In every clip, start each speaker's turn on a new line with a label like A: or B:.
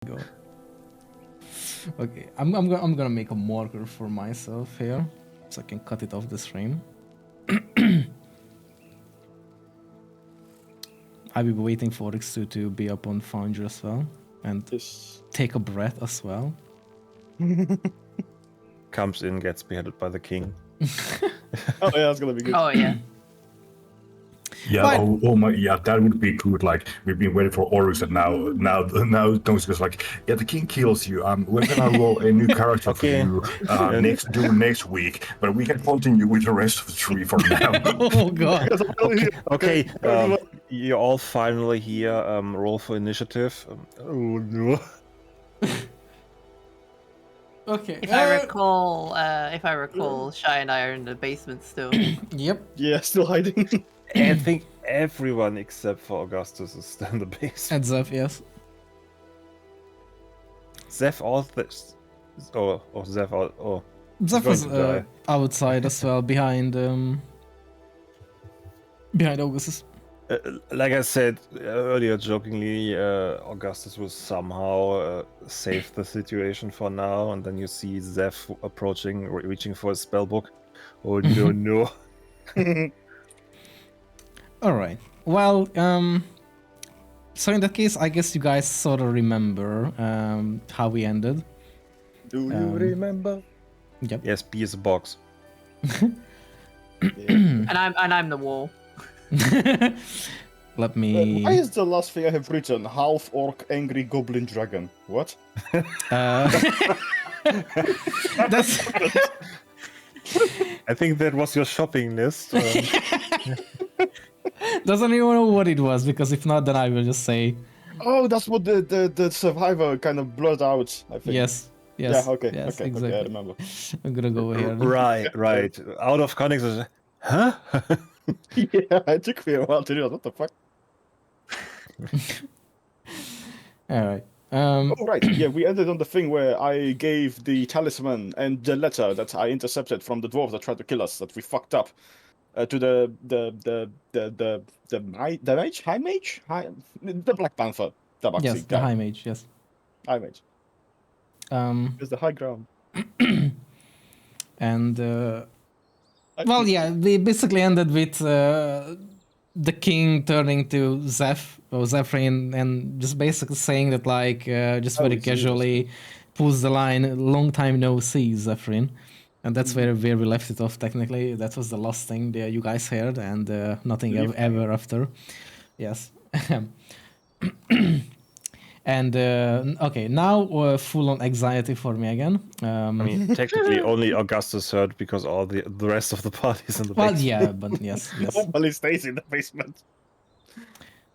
A: Go. Okay, I'm gonna make a marker for myself here, so I can cut it off the stream. I will be waiting for X2 to be up on Foundry as well, and take a breath as well.
B: Comes in, gets beheaded by the king.
C: Oh yeah, that's gonna be good.
D: Oh yeah.
E: Yeah,
A: But-
E: oh my, yeah, that would be good. Like we've been waiting for Horus, and now Thomas goes like, yeah, the king kills you. We're gonna roll a new character
B: Okay.
E: for you next week, but we can continue with the rest of the tree for now.
A: Oh god.
B: Okay, you're all finally here. Roll for initiative. Oh no.
A: Okay.
D: If I recall, Shy and I are in the basement still.
A: Yep.
C: Yeah, still hiding.
B: I think everyone except for Augustus is still in the basement.
A: And Zeph, yes.
B: Zeph all this. Oh, Zeph all. Oh.
A: Zeph
B: going
A: was
B: to die.
A: outside as well, behind Augustus.
B: Like I said earlier, jokingly, Augustus will somehow save the situation for now, and then you see Zeph approaching, reaching for his spellbook. Oh no, no.
A: All right. Well, so in that case, I guess you guys sort of remember how we ended.
C: Do you remember?
A: Yep.
B: Yes, B is a box.
D: and I'm the wall.
A: Let me.
C: Why is the last thing I have written half orc angry goblin dragon? What?
A: That's.
B: I think that was your shopping list.
A: Doesn't anyone know what it was? Because if not, then I will just say
C: Oh, that's what the survivor kind of blurred out. I think.
A: yes. Yes.
C: Yeah. Okay.
A: Yes,
C: okay.
A: exactly.
C: Okay. I remember.
A: I'm gonna go here.
B: right. Out of context, huh?
C: Yeah, it took me a while to do that. What the fuck?
A: All right.
C: Oh, right. Yeah, we ended on the thing where I gave the talisman and the letter that I intercepted from the dwarves that tried to kill us, that we fucked up, to the mage, high mage, the Black Panther, Tabaxi
A: Yes, the
C: guy.
A: high mage. Yes.
C: High mage. It's the high ground.
A: And well, yeah, we basically ended with the king turning to Zeph or Zephyrin and just basically saying that, like, just very casually pulls the line, long time no see, Zephyrin. And that's where we left it off, technically. That was the last thing that you guys heard, and nothing ever after. Yes. And okay, now full on anxiety for me again.
B: I mean, technically only Augustus heard because all the rest of the party's in the
A: Well,
B: basement.
A: yeah, but yes.
C: Normally stays in the basement.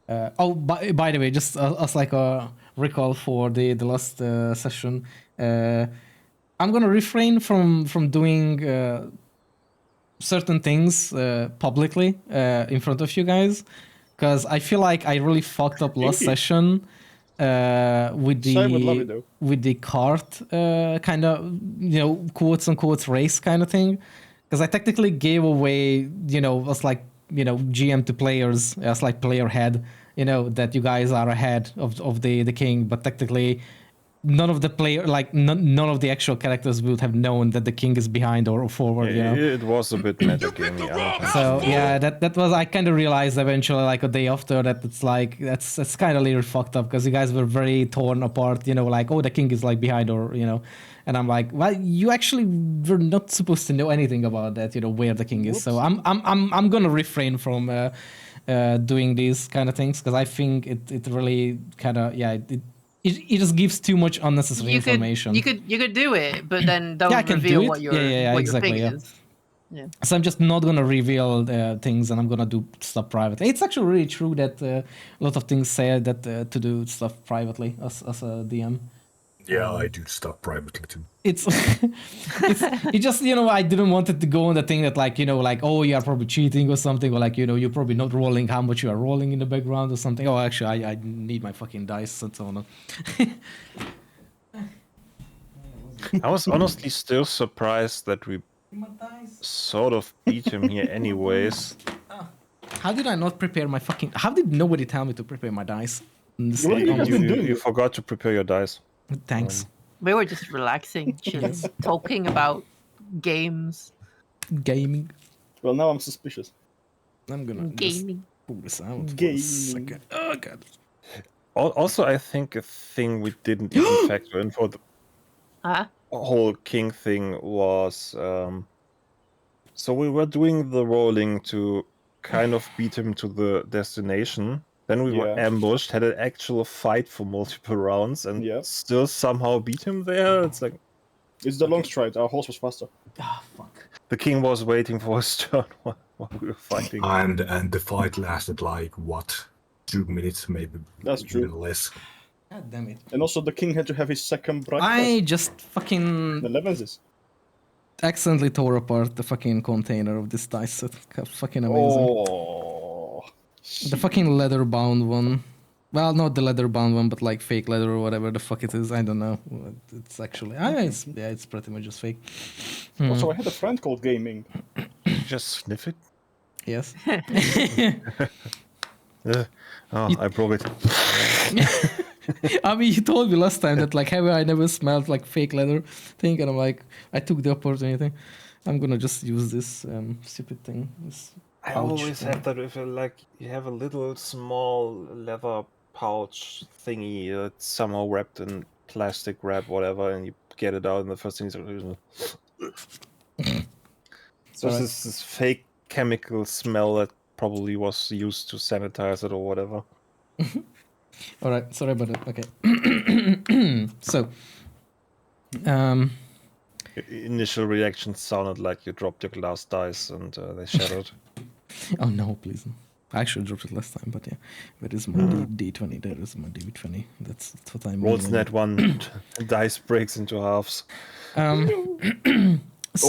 A: By the way, just as like a recall for the last session, I'm gonna refrain from doing certain things publicly in front of you guys, because I feel like I really fucked up last session with
C: Same would love it, though.
A: the cart kind of, quotes unquote race kind of thing, because I technically gave away, as like, GM to players, as like player head, that you guys are ahead of the king, but technically none of the player, like none of the actual characters would have known that the king is behind or forward.
B: It was a bit metagamey.
A: So yeah, that was, I kind of realized eventually, like a day after, that it's like that's kind of a little fucked up, because you guys were very torn apart. Like, oh, the king is like behind, or and I'm like, well, you actually were not supposed to know anything about that. Where the king is. So I'm gonna refrain from doing these kind of things, because I think it really kind of it just gives too much unnecessary information.
D: You could do it, but then don't
A: Yeah, I can
D: reveal
A: do it.
D: what your
A: Yeah,
D: what
A: exactly,
D: your
A: yeah.
D: thing is. Yeah.
A: So I'm just not gonna reveal things, and I'm gonna do stuff privately. It's actually really true that a lot of things say that to do stuff privately as a DM.
E: Yeah, I do stuff privately too.
A: It's it just, I didn't want it to go on the thing that, like, like, oh, you are probably cheating or something, or like, you're probably not rolling how much you are rolling in the background or something. Oh, actually, I need my fucking dice and so on.
B: I was honestly still surprised that we sort of beat him here anyways.
A: How did I not prepare my fucking... How did nobody tell me to prepare my dice? It's
C: What
A: like,
C: have you guys been
B: You
C: doing?
B: forgot to prepare your dice.
A: thanks.
D: We were just relaxing, chilling, talking about games.
A: Gaming.
C: Well, now I'm suspicious.
A: I'm gonna just
D: Gaming.
A: pull this out for a
C: Gaming.
A: second. Oh god.
B: Also, I think a thing we didn't even factor in for the
D: Huh?
B: whole king thing was so we were doing the rolling to kind of beat him to the destination. Then we were
C: Yeah.
B: ambushed, had an actual fight for multiple rounds, and
C: Yeah.
B: still somehow beat him there. It's like
C: It's the long stride. Our horse was faster.
A: Ah, fuck.
B: the king was waiting for his turn while we were fighting.
E: And the fight lasted like what, 2 minutes, maybe.
C: That's true.
E: Even less.
A: God damn it.
C: And also, the king had to have his second breakfast.
A: I just fucking
C: The Levenses.
A: accidentally tore apart the fucking container of this dice set. Fucking amazing.
C: Oh.
A: The fucking leather bound one. Well, not the leather bound one, but like fake leather or whatever the fuck it is. I don't know. It's actually. It's pretty much just fake.
C: Also, I had a friend called Gaming.
B: Just sniff it.
A: Yes.
B: Oh, I broke it.
A: I mean, you told me last time that like, have I never smelled like fake leather thing? And I'm like, I took the opportunity. I'm gonna just use this stupid thing. This
B: I
A: pouch
B: always
A: thing.
B: have that if you have a little small leather pouch thingy that's somehow wrapped in plastic wrap, whatever, and you get it out, and the first thing is so
A: Alright.
B: this fake chemical smell that probably was used to sanitize it or whatever.
A: All right, sorry about that. Okay. So,
B: Initial reaction sounded like you dropped your glass dice and they shattered.
A: oh no, please. I actually dropped it last time, but yeah, where is my D20? There is my D20. That's what I'm.
B: Rolls net one, dice breaks into halves.
A: So,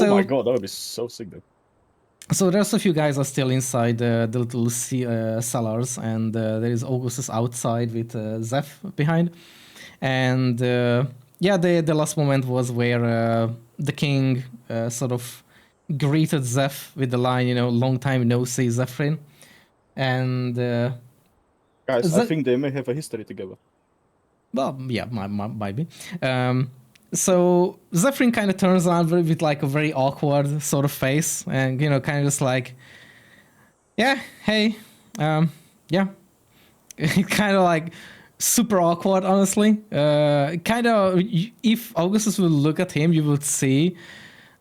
C: Oh my god, that would be so sick though.
A: So the rest of you guys are still inside the little cellars, and there is Augustus outside with Zeph behind. And yeah, the last moment was where the king sort of greeted Zeph with the line, long time no see, Zephyrin. And
C: Guys,
A: Is
C: I
A: that-
C: think they may have a history together.
A: well, yeah, might be. So Zephyrin kind of turns around with like a very awkward sort of face, and kind of just like, yeah, hey, yeah, kind of like super awkward, honestly. Kind of, if Augustus will look at him, you will see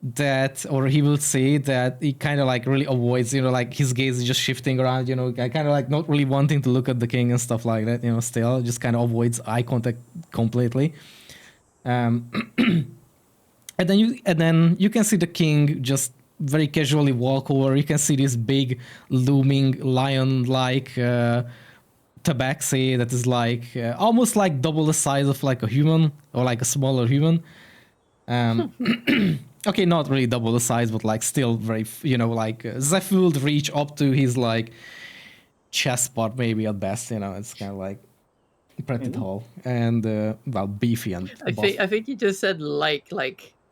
A: that, or he will see that he kind of like really avoids, like his gaze is just shifting around, kind of like not really wanting to look at the king and stuff like that, still just kind of avoids eye contact completely. And then you can see the king just very casually walk over. You can see this big looming lion-like tabaxi that is like almost like double the size of like a human, or like a smaller human. Okay, not really double the size, but like still very, like Zeph would reach up to his like chest part maybe at best. It's kind of like pretty tall and well, beefy and buff.
D: I think you just said like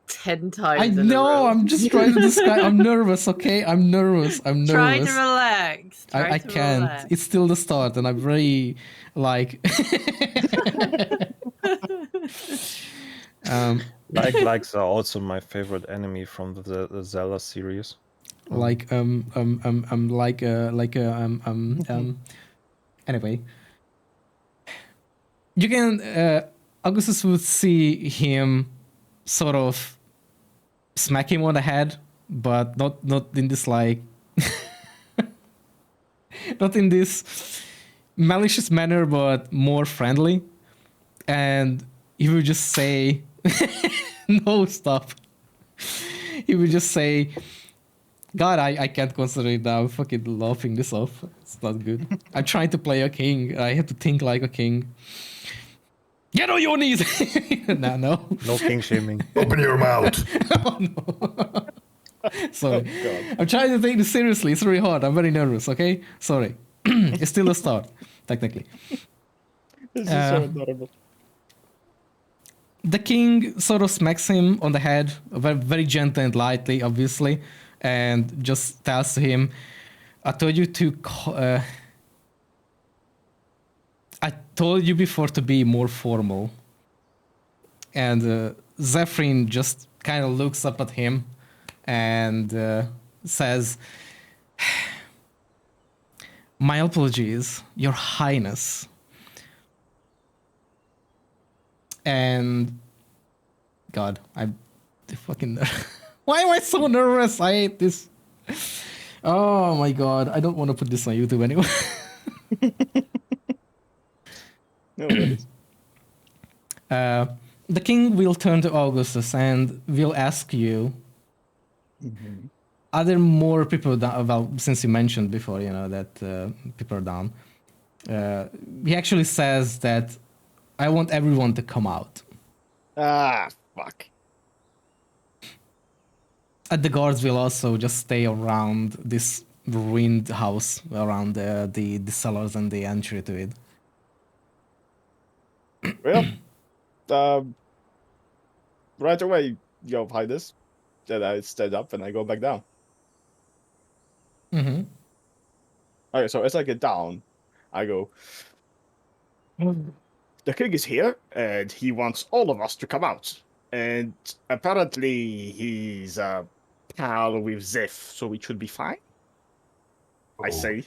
D: 10 times.
A: I
D: in a
A: know.
D: row.
A: I'm just trying to describe. I'm nervous. Okay, I'm nervous.
D: Try to relax.
A: I can't.
D: Relax.
A: It's still the start, and I'm very like.
B: Likes are also my favorite enemy from the Zelda series.
A: Anyway, you can. Augustus would see him, sort of, smack him on the head, but not in this like. Not in this malicious manner, but more friendly. And he would just say, no, stop. He would just say, God, I can't consider it now. I'm fucking laughing this off. It's not good. I'm trying to play a king. I have to think like a king. Get on your knees! No.
B: No king shaming.
E: Open your mouth.
A: Oh, no. Sorry. I'm trying to take this seriously. It's really hard. I'm very nervous, okay? Sorry. It's still a start, technically.
C: This is so adorable.
A: The king sort of smacks him on the head, very, very gently and lightly, obviously, and just tells him, I told you to I told you before to be more formal. And Zephyrin just kind of looks up at him and says, "My apologies, Your Highness." And God, I'm fucking. Why am I so nervous? I hate this. Oh my God, I don't want to put this on YouTube anymore.
C: No worries.
A: The king will turn to Augustus and will ask you, are there more people down? Well, since you mentioned before, that people are down. He actually says that I want everyone to come out.
C: Ah, fuck.
A: And the guards will also just stay around this ruined house, around the cellars and the entry to it.
C: Well, right away, Your Highness. Then I stand up and I go back down.
A: Mm-hmm.
C: Okay, so as I get down, I go, the king is here, and he wants all of us to come out. And apparently he's a pal with Zeph, so we should be fine. I say.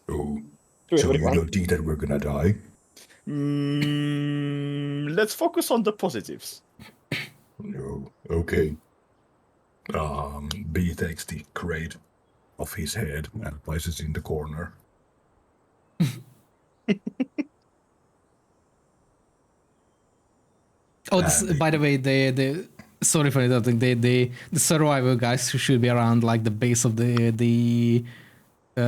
E: Oh,
C: To
E: so you
C: everyone.
E: don't think that we're gonna die?
C: Let's focus on the positives.
E: No. Okay. B takes the crate off his head and places it in the corner.
A: Oh, by the way, the sorry for interrupting. The survivor guys who should be around like the base of the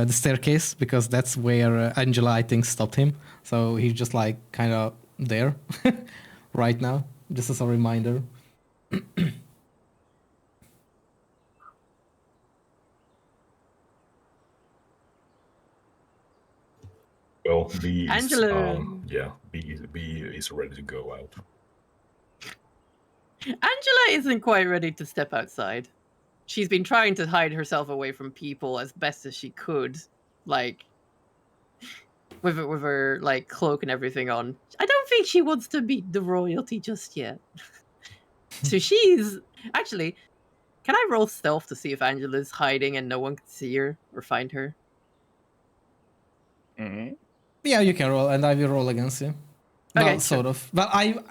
A: staircase, because that's where Angela, I think, stopped him. So he's just like kind of there right now, just as a reminder.
E: Well, B is
D: Angela.
E: B is ready to go out.
D: Angela isn't quite ready to step outside. She's been trying to hide herself away from people as best as she could, like with her like cloak and everything on. I don't think she wants to meet the royalty just yet. So she's actually. Can I roll stealth to see if Angela's hiding and no one can see her or find her?
C: Mm-hmm.
A: Yeah, you can roll, and I will roll against you.
D: Okay,
A: Well, sort of. Well,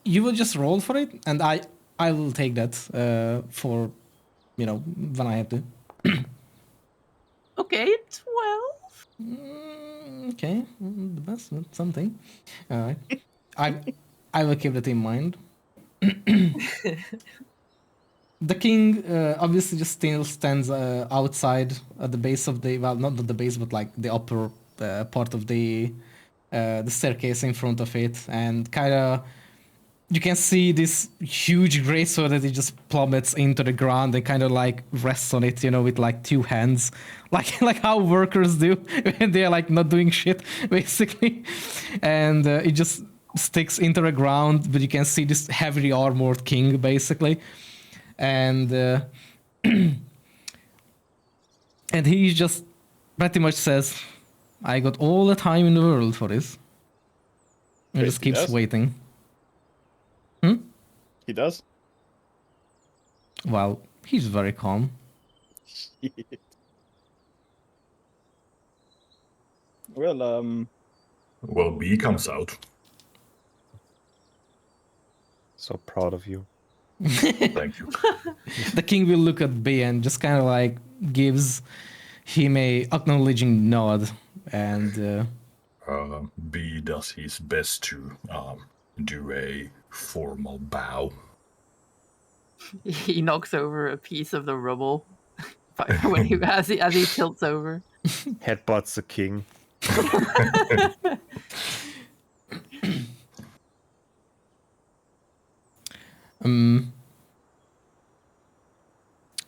A: you will just roll for it, and I will take that for, when I have to.
D: Okay, 12.
A: Okay, the best, something. All right, I will keep that in mind. The king obviously just still stands outside at the base of not at the base, but like the upper part of the staircase in front of it, and kind of you can see this huge great sword that it just plummets into the ground and kind of like rests on it, with like two hands, like how workers do when they're like not doing shit, basically, and it just sticks into the ground, but you can see this heavily armored king, basically. And and he just pretty much says, "I got all the time in the world for this." And
C: Wait,
A: just
C: he
A: keeps
C: does?
A: waiting.
C: He does?
A: Well, he's very calm.
C: Well,
E: Well, B comes out.
B: So proud of you.
E: Thank you.
A: The king will look at B and just kind of like gives him a acknowledging nod, and
E: B does his best to do a formal bow.
D: He knocks over a piece of the rubble when as he tilts over.
B: Headbutts the king.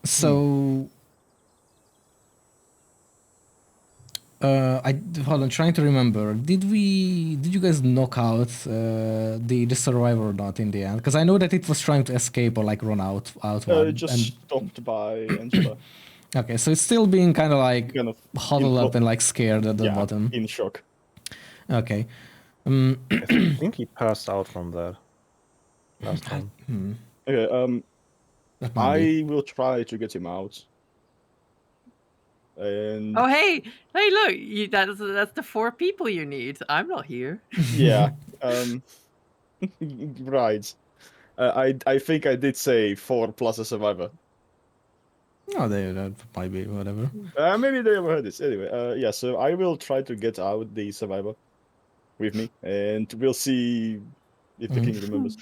A: So hold on, trying to remember. Did you guys knock out the survivor or not in the end? Because I know that it was trying to escape or like run out
C: it just stopped by Angela.
A: Okay, so it's still being kind of like
C: Kind of
A: huddled up and like scared at the bottom.
C: in shock.
A: Okay.
B: I think he passed out from that last time.
C: Okay,
A: That might be.
C: I will try to get him out. And
D: Oh, hey, look, that's the 4 people you need. I'm not here.
C: yeah, right. I think I did say 4 plus a survivor.
A: No, that might be whatever.
C: Maybe they overheard this. Anyway, yeah. So I will try to get out the survivor with me, and we'll see if the king remembers.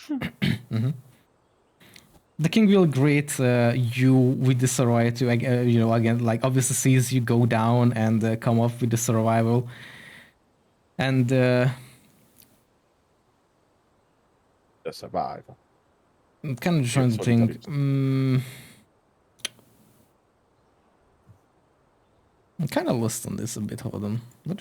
A: The king will greet you with the survival. Again, like obviously sees you go down and come up with the survival, and
C: The survivor.
A: I'm kind of trying to
C: solitary.
A: think. I'm kind of lost on this a bit. Hold on. What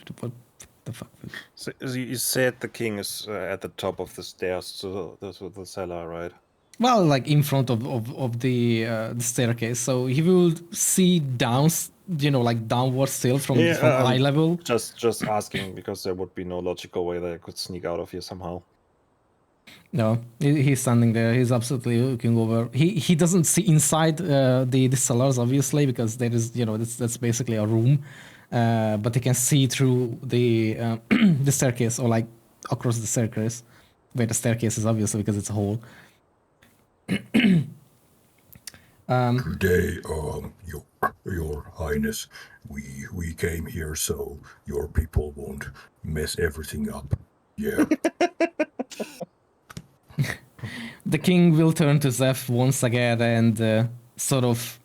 A: the fuck?
B: So you said the king is at the top of the stairs to the cellar, right?
A: Well, like in front of the staircase, so he will see down, like downward still from eye level.
B: Just asking because there would be no logical way that I could sneak out of here somehow.
A: No, he's standing there. He's absolutely looking over. He doesn't see inside the cellars, obviously, because there is, that's basically a room. But he can see through the the staircase, or like across the staircase, where the staircase is, obviously, because it's a hole.
E: Today, your Highness, we came here so your people won't mess everything up. Yeah.
A: The king will turn to Zeph once again and sort of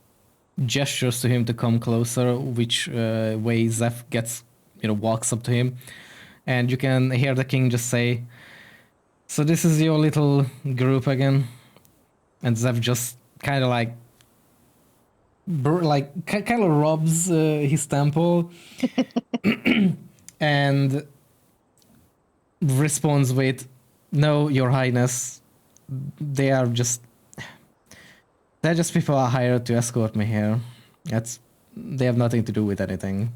A: gestures to him to come closer, which way Zeph gets, walks up to him. And you can hear the king just say, "So this is your little group again?" And Zeph just kind of kind of rubs his temple and responds with, "No, your highness, they're just people I hired to escort me here. They have nothing to do with anything."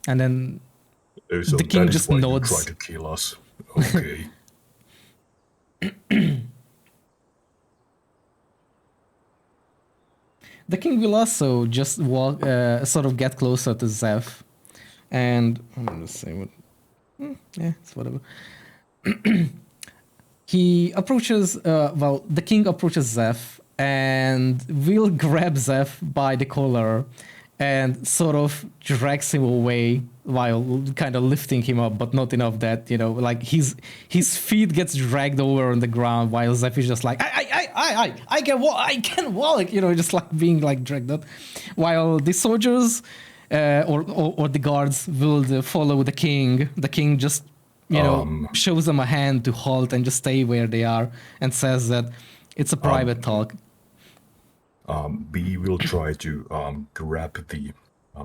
A: And then
E: So
A: the king
E: that is
A: just
E: why
A: nods.
E: you try to kill us. Okay.
A: The king will also just walk, sort of get closer to Zeph, and I'm gonna say what. Yeah, it's whatever. He approaches. The king approaches Zeph and will grab Zeph by the collar, and sort of drags him away while kind of lifting him up, but not enough that like his feet gets dragged over on the ground while Zeph is just like I can walk, just like being like dragged up, while the soldiers or the guards will follow the king. The king just shows them a hand to halt and just stay where they are, and says that it's a private talk.
E: B will try to grab the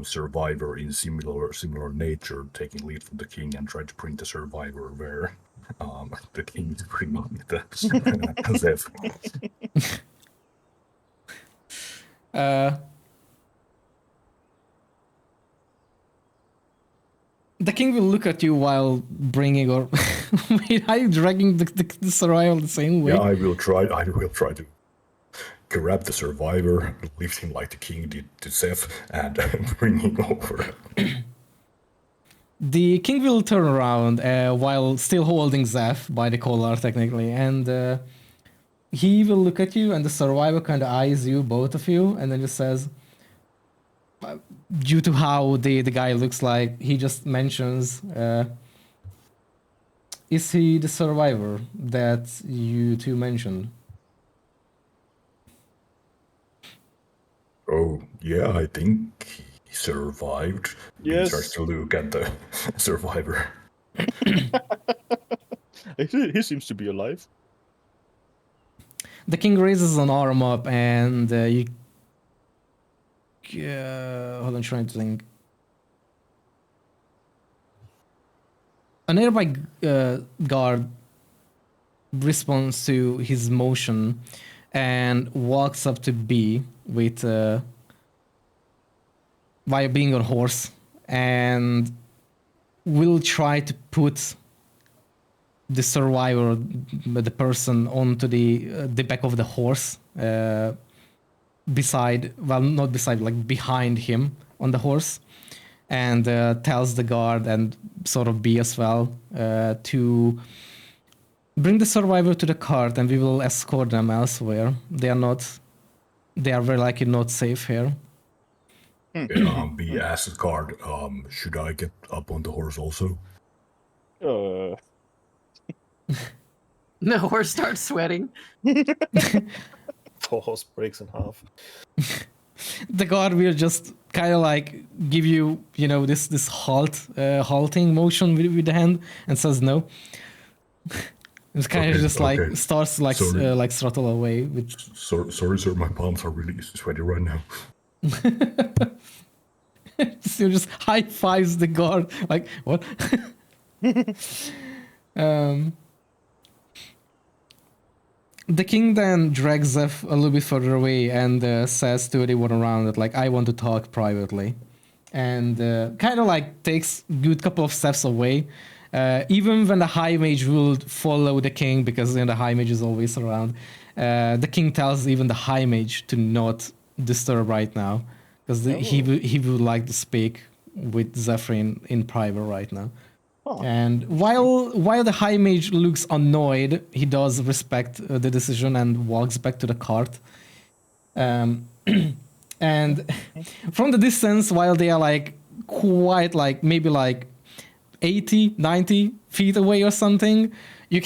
E: survivor in similar nature, taking lead from the king, and try to bring the survivor where the king is bringing the Zeph.
A: The king will look at you while bringing or wait, are you dragging the survivor the same way?
E: Yeah, I will try to grab the survivor, lift him like the king did to Zeph, and bring him over.
A: The king will turn around while still holding Zeph by the collar, technically, and he will look at you, and the survivor kind of eyes you, both of you, and then just says, due to how the guy looks like, he just mentions, is he the survivor that you two mentioned?
E: Oh, yeah, I think he survived.
C: Yes.
E: He starts to look at the survivor.
C: He seems to be alive.
A: The king raises an arm up, and you... hold on, trying to think. A nearby guard responds to his motion and walks up to B with via being on horse, and will try to put the survivor, the person, onto the back of the horse, beside, well, not beside, like behind him on the horse, and tells the guard and sort of B as well to bring the survivor to the cart, and we will escort them elsewhere. They are very likely not safe here.
E: B asks the guard, should I get up on the horse also?
D: The horse starts sweating.
B: Poor horse breaks in half.
A: The guard will just kind of like give you, this halting motion with the hand and says no. It's kind of just like starts like like throttle away with.
E: Sorry, sir. My palms are really sweaty right now.
A: So just high fives the guard. Like what? The king then drags Zeph a little bit further away and says to anyone around that, like, I want to talk privately. And kind of like takes a good couple of steps away. Even when the high mage will follow the king, because the high mage is always around, the king tells even the high mage to not disturb right now, because he would like to speak with Zephyr in private right now. Oh. And while the high mage looks annoyed, he does respect the decision and walks back to the cart. And from the distance, while they are like quite like maybe like 80, 90 feet away or something, you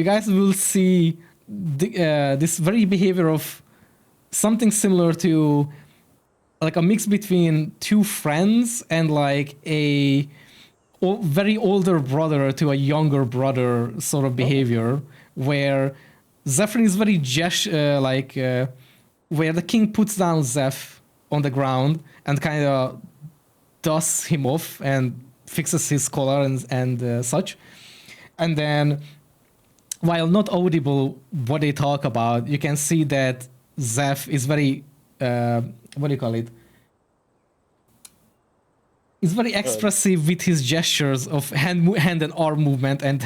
A: guys will see this very behavior of something similar to like a mix between two friends and like a very older brother to a younger brother sort of behavior, where Zephyr is very where the king puts down Zeph on the ground and kind of dusts him off and fixes his collar and such. And then, while not audible what they talk about, you can see that Zeph is very, what do you call it? He's very expressive with his gestures of hand and arm movement and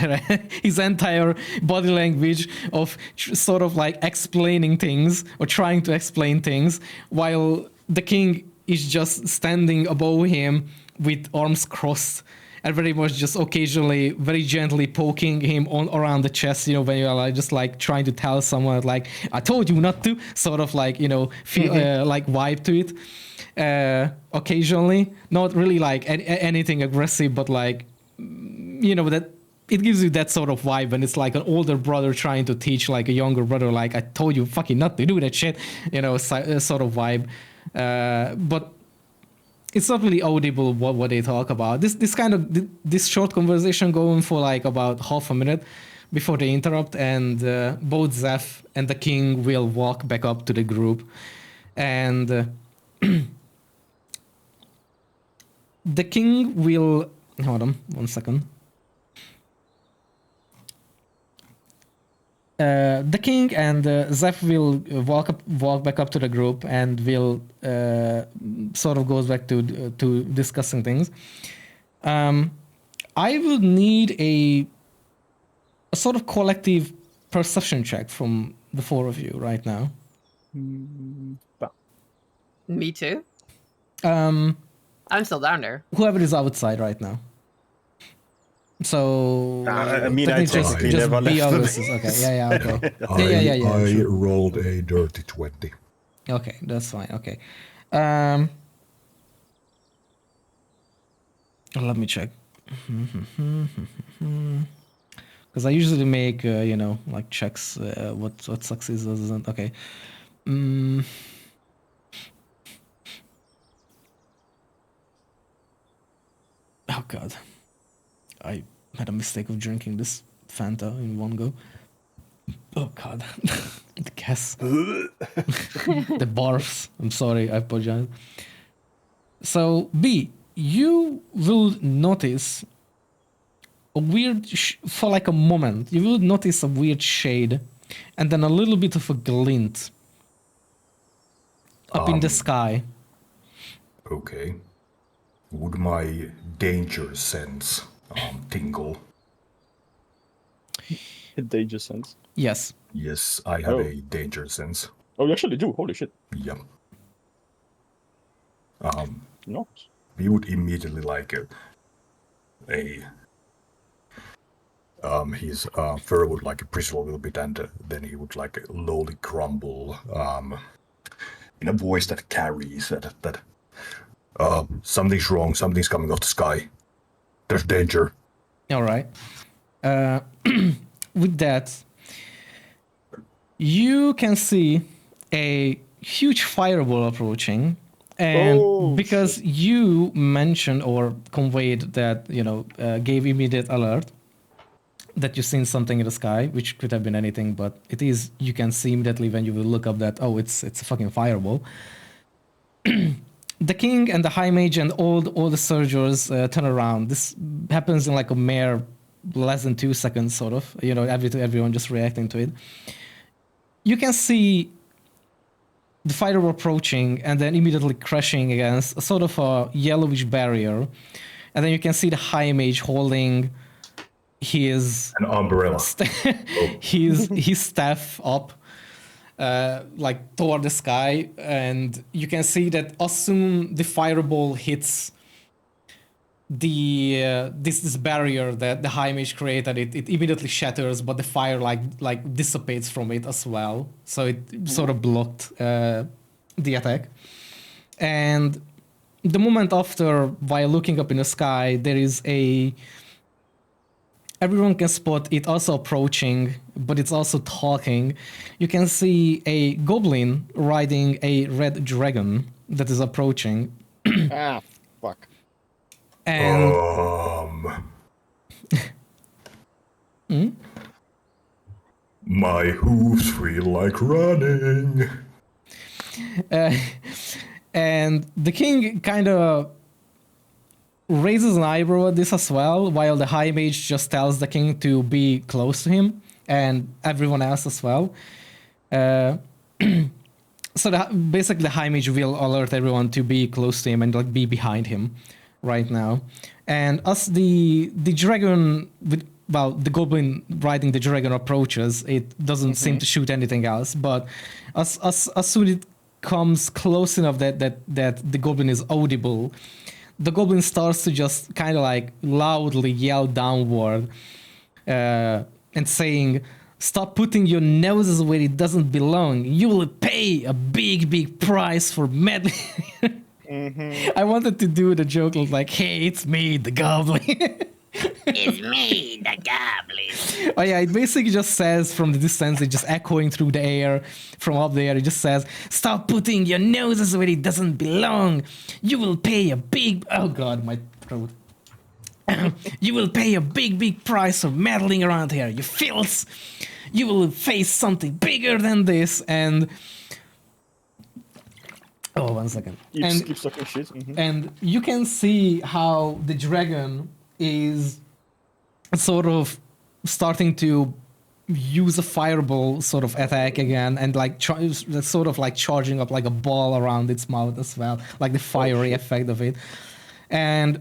A: his entire body language of sort of like explaining things or trying to explain things, while the king is just standing above him with arms crossed and very much just occasionally very gently poking him around the chest, when you're like just like trying to tell someone like, I told you not to, sort of like, feel like vibe to it. Occasionally, not really like anything aggressive, but like, that it gives you that sort of vibe, and it's like an older brother trying to teach like a younger brother, like, I told you fucking not to do that shit, sort of vibe. But it's not really audible what they talk about. This short conversation going for like about half a minute before they interrupt, and both Zeph and the king will walk back up to the group, and the king will... Hold on, 1 second. The king and Zeph will walk back up to the group and will sort of goes back to discussing things. I will need a sort of collective perception check from the four of you right now.
D: Me too. I'm still down there.
A: Whoever is outside right now. So
B: I mean, I technically never left.
A: Okay, yeah, okay.
E: I
A: Sure.
E: rolled a dirty 20.
A: Okay, that's fine. Okay. Let me check. Because I usually make, like checks what succeeds doesn't. Okay. Oh god, I had a mistake of drinking this Fanta in one go. Oh god, the gas, the barfs. I'm sorry, I apologize. So B, you will notice a weird, for like a moment, you will notice a weird shade, and then a little bit of a glint up in the sky.
E: Okay. Would my danger sense tingle?
C: Danger sense.
A: Yes.
E: Yes, I have
C: Oh.
E: a danger sense.
C: Oh, you actually do. Holy shit.
E: Yeah.
C: No.
E: We would immediately like his fur would like bristle a little bit, and then he would like lowly grumble in a voice that carries that something's wrong, something's coming off the sky. There's danger.
A: All right. With that, you can see a huge fireball approaching, and
C: Oh,
A: because you mentioned or conveyed that, gave immediate alert that you've seen something in the sky, which could have been anything, but it is, you can see immediately when you will look up that, oh, it's a fucking fireball. The king and the high mage and all the soldiers turn around. This happens in like a mere less than 2 seconds, sort of. Everyone just reacting to it. You can see the fighter approaching and then immediately crashing against a sort of a yellowish barrier, and then you can see the high mage holding his
E: An umbrella.
A: his staff up. Like toward the sky, and you can see that as soon the fireball hits the this barrier that the high mage created, it immediately shatters, but the fire like dissipates from it as well, so it sort of blocked the attack. And the moment after, while looking up in the sky, there is everyone can spot it also approaching, but it's also talking. You can see a goblin riding a red dragon that is approaching.
C: Ah, fuck.
A: And
E: My hooves feel like running.
A: and the king kind of raises an eyebrow at this as well, while the high mage just tells the king to be close to him and everyone else as well. So basically the high mage will alert everyone to be close to him and like be behind him right now. And as the dragon the goblin riding the dragon approaches, it doesn't seem to shoot anything else, but as soon it comes close enough that the goblin is audible, the goblin starts to just kind of like loudly yell downward and saying, "Stop putting your noses where it doesn't belong. You will pay a big price for meddling." I wanted to do the joke of like, "Hey, it's me, the goblin."
F: It's me, the goblin.
A: Oh yeah, it basically just says from the distance, it's just echoing through the air from up there. It just says, "Stop putting your noses where it doesn't belong. You will pay a big..." Oh god, my throat. "You will pay a big price for meddling around here, you filths. You will face something bigger than this." And oh, 1 second.
C: Keep sucking shit.
A: And you can see how the dragon is sort of starting to use a fireball sort of attack again, and like sort of like charging up like a ball around its mouth as well, like the fiery effect of it. And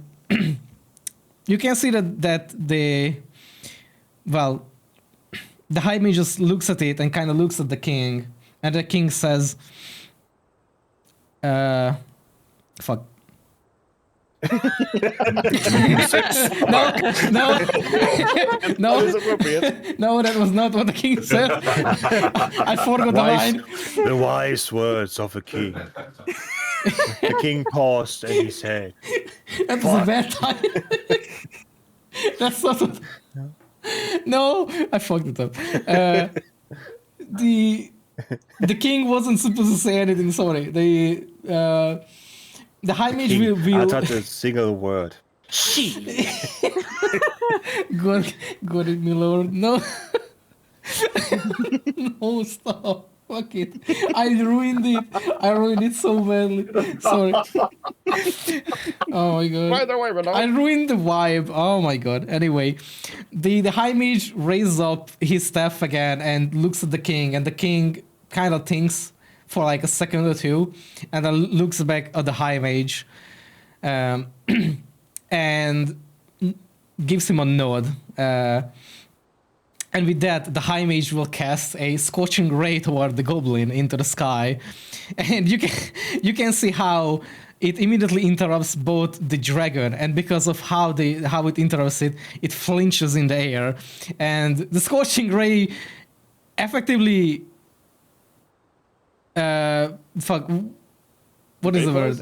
A: you can see that the high mage just looks at it and kind of looks at the king, and the king says, fuck. no, that was not what the king said. I forgot the line.
B: The wise words of a king. The king paused and he said,
A: "That was a bad time." That's not what... No, I fucked it up. The king wasn't supposed to say anything. Sorry. The high mage will...
B: I thought a single word.
A: God, me Lord. No. No, stop. Fuck it. I ruined it so badly. Sorry. Oh my god.
C: By the way,
A: I ruined the vibe. Oh my god. Anyway, the high mage raises up his staff again and looks at the king, and the king kind of thinks for like a second or two, and then looks back at the high mage, and gives him a nod. And with that, the High Mage will cast a scorching ray toward the goblin into the sky, and you can see how it immediately interrupts both the dragon, and because of how it interrupts it, it flinches in the air, and the scorching ray effectively what is the word?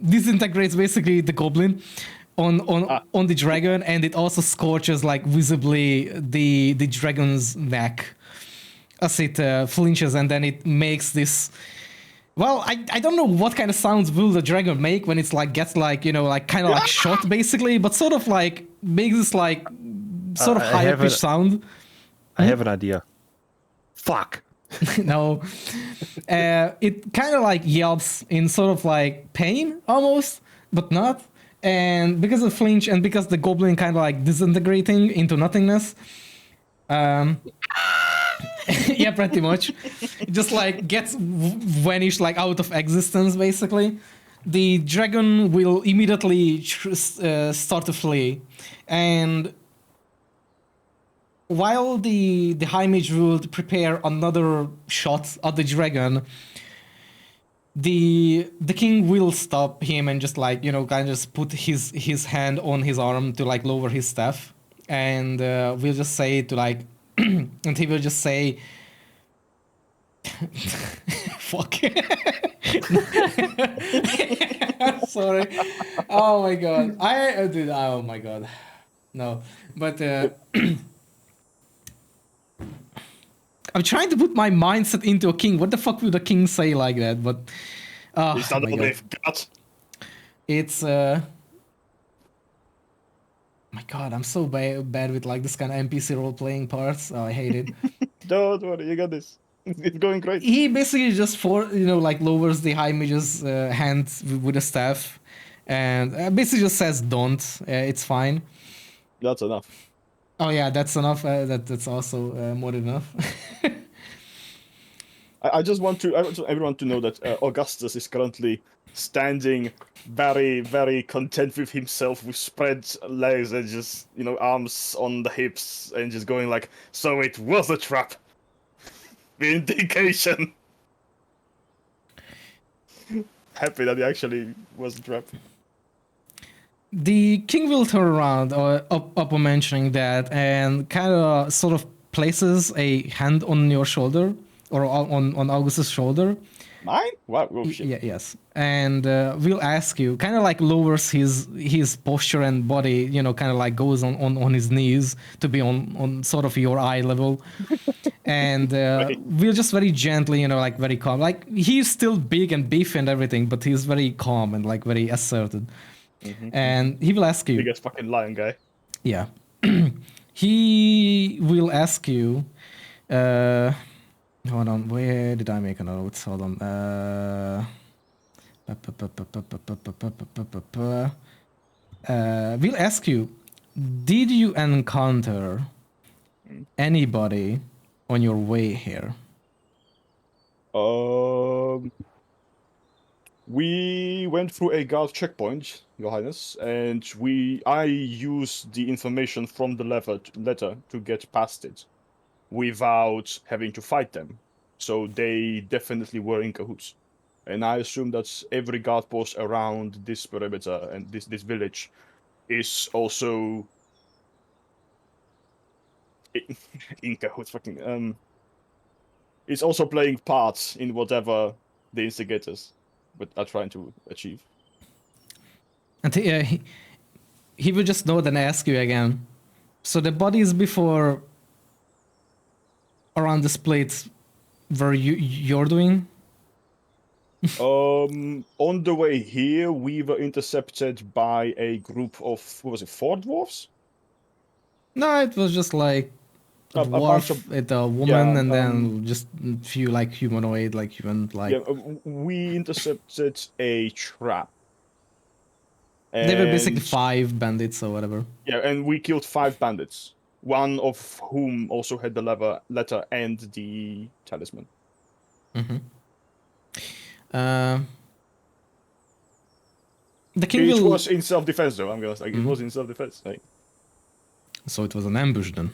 A: Disintegrates basically the goblin on the dragon, and it also scorches like visibly the dragon's neck as it flinches, and then it makes this. Well, I don't know what kind of sounds will the dragon make when it's like gets like like kind of like shot basically, but sort of like makes this like sort of higher pitched sound.
B: I have an idea. Fuck.
A: No, it kind of like yelps in sort of like pain almost, but not. And because of flinch and because the goblin kind of like disintegrating into nothingness, yeah, pretty much, it just like gets vanished like out of existence basically. The dragon will immediately start to flee, and while the High Mage would prepare another shot at the dragon, the king will stop him and just like kind of just put his hand on his arm to like lower his staff, and we'll just say to like and he will just say fuck. Sorry. Oh my god. I did. Oh my god. No, but I'm trying to put my mindset into a king. What the fuck would a king say like that? But
C: It's not
A: my
C: only
A: god.
C: God.
A: It's my god, I'm so bad with like this kind of NPC role playing parts. Oh, I hate it.
C: Don't worry, you got this. It's going great.
A: He basically just like lowers the High Mage's hand with a staff, and basically just says don't. It's fine.
C: That's enough.
A: Oh yeah, that's enough. That's also more than enough.
C: I just want everyone to know that Augustus is currently standing very, very content with himself, with spread legs and just, arms on the hips and just going like, so it was a trap. Vindication. Happy that it actually was a trap.
A: The king will turn around upon mentioning that and kind of sort of places a hand on your shoulder or on Augustus' shoulder.
C: Mine? Wow, oh shit.
A: Yeah, yes. And we'll ask you, kind of like lowers his posture and body, kind of like goes on his knees to be on sort of your eye level. And we'll just very gently, like very calm. Like he's still big and beefy and everything, but he's very calm and like very asserted. And he will ask you.
C: Biggest fucking lion guy.
A: Yeah. He will ask you. Hold on, where did I make a note? Hold on. We'll ask you, did you encounter anybody on your way here?
C: We went through a guard checkpoint, Your Highness, and I used the information from the letter to get past it without having to fight them. So they definitely were in cahoots. And I assume that every guard post around this perimeter and this village is also in cahoots. It's also playing parts in whatever the instigators are trying to achieve.
A: And he will just nod and ask you again. So the bodies before around the split were you're doing?
C: On the way here, we were intercepted by a group of, 4 dwarves?
A: No, it was just like a
C: A bunch
A: dwarf, a woman,
C: yeah,
A: and then just a few like humanoid, like human, like.
C: Yeah, we intercepted a trap.
A: They were basically
C: And-
A: 5 bandits or whatever.
C: Yeah, and we killed 5 bandits. One of whom also had the letter and the talisman.
A: The king
C: It
A: will.
C: was in self-defense, though. I'm gonna say it was in self-defense. Like,
A: So it was an ambush then.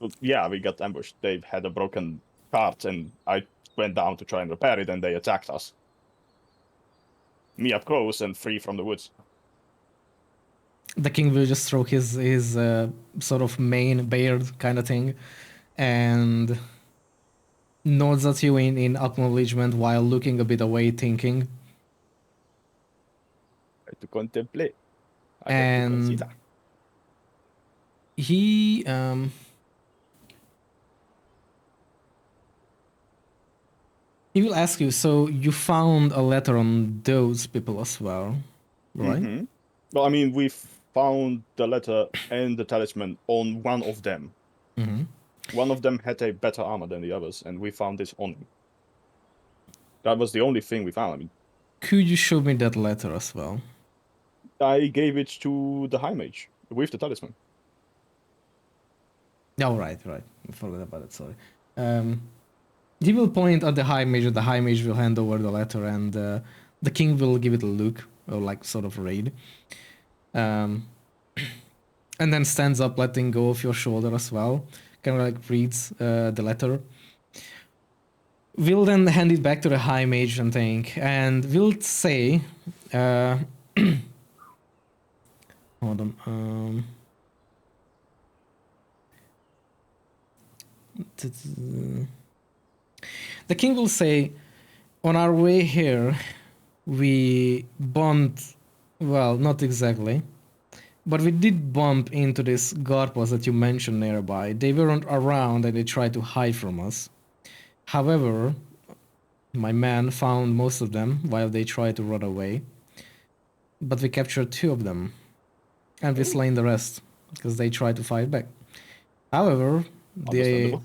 C: Well, yeah, we got ambushed. They had a broken cart, and I went down to try and repair it, and they attacked us. Me up close and free from the woods.
A: The king will just throw his sort of main beard kind of thing, and nods at you in acknowledgement while looking a bit away, thinking.
C: I had to contemplate. I had to
A: And
C: consider.
A: he will ask you, so you found a letter on those people as well, right?
C: Mhm. Well, I mean, we found the letter and the talisman on one of them.
A: Mm-hmm.
C: One of them had a better armor than the others, and we found this on him. That was the only thing we found. I mean,
A: Could you show me that letter as well?
C: I gave it to the High Mage with the talisman.
A: Oh, right. I forgot about it, sorry. He will point at the High Mage, the High Mage will hand over the letter, and the king will give it a look, or like sort of raid. And then stands up, letting go of your shoulder as well. Kind of like reads the letter. Will then hand it back to the High Mage and think, and will say, hold on, the king will say, on our way here, we bumped, well, not exactly, but we did bump into this Garpas that you mentioned nearby. They weren't around and they tried to hide from us. However, my man found most of them while they tried to run away. But we captured 2 of them. And we slain the rest because they tried to fight back. However,
C: Understandable.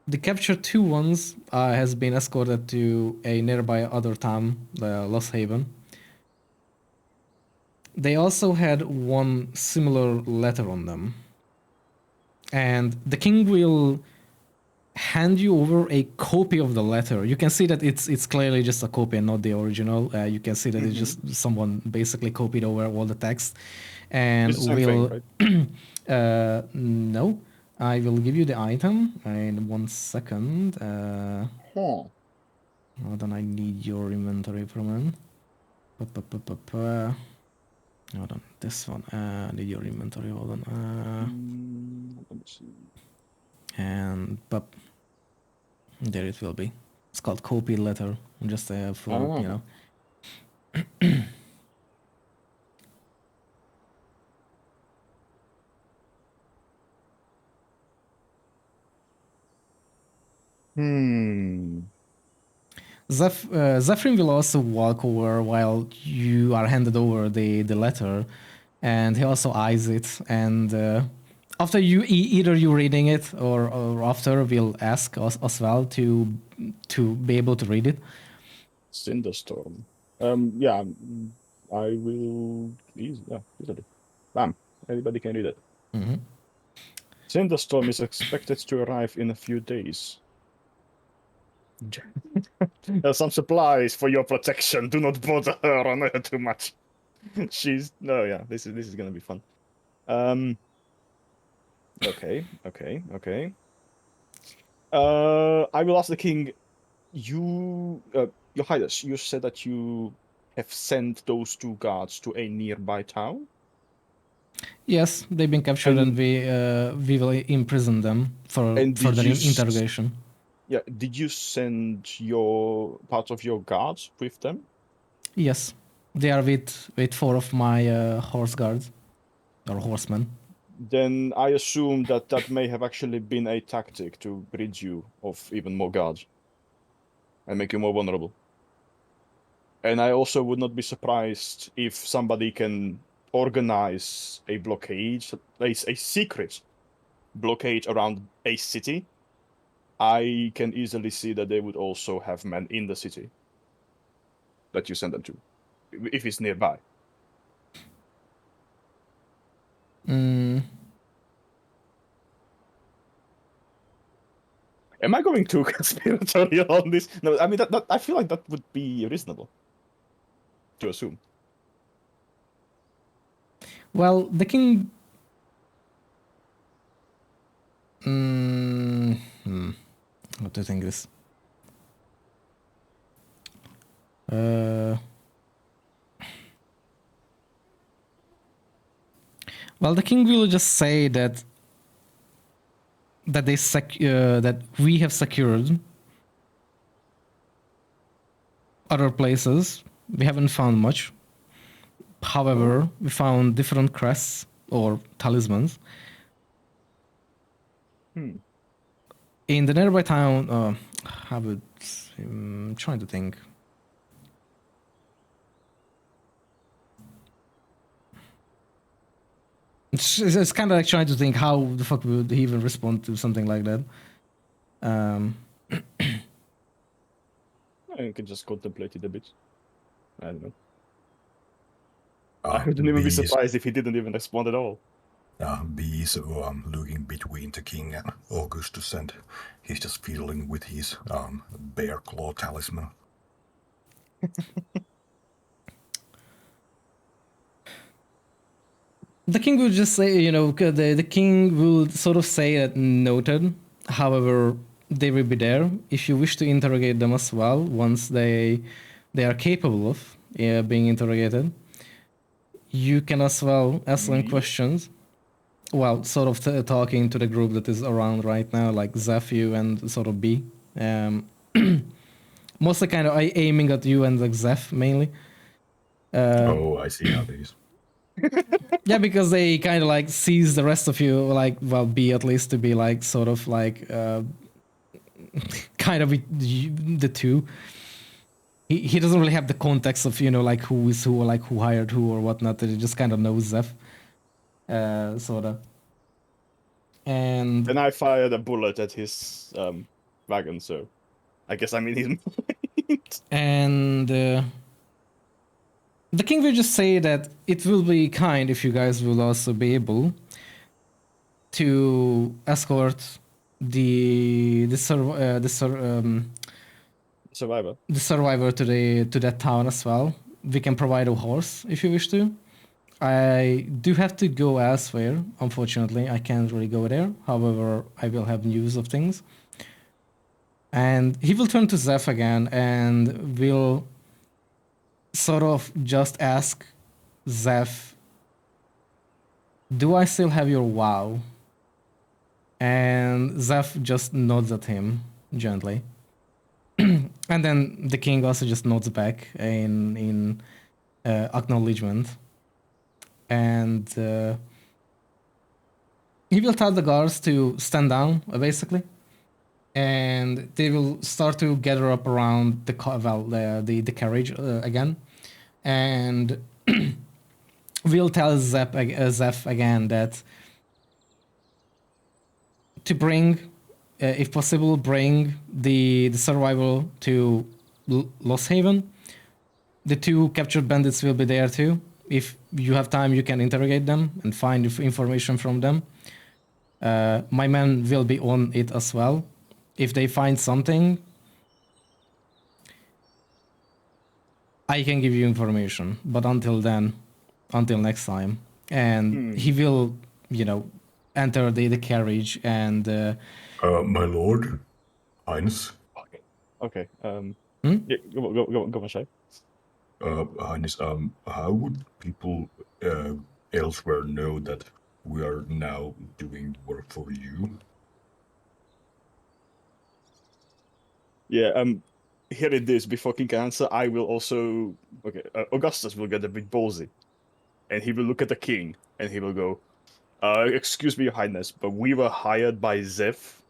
A: the captured 2 ones has been escorted to a nearby other town, Lost Haven. They also had one similar letter on them. And the king will hand you over a copy of the letter. You can see that it's clearly just a copy and not the original. You can see that it's just someone basically copied over all the text. And
C: It's the same thing, right?
A: no, I will give you the item in 1 second.
C: Huh.
A: Hold on, I need your inventory for a minute. Hold on, this one. I need your inventory. Hold on.
C: Let me see.
A: And there it will be. It's called copy letter. Just for
C: Ah.
A: you know. Zephyrin will also walk over while you are handed over the letter, and he also eyes it. And after you, either you reading it or after, will ask us as well to be able to read it.
C: Cinderstorm. Yeah, I will. Yeah, easily. Bam. Anybody can read it.
A: Mm-hmm.
C: Cinderstorm is expected to arrive in a few days. Some supplies for your protection. Do not bother her on her too much. She's no, yeah. This is gonna be fun. Okay. I will ask the king. Your Highness, you said that you have sent those 2 guards to a nearby town.
A: Yes, they've been captured, and we will imprison them for
C: And
A: further interrogation.
C: Yeah, did you send your part of your guards with them?
A: Yes, they are with 4 of my horse guards or horsemen.
C: Then I assume that that may have actually been a tactic to rid you of even more guards and make you more vulnerable. And I also would not be surprised if somebody can organize a blockade, a secret blockade around a city. I can easily see that they would also have men in the city that you send them to, if it's nearby. Am I going too conspiratorial on this? No, I mean that I feel like that would be reasonable to assume.
A: Well, the king What do you think this? Well, the king will just say that that we have secured other places. We haven't found much. However, we found different crests or talismans in the nearby town. I'm trying to think. It's kind of like trying to think how the fuck would he even respond to something like that.
C: You can just contemplate it a bit. I don't know. I
E: Uh,
C: wouldn't even be
E: B is,
C: surprised if he didn't even respond at all.
E: B is looking between the king and Augustus, and he's just fiddling with his bear claw talisman.
A: The king will just say, the king will sort of say that noted. However, they will be there if you wish to interrogate them as well once they are capable of being interrogated. You can as well ask them questions. Well, sort of talking to the group that is around right now, like Zeph, you, and sort of B. Mostly kind of aiming at you and like Zeph mainly.
E: I see how it is.
A: Yeah, because they kind of like sees the rest of you, like, well, B at least to be like sort of like kind of the two. He doesn't really have the context of like who is who or like who hired who or whatnot. He just kind of knows Zeph, sort of. And
C: Then I fired a bullet at his wagon, so I guess I'm in his mind.
A: and the king will just say that it will be kind if you guys will also be able to escort the survivor to that town as well. We can provide a horse if you wish to. I do have to go elsewhere. Unfortunately, I can't really go there. However, I will have news of things. And he will turn to Zeph again and will sort of just ask Zeph, do I still have your wow? And Zeph just nods at him gently. And then the king also just nods back in acknowledgement. And he will tell the guards to stand down, basically. And they will start to gather up around the carriage again. And we'll tell Zeph again that to bring, if possible, bring the survival to Lost Haven. The two captured bandits will be there too. If you have time, you can interrogate them and find information from them. My men will be on it as well. If they find something, I can give you information. But until then, until next time. And he will, enter the carriage and...
E: My lord, Highness.
C: Okay. Yeah, go on, Shay.
E: Highness, how would people elsewhere know that we are now doing work for you?
C: Yeah, hearing this before King can answer, I will also... Okay, Augustus will get a bit ballsy. And he will look at the king, and he will go, excuse me, Your Highness, but we were hired by Zeph,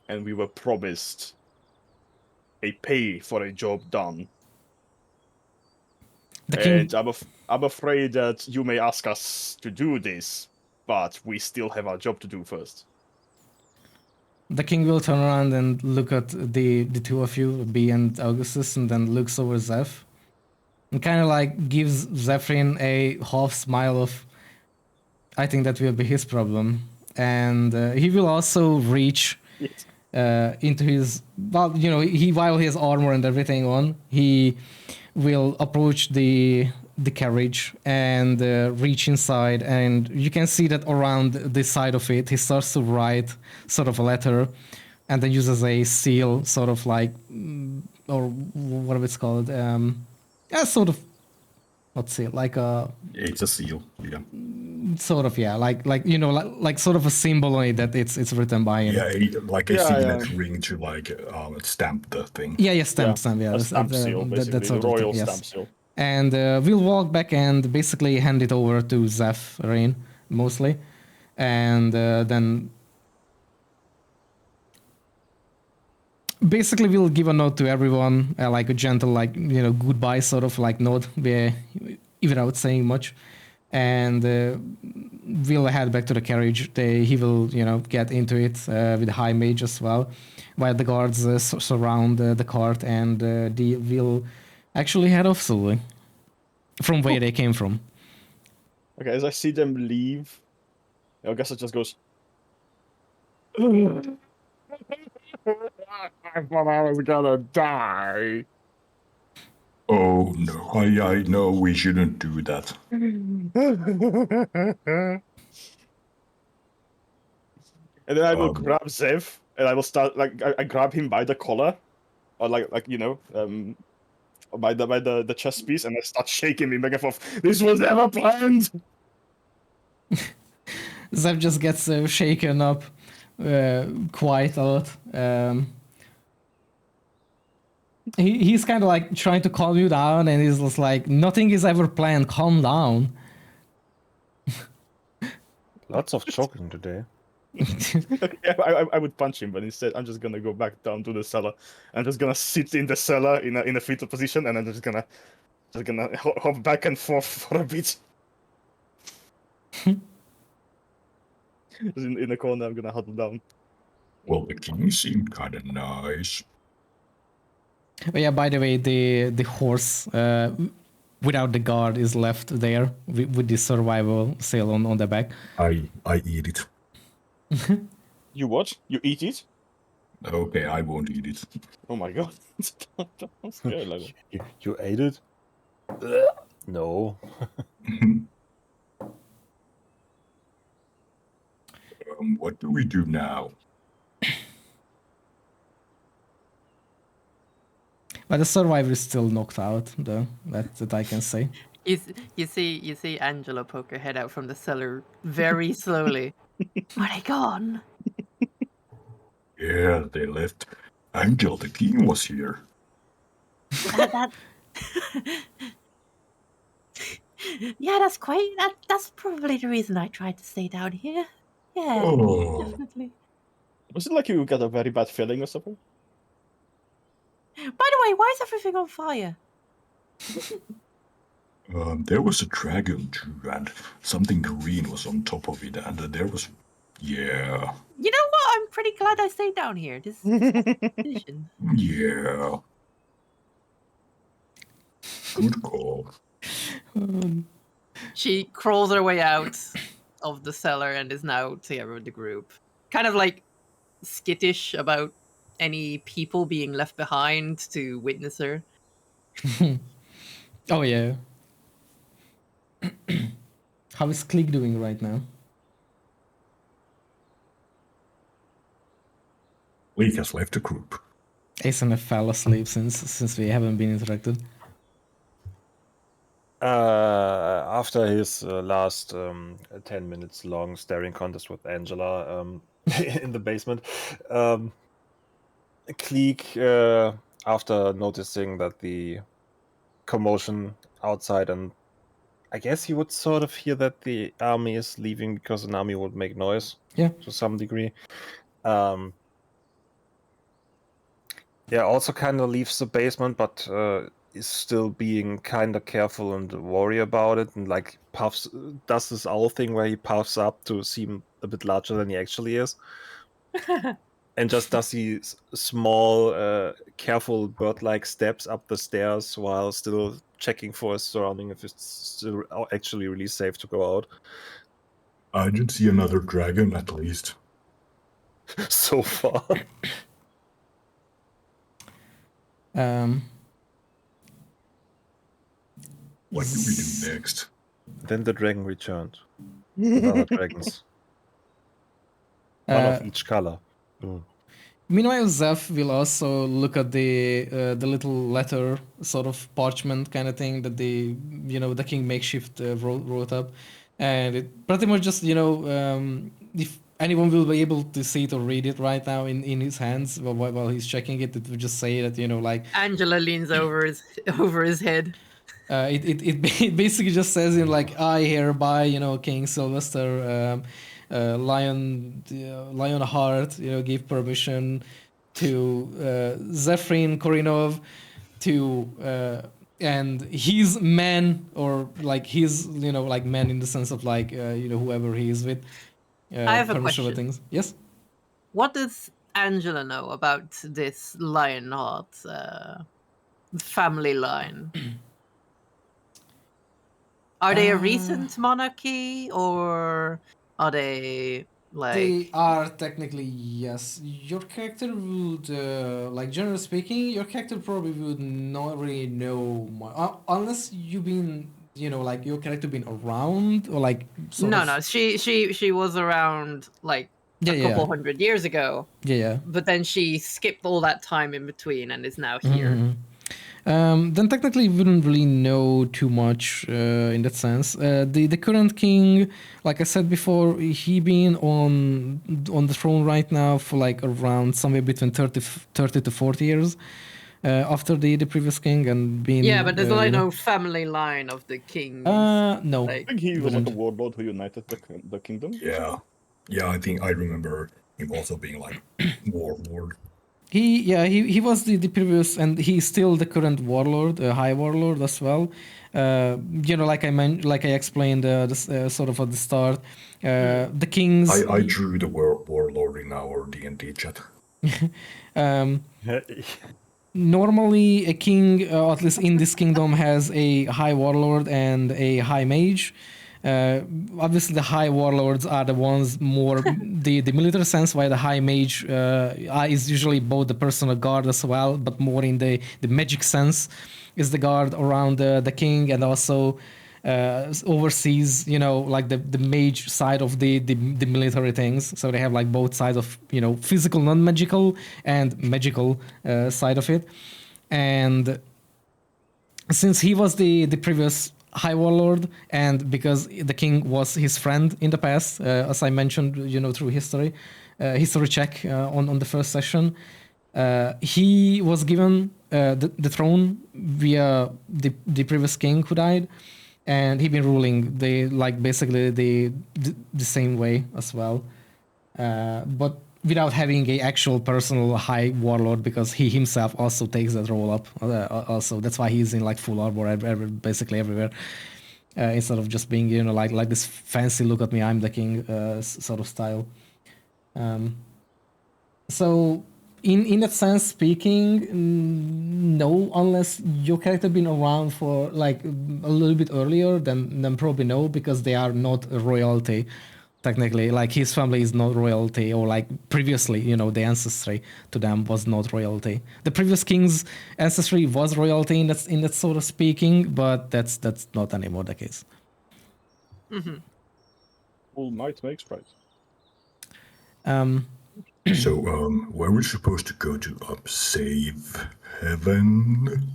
C: and we were promised a pay for a job done. And I'm afraid that you may ask us to do this, but we still have our job to do first.
A: The king will turn around and look at the two of you, B and Augustus, and then looks over Zeph. And kind of like gives Zephyrin a half smile of, I think that will be his problem. And he will also reach into his, while he has armor and everything on, he will approach the the carriage and reach inside, and you can see that around the side of it, he starts to write sort of a letter, and then uses a seal, sort of like, or whatever it's called, yeah, sort of, let's see, like a
E: It's a seal. Yeah.
A: sort of, yeah, like you know, like sort of a symbol on it that it's written by him.
E: Yeah, like a
C: Yeah,
E: signet
C: yeah.
E: ring to like stamp the thing.
A: Yeah, stamp, yeah,
C: A stamp seal, basically,
A: that
C: the
A: sort of
C: royal
A: thing, yes.
C: stamp seal.
A: And we'll walk back and basically hand it over to Zeph, Rain, mostly, and then basically we'll give a nod to everyone, like a gentle, like, you know, goodbye sort of like nod, without saying much, and we'll head back to the carriage. He will, you know, get into it with the high mage as well, while the guards surround the cart, and we'll actually head off slowly from where they came from.
C: Okay, as I see them leave, I guess it just goes. I thought I was gonna die.
E: Oh no, I know we shouldn't do that.
C: And then I will grab Zev, and I will start like I grab him by the collar, or like you know, by the chest piece, and I start shaking him back and forth. This was never planned.
A: Zev just gets shaken up quite a lot. He's kind of like trying to calm you down, and he's just like, nothing is ever planned, calm down.
B: Lots of choking today.
C: Yeah, I would punch him, but instead I'm just gonna go back down to the cellar. I'm just gonna sit in the cellar in a fetal position, and I'm just gonna hop back and forth for a bit. Just in the corner, I'm gonna huddle down.
E: Well, the king seemed kind of nice.
A: But yeah, by the way, the horse without the guard is left there with the survival sail on the back.
E: I eat it.
C: You what? You eat it?
E: Okay, I won't eat it.
C: Oh my god! I'm scared like that.
B: You ate it? No.
E: What do we do now?
A: But the survivor is still knocked out, though. That I can say.
D: You see Angela poke her head out from the cellar very slowly. Are they gone?
E: Yeah, they left. Angel, the king was here.
F: That yeah, that's probably the reason I tried to stay down here. Yeah,
E: Oh,
F: definitely.
C: Was it like you got a very bad feeling or something?
F: By the way, why is everything on fire?
E: there was a dragon too, and something green was on top of it, and there was, yeah,
F: You know what? I'm pretty glad I stayed down here. This vision.
E: yeah. Good call.
D: She crawls her way out of the cellar and is now together with the group. Kind of like skittish about any people being left behind to witness her.
A: Oh yeah. How is Click doing right now?
E: Leek has left the group.
A: Asen fell asleep since we haven't been interacted.
B: After his last 10 minutes long staring contest with Angela in the basement, Cleek, after noticing that the commotion outside, and I guess he would sort of hear that the army is leaving because an army would make noise,
A: Yeah.
B: to some degree. Yeah, also kind of leaves the basement, but is still being kind of careful and worry about it, and like does this owl thing where he puffs up to seem a bit larger than he actually is, and just does these small, careful bird-like steps up the stairs while still checking for his surrounding if it's still actually really safe to go out.
E: I didn't see another dragon, at least.
B: So far.
E: What do we do next?
B: Then the dragon returned with other dragons, one of each color.
A: Meanwhile, Zeph will also look at the little letter, sort of parchment kind of thing that the king makeshift wrote up, and it pretty much just if anyone will be able to see it or read it right now in his hands while he's checking it, it would just say that
D: Angela leans over his head.
A: it basically just says I hereby King Sylvester Lionheart give permission to Zephyrin Korinov to and his men, or his men in the sense of whoever he is with.
D: I have a
A: permission with
D: question.
A: things. Yes.
D: What does Angela know about this Lionheart family line? Are they a recent monarchy, or are they
A: They are technically, yes. Your character would, generally speaking, your character probably would not really know unless you've been, your character been around or
D: No, she was around a couple hundred years ago.
A: Yeah.
D: But then she skipped all that time in between and is now here.
A: Then technically you wouldn't really know too much in that sense. The current king, like I said before, he been on the throne right now for around somewhere between 30 to 40 years after the previous king, and being
D: but there's no family line of the king.
A: No.
C: I think he was a warlord who united the kingdom.
E: Yeah, I think I remember him also being warlord.
A: He was the previous, and he's still the current warlord, high warlord as well. Like I explained sort of at the start, the kings.
E: I drew the warlord in our D&D chat.
A: Normally, a king, at least in this kingdom, has a high warlord and a high mage. Obviously, the high warlords are the ones more the military sense, while the high mage is usually both the personal guard as well, but more in the magic sense is the guard around the king, and also oversees the mage side of the military things. So they have both sides of physical, non-magical, and magical side of it. And since he was the previous high warlord, and because the king was his friend in the past, as I mentioned, through history check on the first session, he was given the throne via the previous king who died, and he been ruling basically the same way as well, but without having a actual personal high warlord, because he himself also takes that role up. Also, that's why he's in full armor basically everywhere, instead of just being like this fancy look at me, I'm the king sort of style. So in that sense speaking, no, unless your character been around for a little bit earlier, then probably no, because they are not royalty. Technically, his family is not royalty, or previously, the ancestry to them was not royalty. The previous king's ancestry was royalty in that sort of speaking, but that's not anymore the case.
D: Mm-hmm.
C: All might makes right.
E: So, where are we supposed to go to save heaven?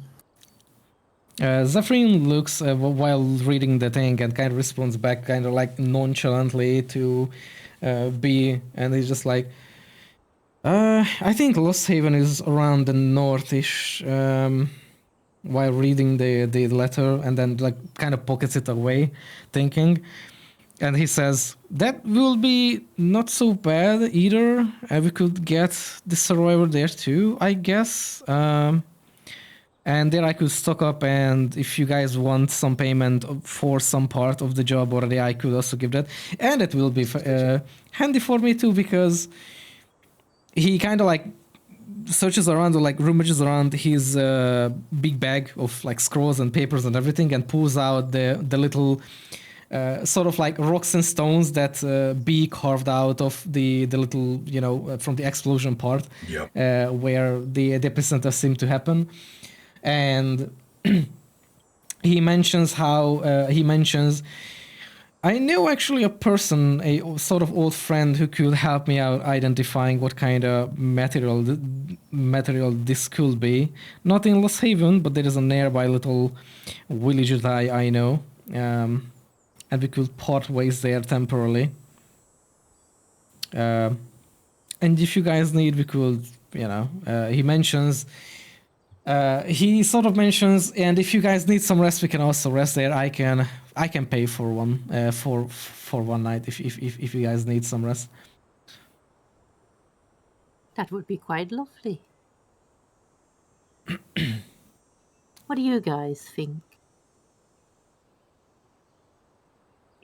A: Zephyrin looks while reading the thing and kind of responds back kind of nonchalantly to B, and he's just I think Lost Haven is around the northish, while reading the letter, and then kind of pockets it away, thinking. And he says, that will be not so bad either. We could get the survivor there too, I guess. And there I could stock up, and if you guys want some payment for some part of the job already, I could also give that. And it will be handy for me too, because he kind of searches around, or rummages around his big bag of scrolls and papers and everything, and pulls out the little sort of rocks and stones that B carved out of the little, from the explosion part, where the epicenter seemed to happen. And he mentions I know actually a person, a sort of old friend who could help me out identifying what kind of material this could be. Not in Lost Haven, but there is a nearby little village that I know, and we could part ways there temporarily. And if you guys need, we could, he mentions. He sort of mentions, and if you guys need some rest, we can also rest there. I can pay for one for one night if you guys need some rest.
F: That would be quite lovely. What do you guys think?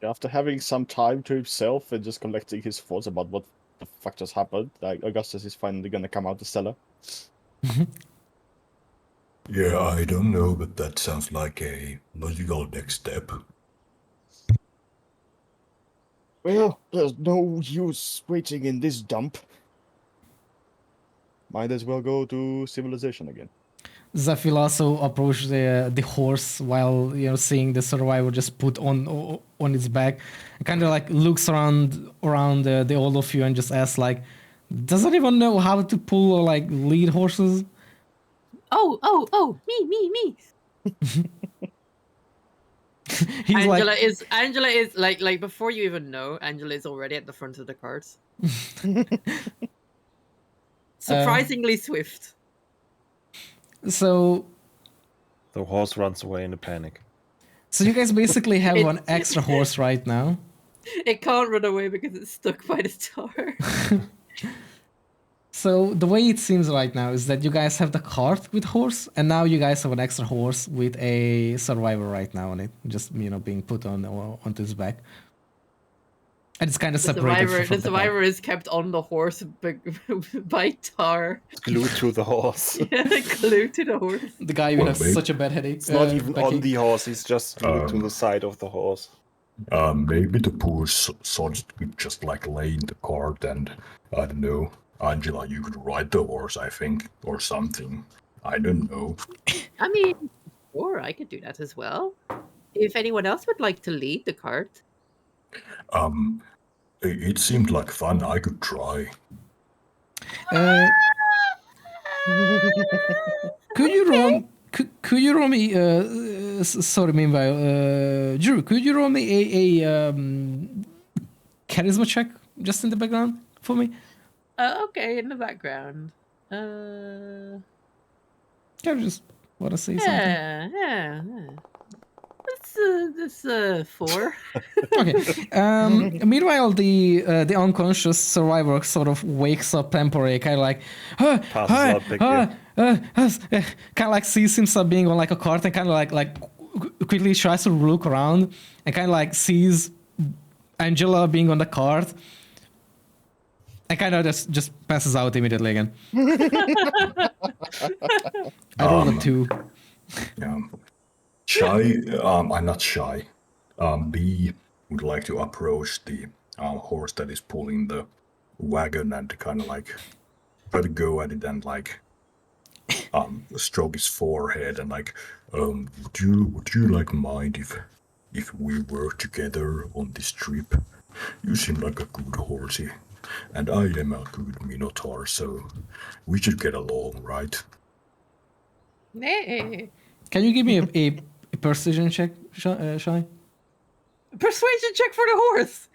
C: After having some time to himself and just collecting his thoughts about what the fuck just happened, like Augustus is finally gonna come out the cellar.
E: Yeah, I don't know, but that sounds like a logical next step.
C: Well, there's no use waiting in this dump. Might as well go to civilization again.
A: Zeph will also approach the horse while seeing the survivor just put on its back, and kind of like looks around the all of you and just asks like, does anyone know how to pull or like lead horses?
F: Oh, me.
A: He's
D: Angela is like before you even know, Angela is already at the front of the cart. Surprisingly swift.
A: So
B: The horse runs away in a panic.
A: So you guys basically have one extra horse right now.
D: It can't run away because it's stuck by the tar.
A: So the way it seems right now is that you guys have the cart with horse, and now you guys have an extra horse with a survivor right now on it, just being put onto his back. And it's kind of separated from
D: the survivor is kept on the horse by tar.
B: Glued to the horse.
D: Yeah, glued to the horse.
A: The guy who has such a bad headache.
B: It's not even on the horse, he's just glued to the side of the horse.
E: Maybe the poor sod could just like lay in the cart and, I don't know, Angela, you could ride the horse, I think, or something. I don't know.
D: I mean, sure, I could do that as well. If anyone else would like to lead the cart.
E: It seemed like fun. I could try.
A: Could you roll me? Sorry, meanwhile, Drew, could you roll me a charisma check just in the background for me?
D: Okay, in the background.
A: I just want to say
D: something. Yeah. That's 4.
A: Okay. Meanwhile, the unconscious survivor sort of wakes up temporarily, kind of like, kind of like sees himself being on like a cart and kind of like quickly tries to look around and kind of like sees Angela being on the cart and kind of just passes out immediately again. I rolled a 2.
E: Yeah. Shy, I'm not shy. B would like to approach the horse that is pulling the wagon and kind of like try to go at it and like stroke his forehead and like, would you like mind if we were together on this trip? You seem like a good horsey, and I am a good minotaur, so we should get along, right?
D: Hey.
A: Can you give me a persuasion check, Shy?
D: Persuasion check for the horse.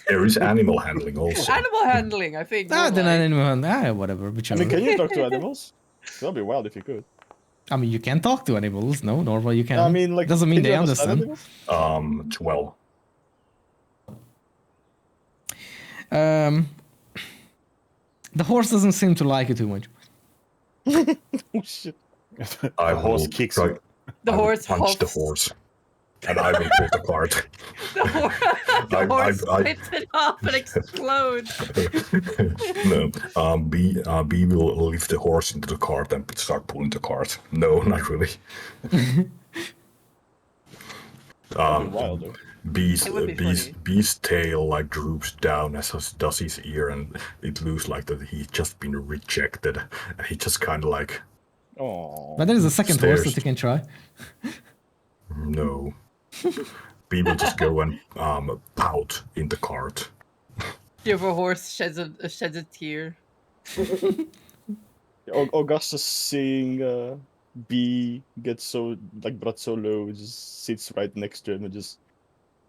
E: There is animal handling also.
D: Animal handling, I think.
A: Then animal handling. Whatever. Whichever.
C: I mean, can you talk to animals? That'd be wild if you could.
A: I mean, you can talk to animals. No, normal you can.
C: I mean, like,
A: doesn't mean
C: can
A: they
C: you understand
A: understand.
E: 12.
A: The horse doesn't seem to like you too much.
C: Oh shit!
E: I
B: horse
E: will
B: kicks
E: try-
B: you.
D: The
E: I will
D: horse
E: punch the horse, and I will pull the cart.
D: The horse spits it off and explodes.
E: No, B will lift the horse into the cart and start pulling the cart. No, not really.
C: That'd be wild, though.
E: B's tail like droops down as does his ear, and it looks like that he's just been rejected, and he just kind of like.
C: Oh.
A: But there is a second horse
E: Stairs.
A: that you can try.
E: No. B will just go and pout in the cart.
D: The other horse sheds a tear.
C: Augustus seeing B get so brought so low, just sits right next to him and just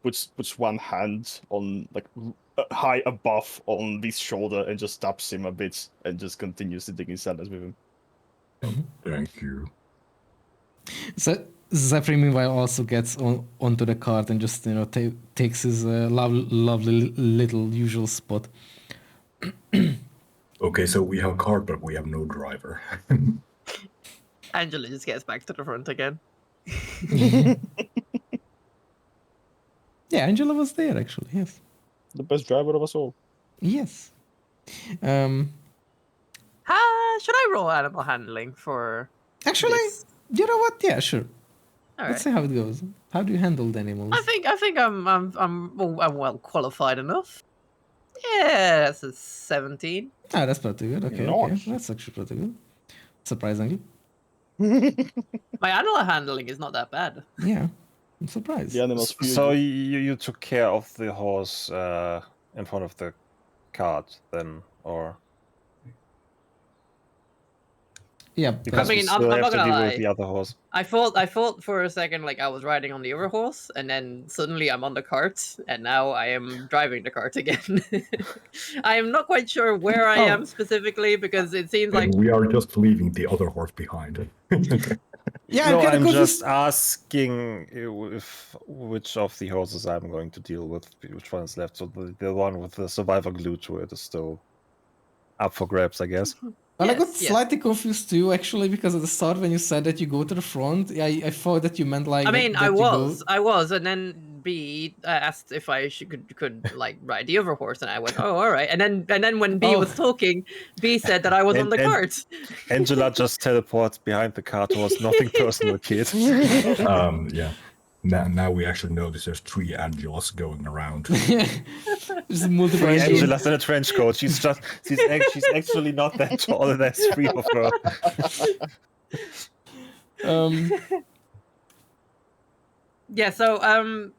C: puts one hand on high above on B's shoulder and just taps him a bit and just continues sitting in silence with him.
E: Thank you.
A: So Zephyr meanwhile also gets onto the cart and just takes his lovely little usual spot.
E: Okay, so we have a cart, but we have no driver.
D: Angela just gets back to the front again.
A: Yeah, Angela was there actually. Yes.
C: The best driver of us all.
A: Yes.
D: Should I roll animal handling for
A: Actually,
D: this?
A: you know what? Yeah, sure.
D: All
A: Let's
D: right.
A: see how it goes. How do you handle the animals?
D: I think I'm well qualified enough. Yeah, that's a 17.
A: Ah, that's pretty good. Okay,
C: Nice.
A: okay. That's actually pretty good. Surprisingly.
D: My animal handling is not that bad.
A: Yeah. I'm surprised.
C: The animals feel
B: So
C: you.
B: you took care of the horse in front of the cart then, or
A: Yeah.
B: because
D: I mean,
B: we
D: I'm
B: still
D: not
B: have to
D: gonna
B: deal
D: lie.
B: with the other horse?
D: I thought for a second like I was riding on the other horse, and then suddenly I'm on the cart, and now I am driving the cart again. I am not quite sure where I am specifically because it seems like
E: And we are just leaving the other horse behind.
A: Yeah,
B: No,
A: kinda
B: I'm
A: confused.
B: just asking if which of the horses I'm going to deal with, which one is left. So the one with the survivor glue to it is still up for grabs, I guess.
A: Well, I got
D: Yes, yes.
A: slightly confused too, actually, because at the start when you said that you go to the front, I thought that you meant like.
D: I
A: that-
D: mean,
A: that
D: I
A: you go...
D: was, and then B asked if I could like ride the other horse, and I went, oh, all right. And then when B
A: Oh.
D: was talking, B said that I was on the
B: And-
D: cart.
B: Angela just teleports behind the cart horse. Nothing personal, kid.
E: Yeah. Now we actually notice there's 3 Angelas going around.
A: Just multiple.
B: Three
A: Angels.
B: Angela's in a trench coat. She's actually not that tall, and there's 3 of her.
D: Yeah. So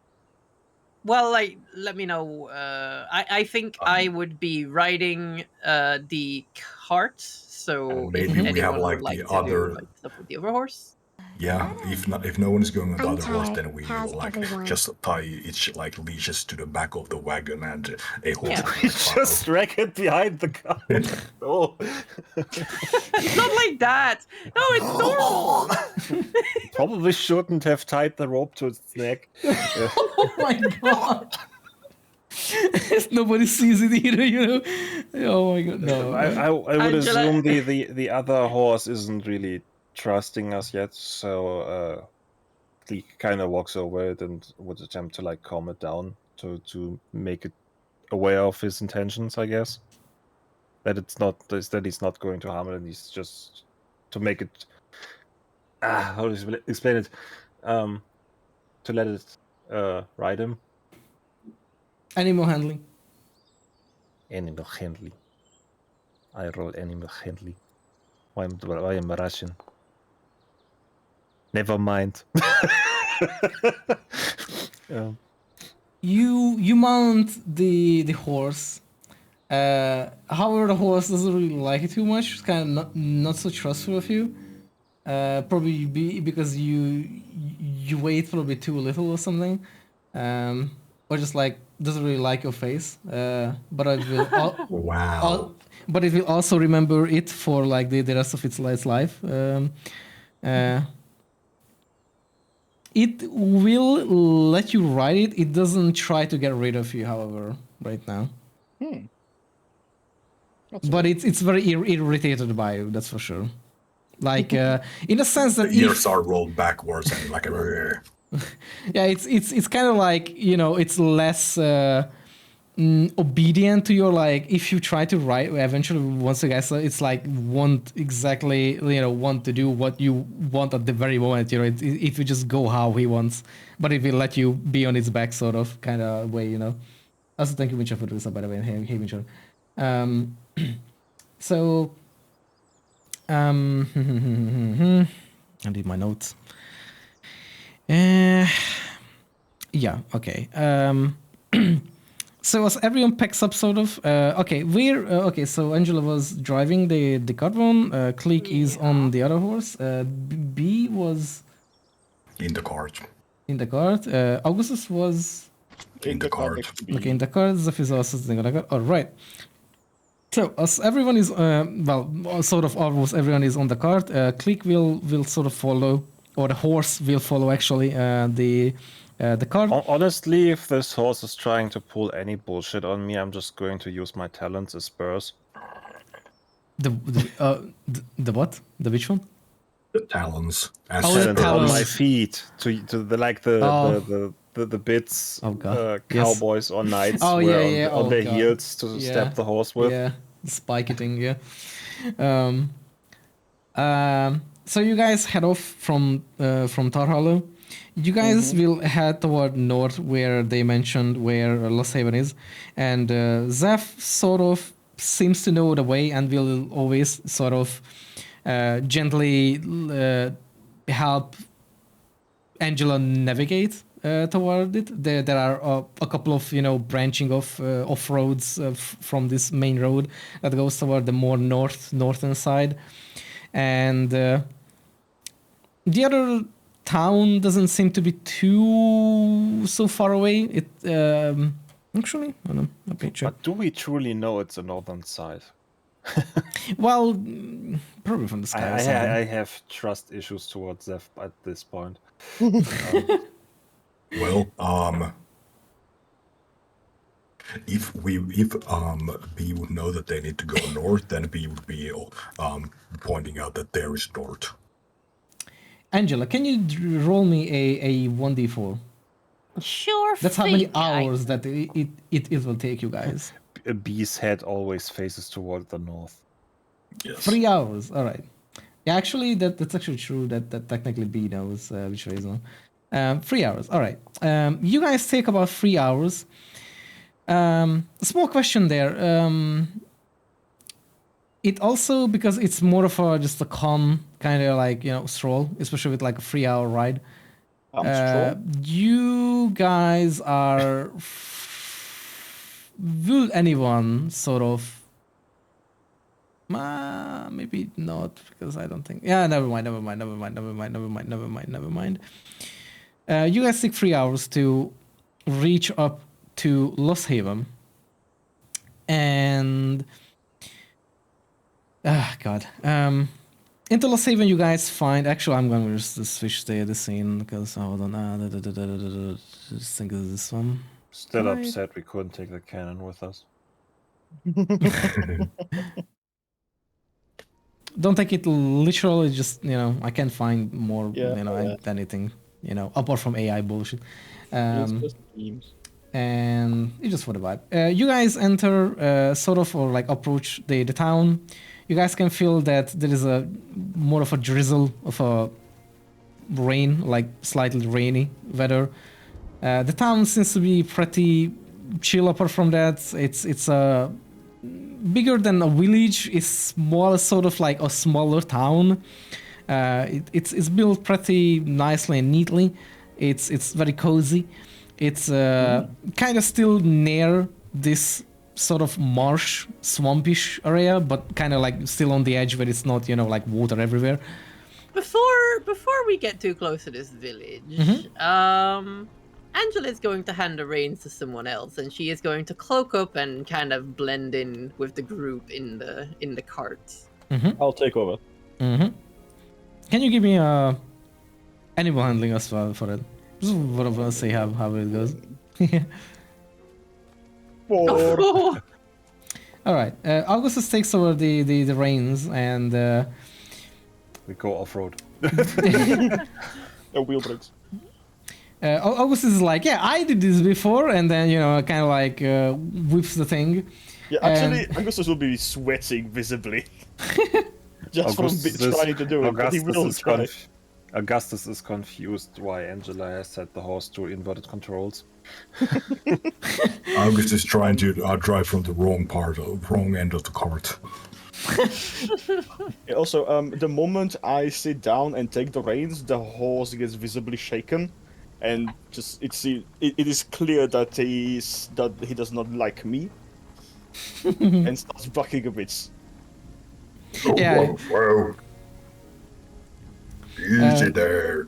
D: well, like, let me know. I think I would be riding the cart. So
E: And
D: if
E: maybe we have,
D: anyone
E: like,
D: would like
E: the
D: to
E: other-
D: do like stuff with the other horse.
E: Yeah, if no one is going on the other horse, then we
F: How's
E: will like
F: everyone?
E: just tie each like leashes to the back of the wagon and a horse.
D: Yeah.
E: can, like,
B: Just drag it behind the cart. Oh,
D: It's not like that. No, it's normal.
B: probably shouldn't have tied the rope to its neck.
A: Oh my god. Nobody sees it either, you know. Oh my god, no.
B: I would
D: Angela-
B: assume the other horse isn't really trusting us yet, so he kind of walks over it and would attempt to like calm it down to make it aware of his intentions, I guess. That he's not going to harm it, and he's just to make it how do you explain it? To let it ride him.
A: Animal handling.
B: Animal handling. I roll animal handling. I am Russian. Never mind.
A: You mount the horse. However, the horse doesn't really like it too much. It's kind of not so trustful of you. Probably because you wait probably too little or something, or just like doesn't really like your face. But it will.
E: Wow.
A: But it will also remember it for like the rest of its life. It will let you ride it. It doesn't try to get rid of you, however, right now. But it's very irritated by you, that's for sure. Like in a sense that
E: The ears are rolled backwards and like a.
A: yeah, it's kind of like, you know, it's less obedient to your, like, if you try to write eventually once again, so it's like won't exactly, you know, want to do what you want at the very moment, you know. It will just go how he wants, but it will let you be on its back sort of kind of way, you know. Also, thank you Mitchell for this, by the way. Hey Mitchell. So I need my notes. Uh, yeah. Okay. So as everyone picks up, sort of. Okay, we're okay. So Angela was driving the cart one. Click is on the other horse. B was
E: In the cart.
A: in the cart. Augustus was
E: In the cart.
C: next to me.
A: okay in the cart. Zeph is also sitting on the cart. All right. So as everyone is sort of almost everyone is on the cart. Click will sort of follow, or the horse will follow actually the cart.
B: Honestly, if this horse is trying to pull any bullshit on me, I'm just going to use my talents as spurs.
A: The what? The which one?
E: The talons. As
A: Oh, the
B: Talents on
A: talons.
B: my feet to the like the bits
A: Oh, God. Yes.
B: cowboys or knights
A: Oh,
B: were
A: yeah,
B: on,
A: yeah.
B: on
A: Oh,
B: their
A: God.
B: heels to
A: Yeah.
B: stab the horse with.
A: Yeah, spiky thing. Yeah. So you guys head off from Tar Hollow. You guys will head toward north, where they mentioned where Lost Haven is, and Zeph sort of seems to know the way and will always sort of gently help Angela navigate toward it. There are a couple of branching off roads from this main road that goes toward the more northern side, and the other town doesn't seem to be so far away. It actually, I don't know. Let me check.
B: But do we truly know it's the northern side?
A: Well, probably from the sky. or something.
B: I have trust issues towards Zeph at this point.
E: well, if B would know that they need to go north, then B would be pointing out that there is north.
A: Angela, can you roll me a 1d4?
F: Sure.
A: That's how many
F: thing. I-
A: hours that it will take you guys.
B: A bee's head always faces toward the north.
E: Yes.
A: 3 hours. All right. Yeah, actually, that's actually true. That technically B knows which way is on. 3 hours. All right. You guys take about 3 hours. A small question there. It also, because it's more of just a calm kind of like stroll, especially with like a 3 hour ride. You guys are. Will anyone sort of? Maybe not, because I don't think. Yeah, never mind. You guys take 3 hours to reach up to Lost Haven, and God. Into Lost Haven, you guys find. Actually, I'm going to just switch the scene because hold on. Just think of this one.
B: Still
A: Right.
B: upset we couldn't take the cannon with us.
A: Don't take it literally. Just I can't find more.
C: Yeah,
A: Anything. Apart from AI bullshit.
C: It's just memes.
A: And it's just for the vibe. You guys enter sort of, or like approach the town. You guys can feel that there is a more of a drizzle of a rain, like slightly rainy weather. The town seems to be pretty chill. Apart from that, it's bigger than a village. It's more sort of like a smaller town. It's built pretty nicely and neatly. It's very cozy. It's kind of still near this sort of marsh, swampish area, but kind of like still on the edge where it's not, like water everywhere.
D: Before we get too close to this village, Angela is going to hand the reins to someone else, and she is going to cloak up and kind of blend in with the group in the cart.
C: I'll take over.
A: Can you give me animal handling as well for it? Just want to see how it goes.
C: 4.
A: All right. Augustus takes over the reins, and
B: We go off road.
C: Wheel breaks.
A: Augustus is like, yeah, I did this before, and then kind of like whips the thing.
C: Yeah, actually, Augustus will be sweating visibly. Just from trying to do it, but he will try.
B: Augustus is confused why Angela has set the horse to inverted controls.
E: August is trying to drive from the wrong end of the cart.
C: Also, the moment I sit down and take the reins, the horse gets visibly shaken, and just it is clear that he does not like me, and starts backing a bit.
E: Oh,
A: Yeah.
E: whoa. Easy there.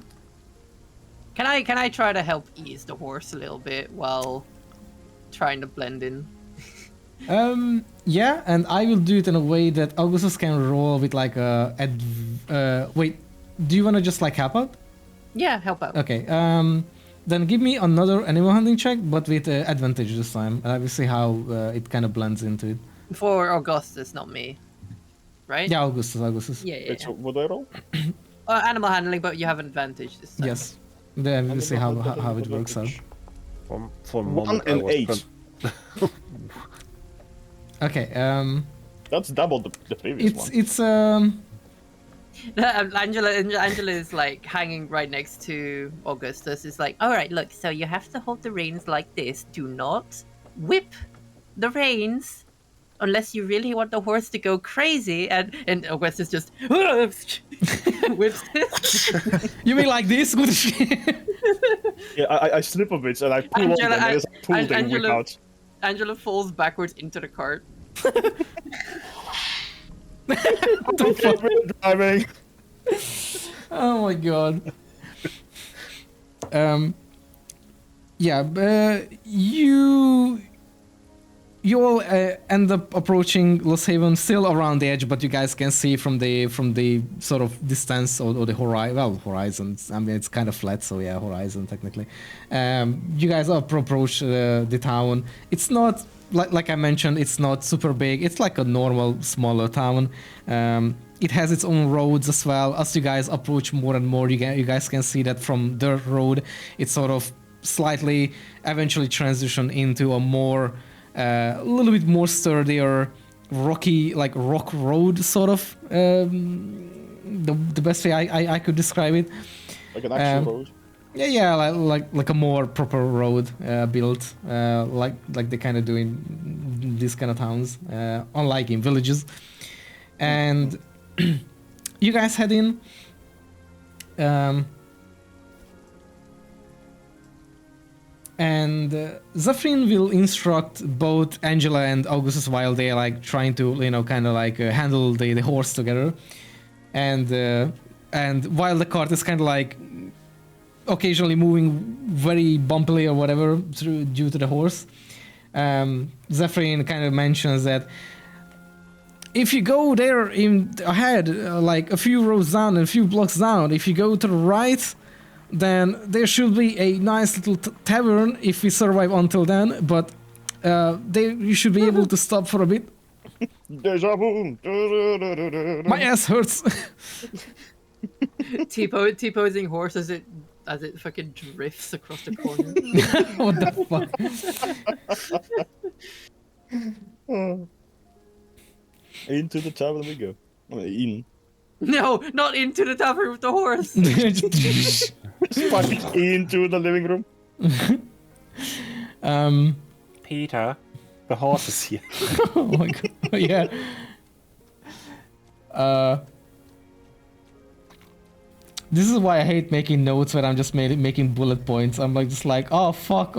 D: Can I try to help ease the horse a little bit while trying to blend in?
A: Yeah, and I will do it in a way that Augustus can roll with like a wait, do you want to just like help out?
D: Yeah, help out.
A: Okay, then give me another animal handling check, but with advantage this time, and I will see how it kind of blends into it.
D: For Augustus, not me. Right?
A: Yeah, Augustus.
D: Yeah, yeah.
C: Wait, so what do I roll?
D: Animal handling, but you have an advantage this time.
A: Yes. Then we'll see how it works out.
B: For a
C: 1
B: moment, I
C: and
B: was
C: 8.
A: Okay,
C: That's double the previous
A: it's
C: one.
D: Angela is like hanging right next to Augustus. It's like, all right, look, so you have to hold the reins like this. Do not whip the reins unless you really want the horse to go crazy. And Augustus just whips it.
A: you mean like this?
C: Yeah, I slip a bit and I pull on them, and as I pull, they whip out.
D: Angela falls backwards into the cart.
C: Driving.
A: Oh my god. Yeah, you all end up approaching Lost Haven, still around the edge, but you guys can see from the sort of distance or the horizon. I mean, it's kind of flat, so yeah, horizon technically. You guys approach the town. It's not like I mentioned. It's not super big. It's like a normal smaller town. It has its own roads as well. As you guys approach more and more, you guys can see that from dirt road, it's sort of slightly eventually transition into a more a little bit more sturdier, rocky, like rock road sort of. The best way I could describe it.
C: Like an actual road.
A: Yeah, like a more proper road built, like they kind of do in these kind of towns, unlike in villages. And you guys head in. And Zephyrin will instruct both Angela and Augustus while they're like trying to, kind of like handle the horse together. And while the cart is kind of like occasionally moving very bumpily or whatever due to the horse, Zephyrin kind of mentions that if you go there ahead, like a few rows down and a few blocks down, if you go to the right, then there should be a nice little tavern if we survive until then, but you should be able to stop for a bit.
C: Deja vu.
A: My ass hurts.
D: T-posing horse as it fucking drifts across the corner.
A: What the fuck?
C: Into the tavern we go. I mean,
D: No, not into the tavern with the horse.
C: fucking into the living room.
B: Peter, the horse is here.
A: Oh my god, yeah. This is why I hate making notes when I'm just making bullet points. I'm like just like, oh fuck,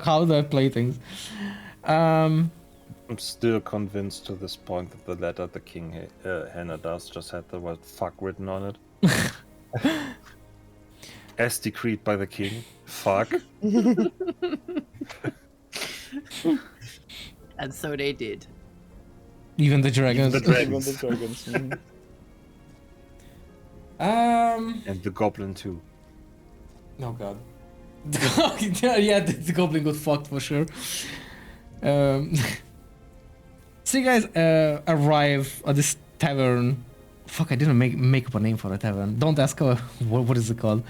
A: how do I play things?
B: I'm still convinced to this point that the letter the king handed us just had the word fuck written on it. As decreed by the king. Fuck.
D: And so they did.
A: Even the dragons.
B: Even the dragons.
C: Even the dragons. Mhm.
B: And the goblin too.
A: Oh god. Yeah, the goblin got fucked for sure. So you guys arrive at this tavern. Fuck, I didn't make up a name for a tavern. Don't ask her what is it called.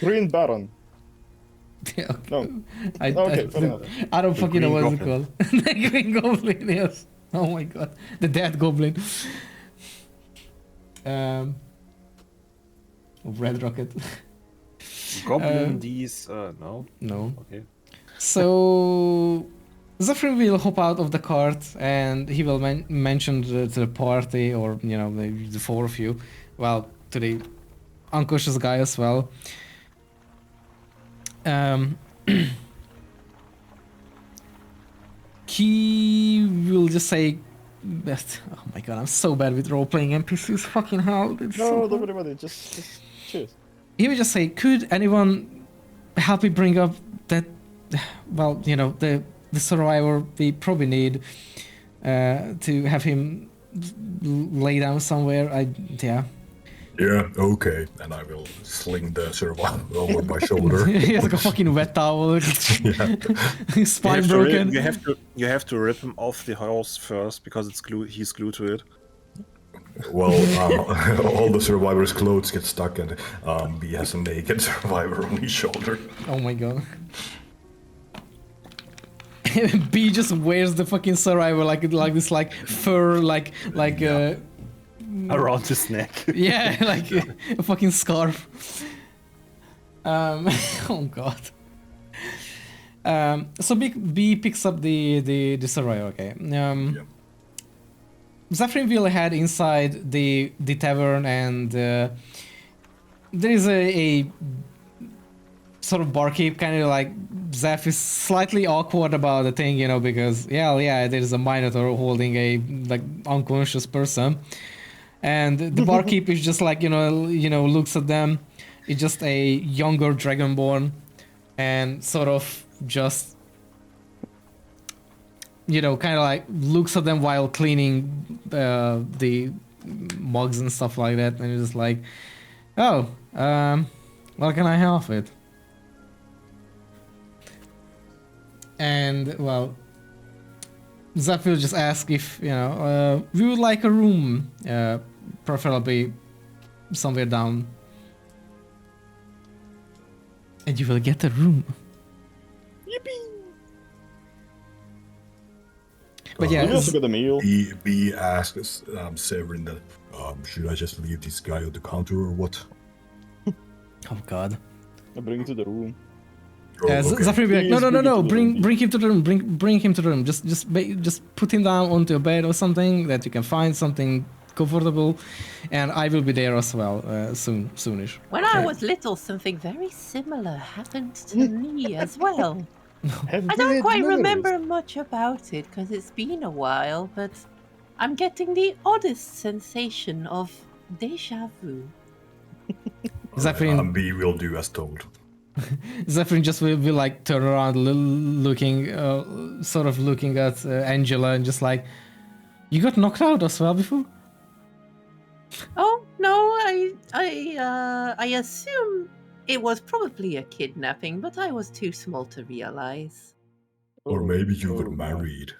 C: Green Baron.
A: Yeah, okay.
C: No. Okay, fair enough.
A: I don't fucking know
B: Green
A: what it's called. The Green Goblin, yes. Oh my god. The Dead Goblin. Red Rocket.
B: Goblin these no?
A: No.
B: Okay.
A: So Zephyr will hop out of the cart and he will mention to the party, or the four of you, well, to the unconscious guy as well. He will just say, oh my god, I'm so bad with role-playing NPCs, fucking hell. It's so
C: No,
A: hard.
C: don't worry about it. Just cheers.
A: He would just say, could anyone help me bring up that, well, the survivor we probably need to have him lay down somewhere. Yeah.
E: Yeah, okay. And I will sling the survivor over my shoulder.
A: He has like a fucking wet towel.
E: Yeah.
A: His spine broken.
B: You have to rip him off the horse first because it's glued. He's glued to it.
E: Well, all the survivors' clothes get stuck, and B has a naked survivor on his shoulder.
A: Oh my god. B just wears the fucking survivor like this fur
B: Around his neck.
A: yeah, like a fucking scarf. Oh god. So B picks up the survivor. Okay.
E: Yeah.
A: Zephyr will head inside the tavern, and there is a sort of barkeep, kind of like Zeph is slightly awkward about the thing, because yeah, there is a minotaur holding a like unconscious person, and the barkeep is just like looks at them. It's just a younger dragonborn, and sort of just kind of like looks at them while cleaning the mugs and stuff like that, and it's just like, oh, what can I help with? And well, Zeph will just ask if we would like a room, preferably somewhere down, and you will get a room. But yeah,
C: You also get a meal.
E: B asks Severin that, should I just leave this guy on the counter or what?
A: oh god.
C: I bring it to the room.
E: Oh, okay.
A: Zephyr will be like,
C: Please
A: no,
C: bring it to the
A: bring
C: room.
A: him to the room, bring him to the room. Just put him down onto a bed or something that you can find something comfortable, and I will be there as well soonish.
F: When I was little, something very similar happened to me as well. I don't quite remember much about it because it's been a while, but I'm getting the oddest sensation of deja vu.
A: Zephyr
E: B will do as told.
A: Zephyr just will like turn around, looking, sort of looking at Angela, and just like, you got knocked out as well before?
F: Oh no, I assume it was probably a kidnapping, but I was too small to realize.
E: Or maybe you were
C: Oh,
E: married.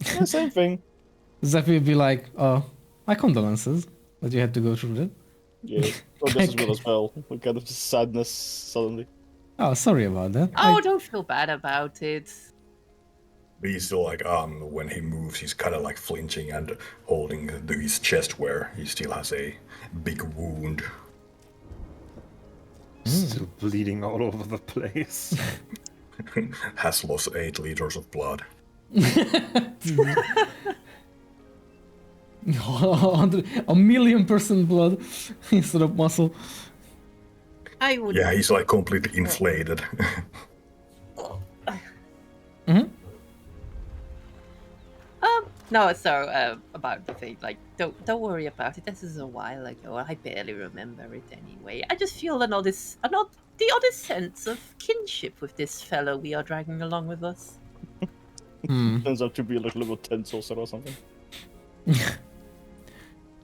C: Yeah, same thing.
A: Zephyr will be like, oh, my condolences that you had to go through that.
C: Yeah, or just as well as well. What kind of sadness suddenly.
A: Oh, sorry about that.
F: Oh, don't feel bad about it.
E: B's still like, when he moves, he's kind of like flinching and holding his chest where he still has a big wound.
B: Still bleeding all over the place.
E: Has lost 8 liters of blood.
A: 1,000,000% blood instead of muscle.
F: I would.
E: Yeah, he's like completely inflated.
F: No, so about the thing, like, don't worry about it. This is a while ago. I barely remember it anyway. I just feel the oddest sense of kinship with this fellow we are dragging along with us.
C: Turns out to be like level 10 sorcerer or something.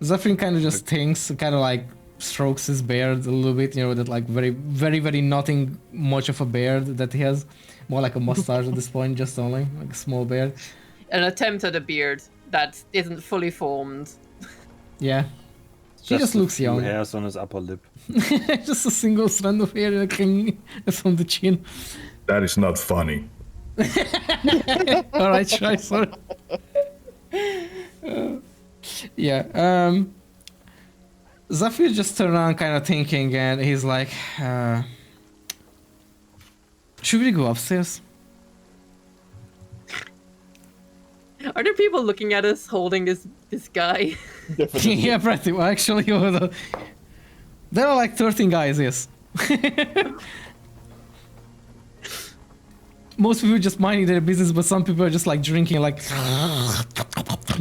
A: Zephyr kind of just thinks, kind of like strokes his beard a little bit, that like very, very, very nothing much of a beard that he has. More like a mustache at this point, just only, like a small beard.
D: An attempt at a beard that isn't fully formed.
A: Yeah. He just
B: a
A: looks
B: few
A: young.
B: hairs on his upper lip.
A: Just a single strand of hair that's on the chin.
E: That is not funny.
A: Alright, try, sorry. Yeah, Zephyr just turned around kind of thinking, and he's like, should we go upstairs?
D: Are there people looking at us holding this guy?
C: Definitely.
A: Yeah, pretty well, actually. There are like 13 guys, yes. Most people just minding their business, but some people are just like drinking, like,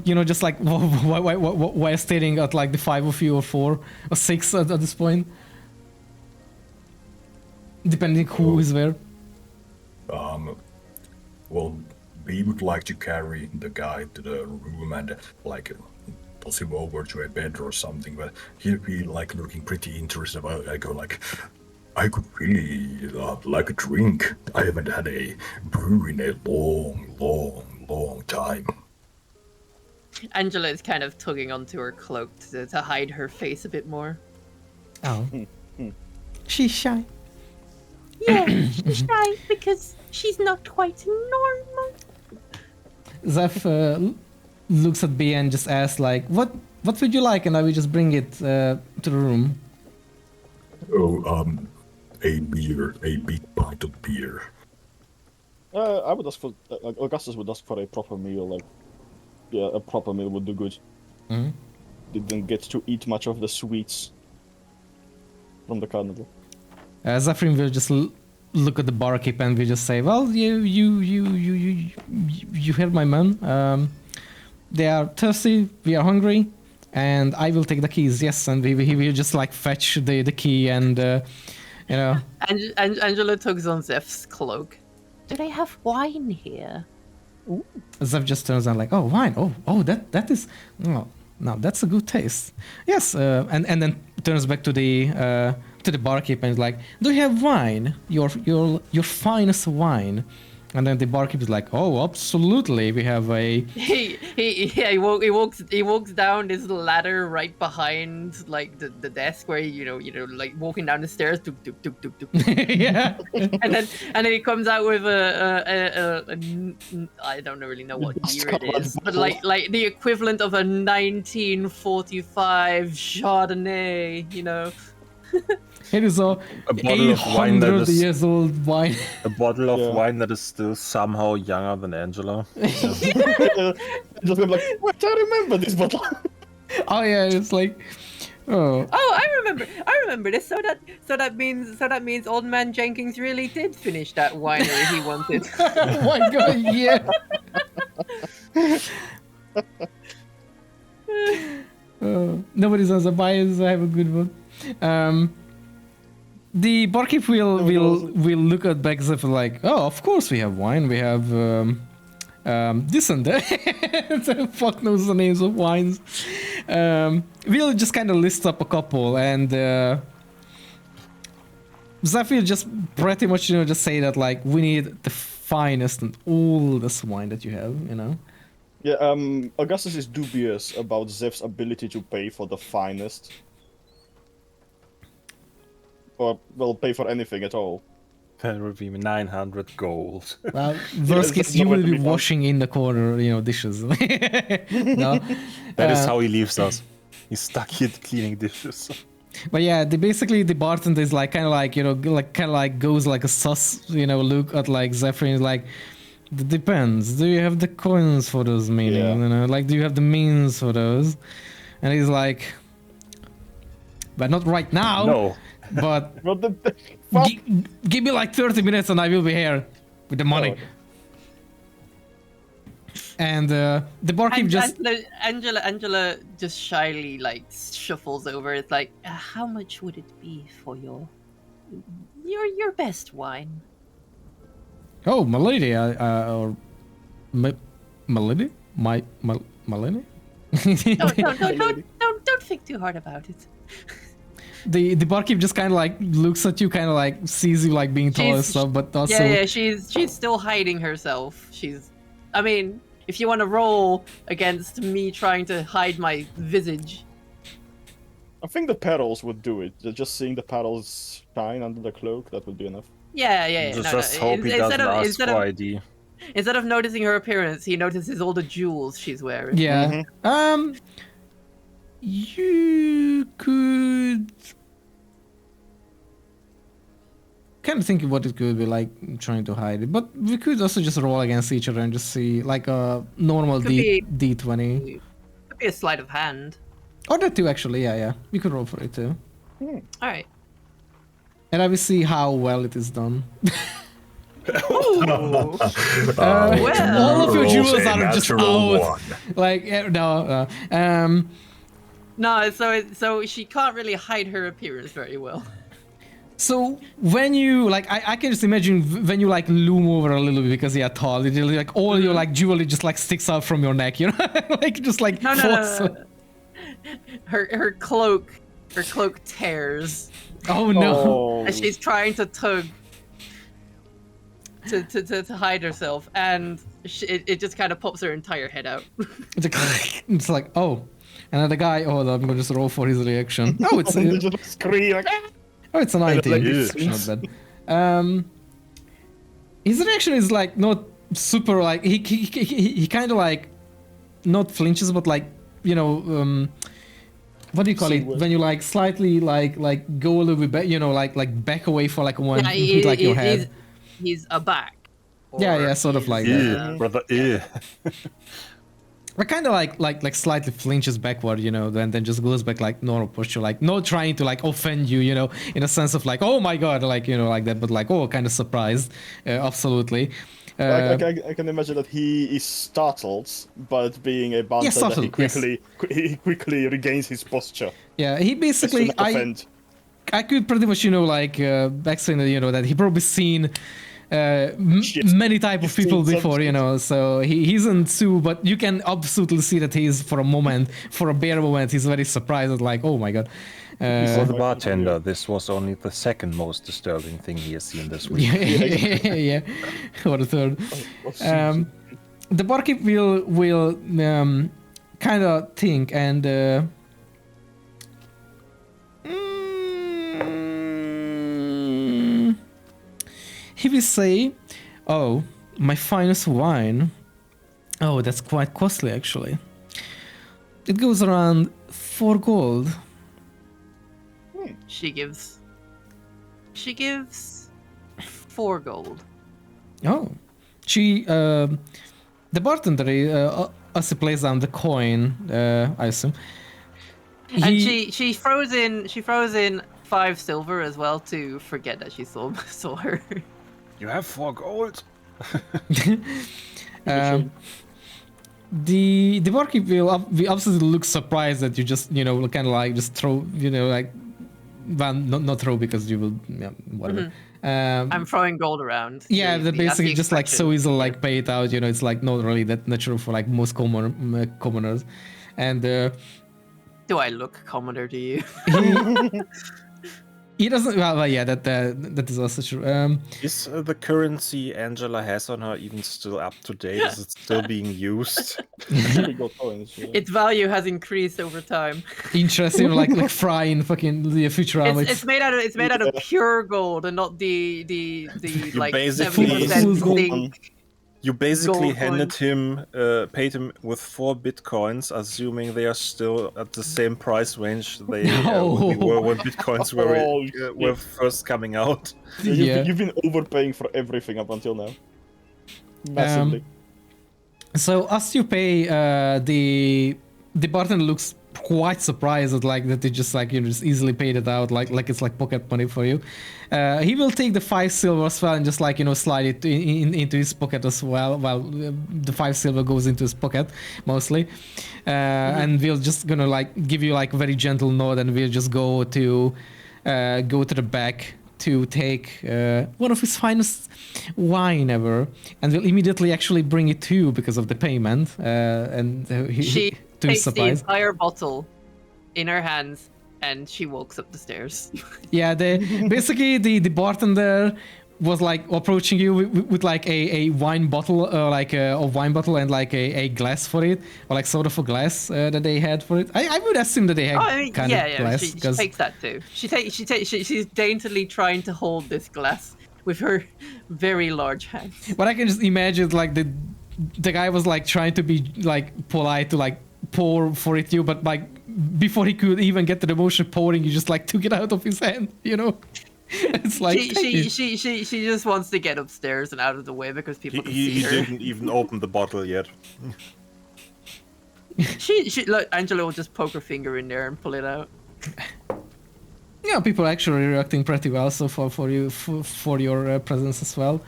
A: just like while staring at like the 5 of you or 4 or 6 at this point, depending who is where.
E: Well, we would like to carry the guy to the room and like toss him over to a bed or something, but he'd be like looking pretty interested about it. I go like, I could really like a drink. I haven't had a brew in a long time.
D: Angela is kind of tugging onto her cloak to hide her face a bit more.
A: Oh. She's shy.
F: Yeah, she's shy because she's not quite normal.
A: Zeph looks at B and just asks like, what would you like? And I will just bring it to the room.
E: Oh, a beer, a big pint of beer.
C: I would ask for Augustus would ask for a proper meal. Like, yeah, a proper meal would do good.
A: Mm-hmm.
C: Didn't get to eat much of the sweets from the carnival.
A: Zephyrin will just look at the barkeep and will just say, well, you heard my man. They are thirsty, we are hungry, and I will take the keys, yes, and he will just like fetch the key and,
D: Angela tugs on Zeph's cloak.
F: Do they have wine here?
A: Zeph just turns on like, oh, wine, oh, that is, oh, now that's a good taste. Yes, and then turns back to the barkeep and is like, do you have wine? Your finest wine. And then the barkeep is like, oh, absolutely, we have a...
D: He walks down this ladder right behind like the desk where like walking down the stairs, doop, doop, doop, doop, doop.
A: Yeah.
D: and then he comes out with a I don't really know what year it is, but like the equivalent of a 1945 Chardonnay,
A: It is a
B: bottle of wine that
A: 800
B: is
A: years old wine.
B: a bottle of wine that is still somehow younger than Angela.
C: Just like, wait, I remember this bottle.
A: Oh yeah, it's like, oh.
D: Oh, I remember this. So that means Old Man Jenkins really did finish that winery he wanted.
A: Oh my god, yeah. Nobody says a bias. I have a good one. The barkeep will look at Bagzef like, oh, of course we have wine. We have this and that. Fuck knows the names of wines. We'll just kind of list up a couple, and Zeph will just pretty much just say that like we need the finest and oldest wine that you have.
C: Yeah, Augustus is dubious about Zeph's ability to pay for the finest. Or, well, pay for anything at all.
B: That would be 900 gold.
A: Well, worst case, you will be washing in the corner, dishes. No?
B: That is how he leaves us. He's stuck here cleaning dishes.
A: But yeah, the bartender is like kind of like goes like a sus, look at like Zephyrin is like, depends. Do you have the coins for those meetings?
C: Yeah.
A: Like, do you have the means for those? And he's but not right now.
B: No.
A: But
C: Fuck.
A: give me like 30 minutes and I will be here with the money.
C: Oh.
A: And the barkeep just...
D: Angela just shyly like shuffles over. It's like, how much would it be for your best wine?
A: Oh, milady, or milady? Milady?
F: Don't think too hard about it.
A: The barkeep just kind of like looks at you, kind of like sees you like being tall and stuff, but also...
D: Yeah, she's still hiding herself. I mean, if you want to roll against me trying to hide my visage.
C: I think the petals would do it. Just seeing the petals shine under the cloak, that would be enough.
D: Yeah.
B: Just hope he doesn't ask for ID.
D: Instead of noticing her appearance, he notices all the jewels she's wearing.
A: Yeah.
C: Mm-hmm.
A: You could kind of thinking what it could be like trying to hide it, but we could also just roll against each other and just see like a normal
D: Could be-
A: D20.
D: Could be a sleight of hand.
A: Or that too, actually. Yeah. We could roll for it too.
D: All right.
A: And I will see how well it is done.
D: Ooh.
A: all of your
E: rolls
A: jewels
E: a
A: are just
E: natural
A: out.
E: 1.
A: Like, no.
D: No, so she can't really hide her appearance very well.
A: So when you like, I can just imagine when you like loom over a little bit because you're tall, it like all your like jewelry just like sticks out from your neck, you know, like just like
D: No.
A: falls.
D: Her cloak tears
A: Oh no!
C: Oh,
D: as she's trying to tug to hide herself, and it just kind of pops her entire head out.
A: It's like oh, another guy. Oh, I'm gonna just roll for his reaction. Oh, it's
C: they just scream like,
A: oh, it's a 19.
C: like,
A: It's not bad. His reaction is like not super like he kind of like not flinches, but like you know what do you call
C: See
A: it
C: what-
A: when you like slightly like go a little bit back, you know, like back away for like one
D: Yeah,
A: with like your head.
D: he's aback.
A: Yeah, sort of like that.
B: Yeah, brother. Yeah.
A: But kind of like slightly flinches backward, you know, then just goes back like normal posture, like not trying to like offend you, you know, in a sense of like, oh my god, like, you know, like that, but like, oh, kind of surprised, absolutely.
C: I can imagine that he is startled, but being a bouncer, that
A: subtle,
C: he quickly regains his posture.
A: Yeah, he
C: Just to
A: basically,
C: not offend.
A: I could pretty much, you know, like explain that, you know, that he probably seen
C: Shit.
A: many type of
C: He's seen
A: people
C: some
A: before, you
C: shit.
A: know, so he isn't too, but you can absolutely see that he's for a bare moment, he's very surprised at like, oh my god.
B: For the
C: Like,
B: bartender, this was only the second most disturbing thing he has seen this week.
A: yeah, or the third. The barkeep will kind of think and he will say, "Oh, my finest wine. Oh, that's quite costly, actually. It goes around 4 gold."
D: She gives 4 gold.
A: Oh, she the bartender also plays down the coin. I assume.
D: And she froze in 5 silver as well to forget that she saw her.
B: You have 4 gold.
A: The barkeep will absolutely look surprised that you just, you know, kind of like just throw, you know, like, well, not throw because you will, yeah, whatever.
D: I'm throwing gold around.
A: Yeah,
D: The-
A: they're
D: that's the
A: basically just like so
D: expression.
A: easily like pay it out, you know, it's like not really that natural for like most commoners. And
D: Do I look commoner to you?
A: he doesn't, well yeah, that is also true.
B: Is the currency Angela has on her even still up to date? Is it still being used?
C: Pretty good coins, yeah.
D: Its value has increased over time.
A: Interesting, like frying fucking the Futurama.
D: It's made out of pure gold and not the like
B: basically-
D: 70%
A: Gold.
D: zinc.
B: You basically
D: Gold
B: handed
D: coin.
B: him, paid him with 4 bitcoins, assuming they are still at the same price range they were when bitcoins were first coming out.
A: Yeah.
C: You've been overpaying for everything up until now. Massively.
A: So as you pay, the bartender looks quite surprised at like that they just like, you know, just easily paid it out like it's like pocket money for you. He will take the 5 silver as well and just like, you know, slide it into his pocket as well. While the 5 silver goes into his pocket mostly, and we'll just gonna like give you like a very gentle nod, and we'll just go to the back to take one of his finest wine ever, and we'll immediately actually bring it to you because of the payment. And
D: She
A: to his
D: takes the
A: surprise.
D: entire bottle in her hands and she walks up the stairs.
A: Yeah, basically the bartender was like approaching you with like a wine bottle, like a wine bottle and like a glass for it, or like sort of a glass that they had for it. I would assume that they had kind of glass.
D: She takes that too. She's daintily trying to hold this glass with her very large hands.
A: But I can just imagine like the guy was like trying to be like polite to like pour for it you, but like before he could even get to the motion pouring, you just like took it out of his hand, you know. It's like thank you.
D: she just wants to get upstairs and out of the way because people can see
B: He
D: her.
B: didn't even open the bottle yet.
D: She look, Angela will just poke her finger in there and pull it out.
A: Yeah, people are actually reacting pretty well so far for your presence as well.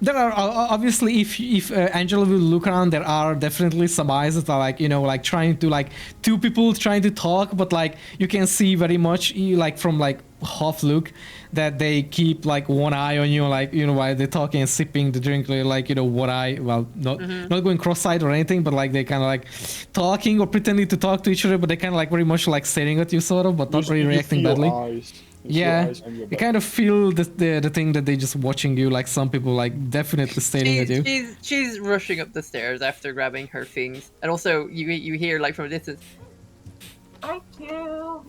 A: There are obviously, if Angela will look around, there are definitely some eyes that are like, you know, like trying to, like, two people trying to talk, but like you can see very much like from like half look that they keep like one eye on you, like, you know, while they're talking and sipping the drink, like, you know, one eye, well, not going cross-eyed or anything, but like they kind of like talking or pretending to talk to each other, but they kind of like very much like staring at you sort of, but not really reacting badly. Yeah, you kind of feel the thing that they just watching you, like some people like definitely staring at you.
D: She's rushing up the stairs after grabbing her things, and also you hear like from a distance, "Thank you."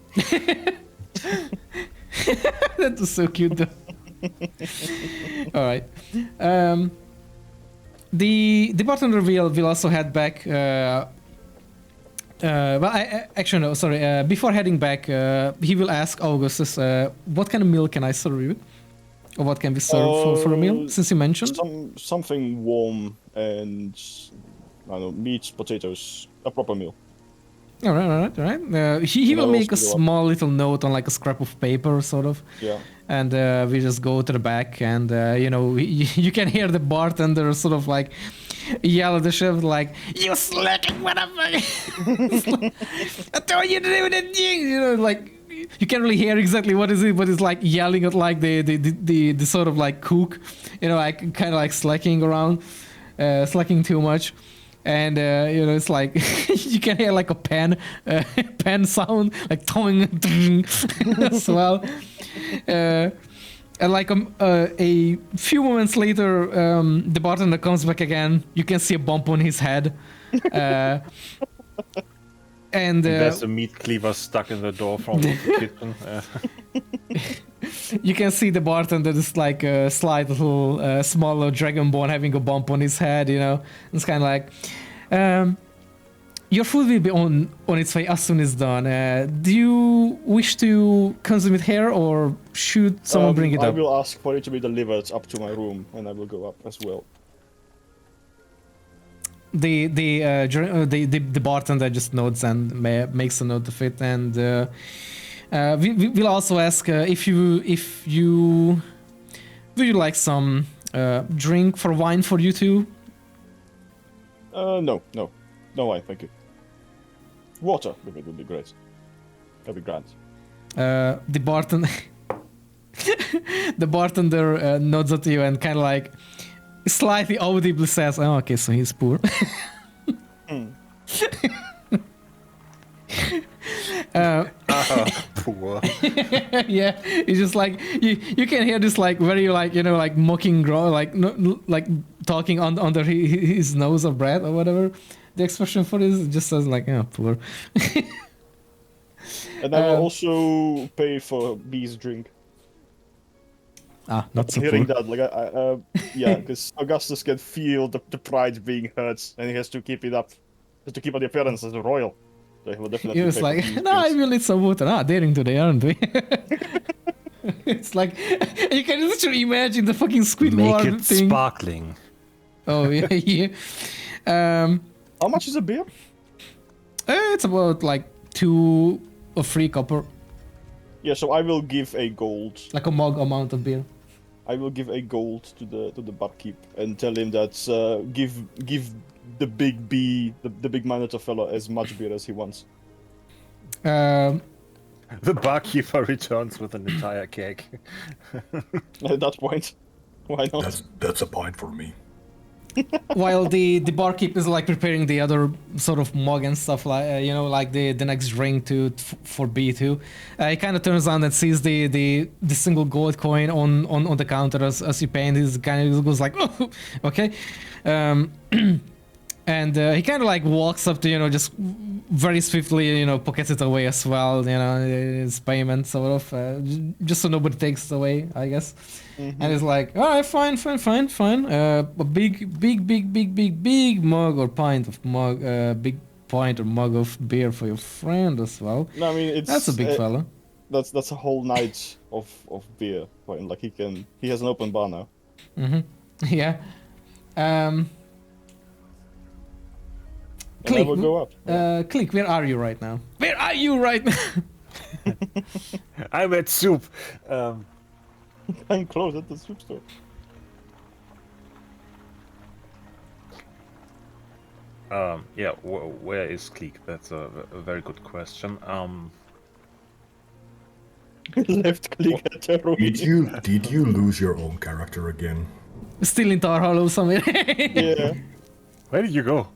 A: That was so cute though. All right, the bartender will also head back. Actually, no, sorry. Before heading back, he will ask Augustus, what kind of meal can I serve you? Or what can be served for a meal, since you mentioned?
C: Something warm and, I don't know, meat, potatoes, a proper meal.
A: All right. He will make a small little note on like a scrap of paper, sort of.
C: Yeah.
A: And we just go to the back, and you know, you can hear the bartender sort of like yell at the chef like, "You slacking motherfucker!" I told you to do that thing, you know, like you can't really hear exactly what is it, but it's like yelling at like the sort of like cook, you know, like kind of like slacking around, slacking too much. And you know, it's like you can hear like a pen sound, like toing as well. And like a few moments later, the bartender comes back again. You can see a bump on his head, and
B: there's a meat cleaver stuck in the door from the kitchen.
A: You can see the bartender is like a slight little smaller dragonborn having a bump on his head. You know, it's kind of like. Your food will be on its way as soon as done. Do you wish to consume it here, or should someone bring it up?
C: I will ask for it to be delivered up to my room, and I will go up as well.
A: The bartender just nods and makes a note of it, and we'll also ask if you would you like some drink for wine for you two?
C: No wine, thank you. Water would be great. That'd be grand.
A: The bartender nods at you and kind of like slightly audibly says, "Oh, okay, so he's poor."
B: Poor.
A: Yeah, it's just like you can hear this like very like, you know, like mocking growl, like like talking under his nose or breath or whatever. The expression for this just says like, "Oh, poor."
C: And I will also pay for B's drink.
A: Not so
C: hearing
A: poor.
C: that, like yeah, because Augustus can feel the pride being hurt, and he has to keep it up, just to keep up the appearance as a royal. So he will definitely.
A: He was like, "No, I will need some water." Daring today, aren't we? It's like you can literally imagine the fucking Squidward
B: Make it
A: thing.
B: sparkling.
A: Oh yeah.
C: How much is a beer?
A: It's about like 2 or 3 copper.
C: Yeah, so I will give a gold.
A: Like a mug amount of beer.
C: I will give a gold to the barkeep and tell him that give the big B, the big minotaur fellow, as much beer as he wants.
B: The barkeeper returns with an entire keg.
C: At that point, why not?
E: That's a point for me.
A: While the barkeep is like preparing the other sort of mug and stuff, like you know, like the next drink for B2, he kind of turns around and sees the single gold coin on the counter as you pay, and he kind of goes like, "Oh, okay," and he kind of like walks up to, you know, just very swiftly, you know, pockets it away as well, you know, his payment sort of, just so nobody takes it away, I guess. Mm-hmm. And he's like, "All right, fine. A big mug or pint of mug, big pint or mug of beer for your friend as well."
C: No, I mean,
A: that's a big fella.
C: that's a whole night of beer for him. Like he has an open bar now.
A: Yeah.
C: And I
A: Click,
C: will go up. Yeah.
A: Click, where are you right now? Where are you right now?
B: I'm at soup.
C: I'm close at the soup store.
B: Yeah, where is Cleek? That's a very good question.
C: Left click at the ruin.
E: Did you lose your own character again?
A: Still in Tar Hollow somewhere.
C: Yeah.
B: Where did you go?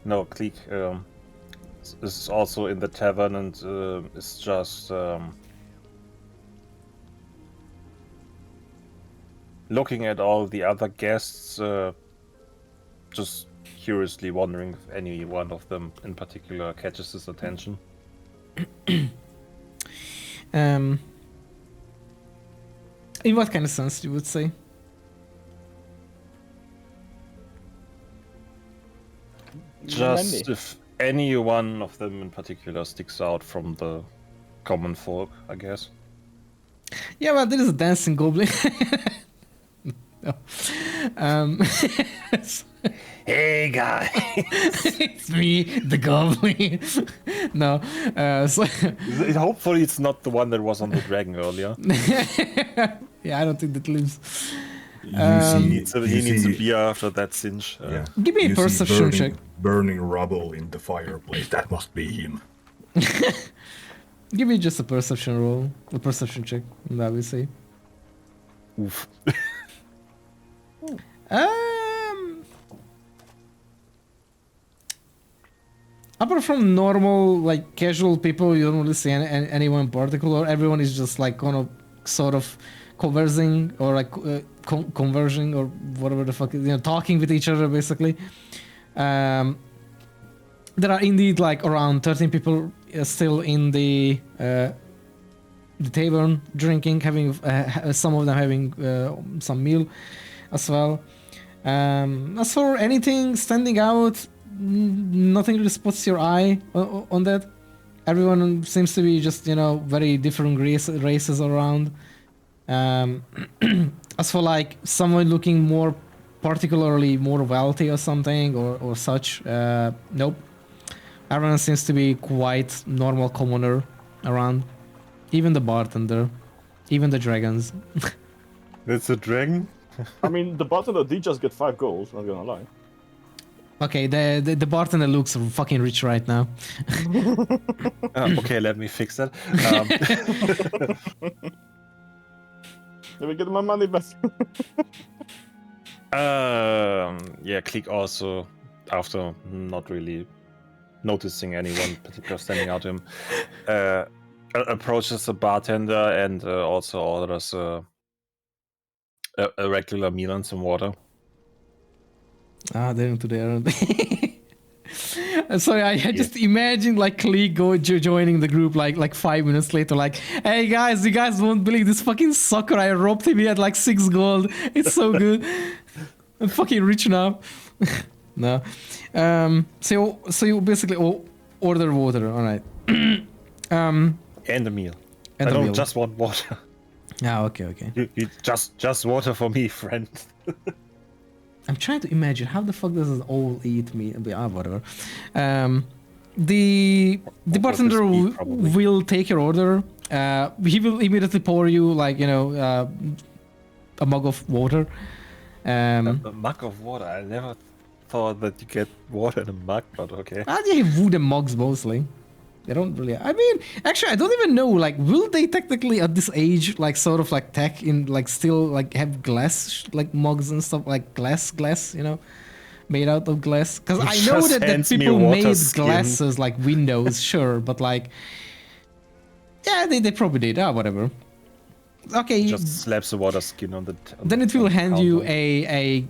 B: No, Cleek is also in the tavern and is just looking at all the other guests, just curiously wondering if any one of them in particular catches his attention.
A: In what kind of sense you would say?
B: Just if any one of them in particular sticks out from the common folk, I guess.
A: Yeah, well, there is a dancing goblin. No.
B: Hey, guy!
A: It's me, the goblin. No, so
B: Hopefully it's not the one that was on the dragon earlier.
A: yeah, I don't think that lives.
E: You
B: He needs a
E: see-
B: beer after that cinch.
E: Yeah.
A: Give me a
E: You see
A: perception check.
E: burning rubble in the fireplace. That must be him.
A: Give me just a perception roll, a perception check, and I will say.
B: Oof.
A: Apart from normal, like casual people, you don't really see anyone in particular. Everyone is just like kind of, sort of, conversing or like converging or whatever the fuck, talking with each other basically. There are indeed like around 13 people still in the tavern drinking, having some of them having some meal as well. As for anything standing out, nothing really spots your eye on that. Everyone seems to be just very different races around. As for like someone looking more particularly more wealthy or something or such, nope. Everyone seems to be quite normal commoner around. Even the bartender, even the dragons.
B: That's a dragon?
C: I mean, the bartender did just get 5 goals. Not gonna lie.
A: Okay, the bartender looks fucking rich right now.
B: Okay, let me fix that.
C: Let me get my money back.
B: Yeah, Click also, after not really noticing anyone particular standing out to him, approaches the bartender and also orders a regular meal and some water.
A: Ah, they're into there, aren't they? Sorry, I just imagine like Klee joining the group like 5 minutes later, like, hey guys, you guys won't believe this fucking sucker. I robbed him. He had like 6 gold. It's so good. I'm fucking rich now. No. So you basically order water. All right.
B: And a meal.
A: And
B: I
A: a
B: don't
A: meal.
B: just want water.
A: Ah, okay.
B: You just water for me, friend.
A: I'm trying to imagine how the fuck does it all eat me? Whatever. The bartender will take your order. He will immediately pour you like a mug of water.
B: A mug of water. I never thought that you get water in a mug, but okay.
A: They have wooden mugs mostly. They don't really. I mean, actually, I don't even know. Like, will they technically at this age, like, sort of like tech in, like, still like have glass, like mugs and stuff, like glass, made out of glass? Because I know that people made glasses like windows, sure, but like, yeah, they probably did. Whatever. Okay.
B: Just slaps the water skin on the.
A: Then it will hand you a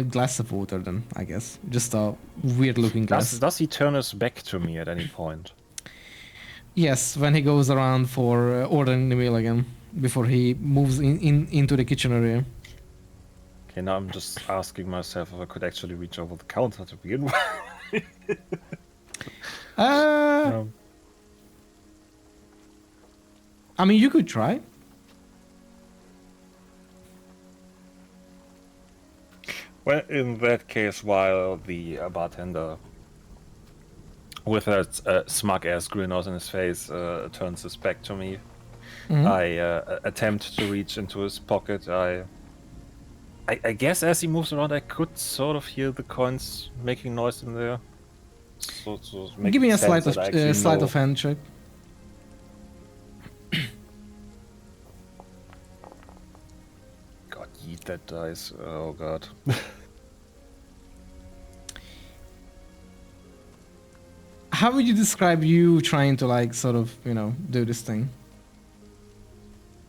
A: glass of water. Then I guess just a weird looking glass.
B: Does he turn his back to me at any point?
A: Yes, when he goes around for ordering the meal again before he moves into the kitchen area.
B: Okay, now I'm just asking myself if I could actually reach over the counter to begin with. Um,
A: I mean, you could try.
B: well, in that case, while the bartender, with that smug ass grin on his face, turns his back to me, I attempt to reach into his pocket. I guess as he moves around, I could sort of hear the coins making noise in there. So make
A: Give me a
B: sense
A: sleight of
B: that I actually
A: sleight
B: know.
A: of hand check.
B: God, eat that dice. Oh god.
A: How would you describe you trying to like sort of, you know, do this thing?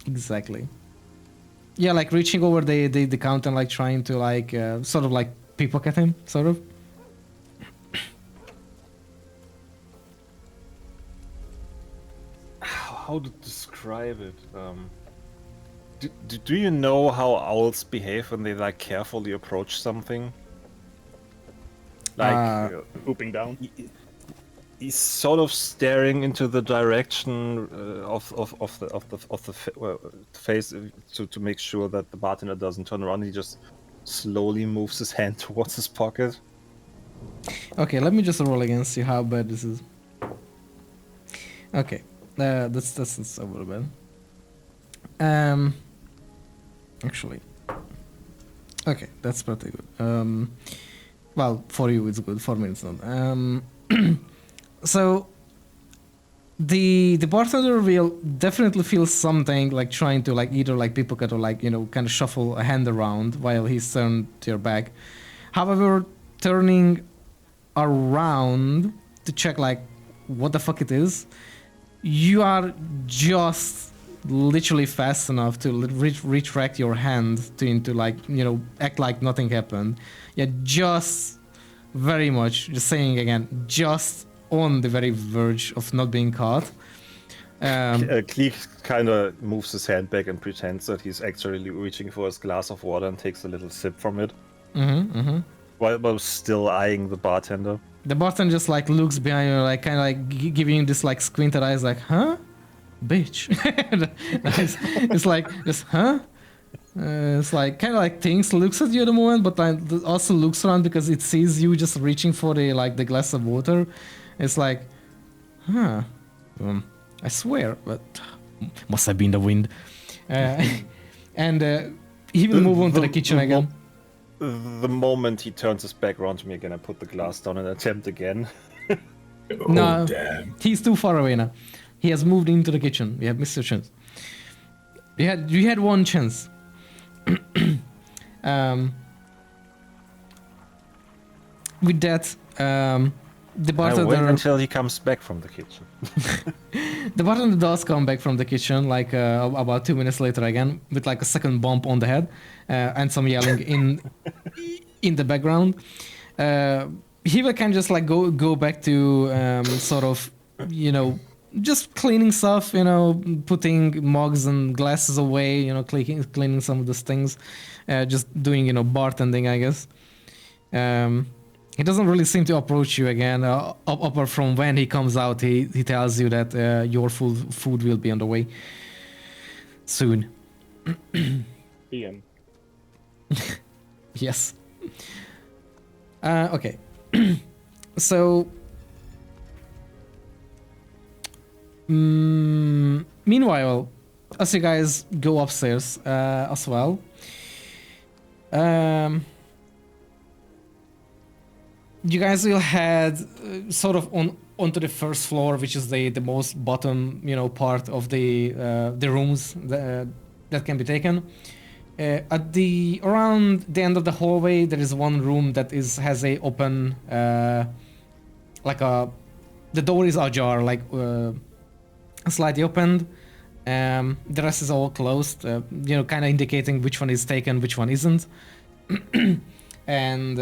A: Exactly. Yeah, like reaching over the counter and like trying to like sort of like pickpocket him, sort of.
B: How to describe it? Do you know how owls behave when they like carefully approach something? Like
C: Swooping down.
B: he's sort of staring into the direction of the face to make sure that the bartender doesn't turn around. He just slowly moves his hand towards his pocket.
A: Okay, let me just roll again, see how bad this is. Okay, that's a little bad. Actually, okay, that's pretty good. Well, for you it's good. For me it's not. So the bartender will definitely feel something like trying to like either like pickpocket or like, you know, kind of shuffle a hand around while he's turned to your back. However, turning around to check like what the fuck it is, you are just literally fast enough to retract your hand to into like, you know, act like nothing happened. Yeah, just very much, just saying again, just on the very verge of not being caught.
B: Kleek kind of moves his hand back and pretends that he's actually reaching for his glass of water and takes a little sip from it. While still eyeing the bartender.
A: The bartender just like looks behind you, like kind of like giving you this like squinted eyes, like, huh? Bitch. it's like, just, huh? It's like kind of like thinks, looks at you at the moment, but like also looks around because it sees you just reaching for the like the glass of water. It's like, huh? I swear, but must have been the wind. And he will move on to the kitchen again.
B: The moment he turns his back around to me again, I put the glass down and attempt again.
A: No,
E: Damn.
A: he's too far away now. He has moved into the kitchen. You have missed your chance. You had one chance. With that, the
B: I
A: bartender.
B: wait until he comes back from the kitchen.
A: The bartender does come back from the kitchen, like about 2 minutes later again, with like a second bump on the head and some yelling in the background. He will kind of just like go back to sort of, you know, just cleaning stuff, you know, putting mugs and glasses away, you know, cleaning some of those things, just doing, you know, bartending, I guess. He doesn't really seem to approach you again, apart from when he comes out, he tells you that your food will be on the way soon.
C: Ian.
A: Yes. Okay. So, meanwhile, as you guys go upstairs as well, you guys will head sort of onto the first floor, which is the most bottom, you know, part of the rooms that can be taken. At the around the end of the hallway, there is one room that has a open, like the door is ajar, like slightly opened. The rest is all closed, you know, kind of indicating which one is taken, which one isn't. And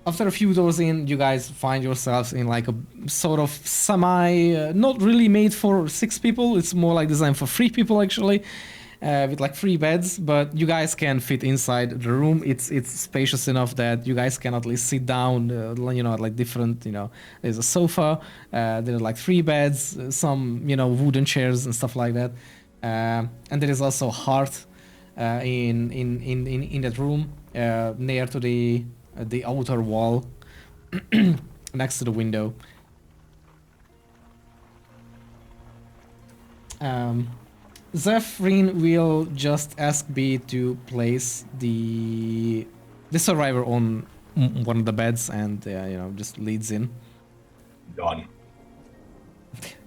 A: after a few doors in, you guys find yourselves in like a sort of semi, not really made for 6 people. It's more like designed for 3 people actually. with like 3 beds, but you guys can fit inside the room. It's spacious enough that you guys can at least sit down, like different, there's a sofa, there are like 3 beds, some, wooden chairs and stuff like that. And there is also a hearth in that room near to the outer wall next to the window. Zephyrin will just ask B to place the survivor on one of the beds and just leads in.
E: Done.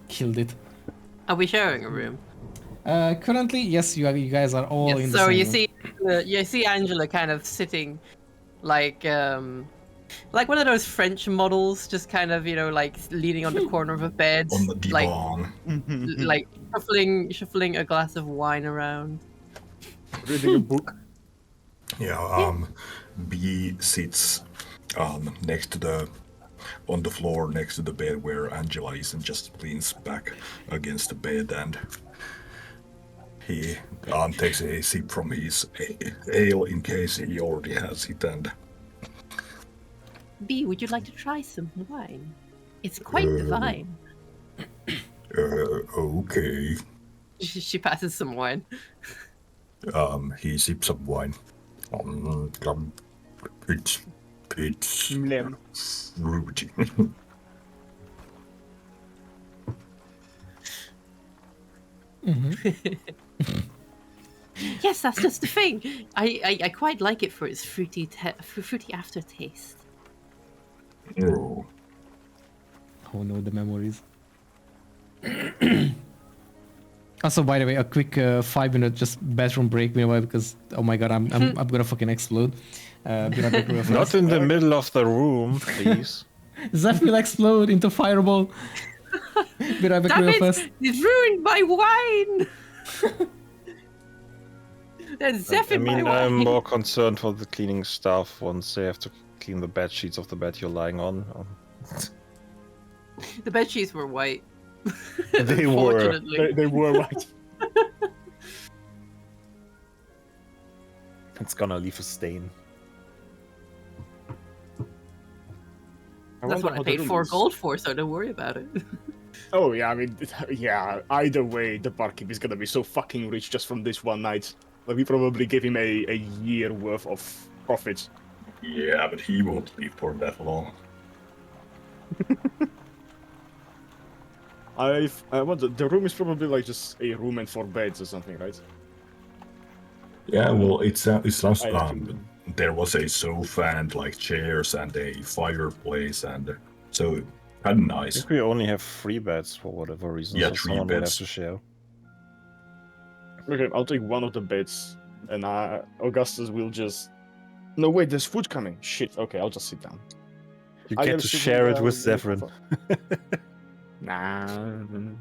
A: Killed it.
D: Are we sharing a room?
A: Currently, yes, you guys are all
D: Yes,
A: in the
D: so
A: same
D: you
A: room.
D: see, you see Angela kind of sitting, like one of those French models, just kind of like leaning on the corner of a bed,
E: On the
D: like
E: divan.
D: shuffling a glass of wine around.
C: Reading a book.
E: Yeah, B sits next to on the floor next to the bed where Angela is and just leans back against the bed, and he takes a sip from his ale in case he already has it, and
F: B, would you like to try some wine? It's quite divine.
E: okay.
D: She passes some wine.
E: He sips some wine. It's fruity.
F: Yes, that's just the thing. I quite like it for its fruity aftertaste.
E: Oh.
A: Oh no, the memories. Also, by the way, a quick 5-minute just bathroom break, meanwhile, because oh my god, I'm gonna fucking explode. Be right back real fast.
B: Not in the middle of the room, please.
A: Zeph will explode into fireball. Be right back
F: Damn
A: real
F: it!
A: fast.
F: It's ruined my wine. There's Zeph in my wine.
B: I'm more concerned for the cleaning staff once they have to clean the bed sheets of the bed you're lying on.
D: The bed sheets were white.
B: They were.
D: Unfortunately.
C: They were right.
B: It's gonna leave a stain.
D: That's what I paid 4 gold for, so don't worry about it.
C: Oh yeah, I mean, yeah. Either way, the barkeep is gonna be so fucking rich just from this one night. Like, we probably gave him a year worth of profit.
E: Yeah, but he won't leave for that long.
C: I wonder, the room is probably like just a room and 4 beds or something, right?
E: Yeah, well, it sounds
C: I assume.
E: there was a sofa and like chairs and a fireplace, and so kind of
B: I
E: nice.
B: think we only have 3 beds for whatever reason.
E: Yeah,
B: so
E: 3
B: someone will have
E: beds.
B: to share.
C: Okay, I'll take one of the beds, and Augustus will just. No, wait, there's food coming. Shit. Okay, I'll just sit down.
B: You
C: I
B: get
C: am
B: to
C: sitting
B: share it
C: down
B: with
C: in the
B: Zephyrin.
C: sofa. Nah.
B: I'm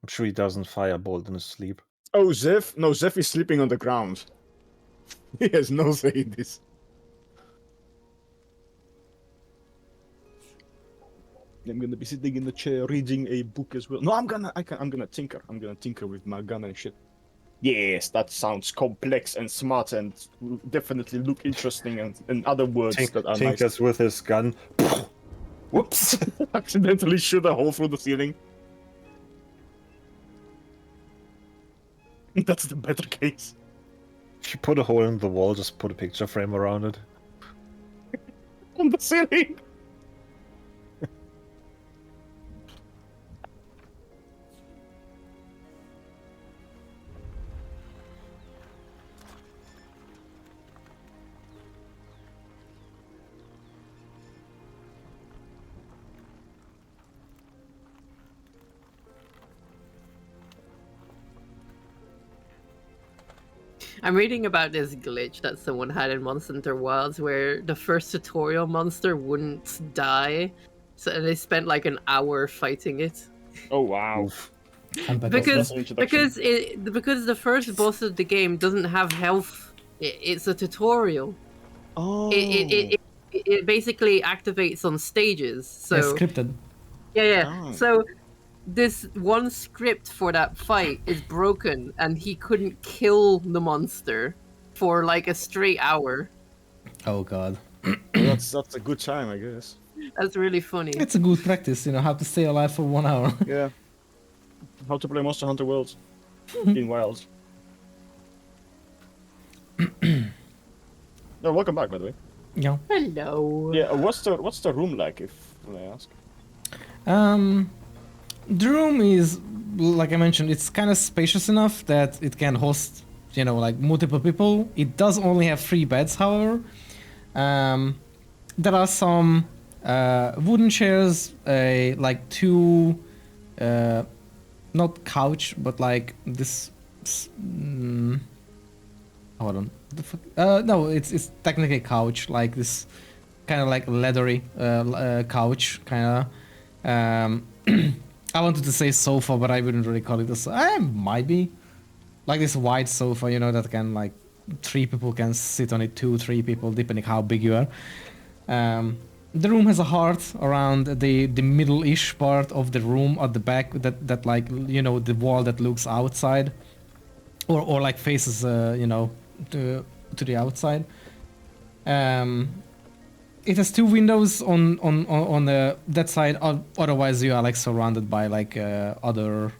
B: sure he doesn't firebolt in his sleep.
C: Oh, Zeph? No, Zeph is sleeping on the ground. He has no say in this. I'm gonna be sitting in the chair reading a book as well. No, I'm gonna tinker. I'm gonna tinker with my gun and shit. Yes, that sounds complex and smart and will definitely look interesting and other words that are nice.
B: Tinkers with his gun. Whoops!
C: Accidentally shoot a hole through the ceiling. That's the better case.
B: If you put a hole in the wall, just put a picture frame around it.
C: On the ceiling!
D: I'm reading about this glitch that someone had in Monster Hunter Wilds where the first tutorial monster wouldn't die, so they spent like an hour fighting it.
C: Oh wow.
D: Because
C: Because
D: the first boss of the game doesn't have health. It's a tutorial.
C: Oh.
D: It basically activates on stages. So
A: Yeah, scripted.
D: yeah.
C: Oh.
D: So this one script for that fight is broken, and he couldn't kill the monster for like a straight hour.
A: Oh god.
C: Well, that's a good time, I guess.
D: That's really funny.
A: It's a good practice, how to stay alive for 1 hour.
C: Yeah. How to play Monster Hunter World in Wild. No, welcome back, by the way.
A: Yeah.
D: Hello.
C: Yeah, what's the room like, if I ask?
A: The room is, like I mentioned, it's kind of spacious enough that it can host, like multiple people. It does only have 3 beds, however. There are some wooden chairs, like 2, not couch, but like this. Hold on. No, it's technically a couch, like this kind of like leathery couch, kind of. I wanted to say sofa, but I wouldn't really call it a sofa. Might be. Like this wide sofa, that can like 3 people can sit on it, 2, 3 people, depending how big you are. The room has a heart around the middle-ish part of the room at the back, that like, the wall that looks outside. Or like faces, to the outside. It has 2 windows on that side. Otherwise, you are like surrounded by like other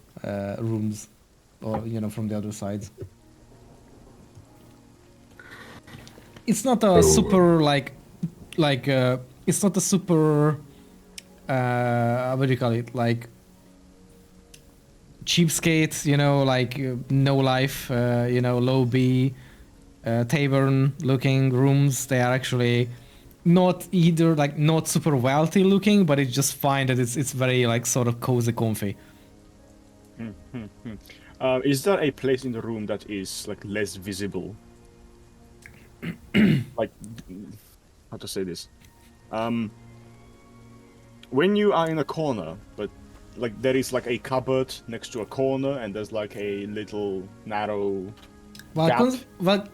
A: rooms, or from the other sides. It's not a super like it's not a super what do you call it, like cheapskate, like no life, low B tavern looking rooms. They are actually not either like not super wealthy looking, but it's just fine that it's very like sort of cozy, comfy.
C: Is there a place in the room that is like less visible? Like, how to say this? When you are in a corner, but like there is like a cupboard next to a corner, and there's like a little narrow gap.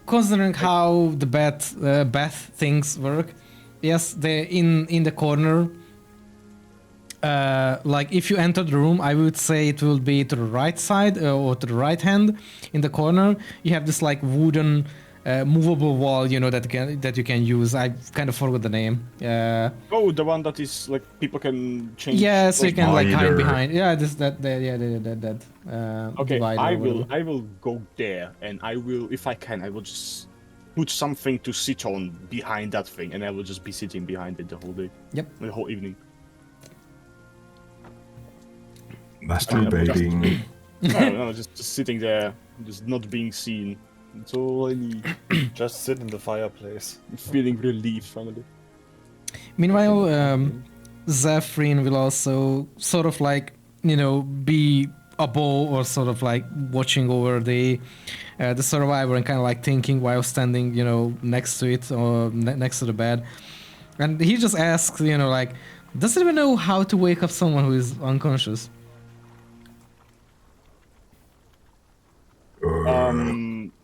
A: Considering how the bath things work, yes, they're in the corner. Like if you enter the room, I would say it will be to the right side or to the right hand. In the corner, you have this like wooden movable wall, that you can use. I kind of forgot the name.
C: Oh, the one that is like people can change.
A: Yeah, so you can like hide
E: Divider.
A: behind. Yeah, that.
C: Okay,
A: divider or whatever.
C: I will go there, and I will, if I can, I will just put something to sit on behind that thing, and I will just be sitting behind it the whole day.
A: Yep.
C: The whole evening.
E: Masturbating.
C: No, just sitting there, just not being seen. That's all I need.
B: Just sit in the fireplace.
C: Feeling relief, finally.
A: Meanwhile, Zephyrin will also sort of like, be above or sort of like watching over the survivor and kind of like thinking while standing, next to it or next to the bed. And he just asks, like, does anyone know how to wake up someone who is unconscious?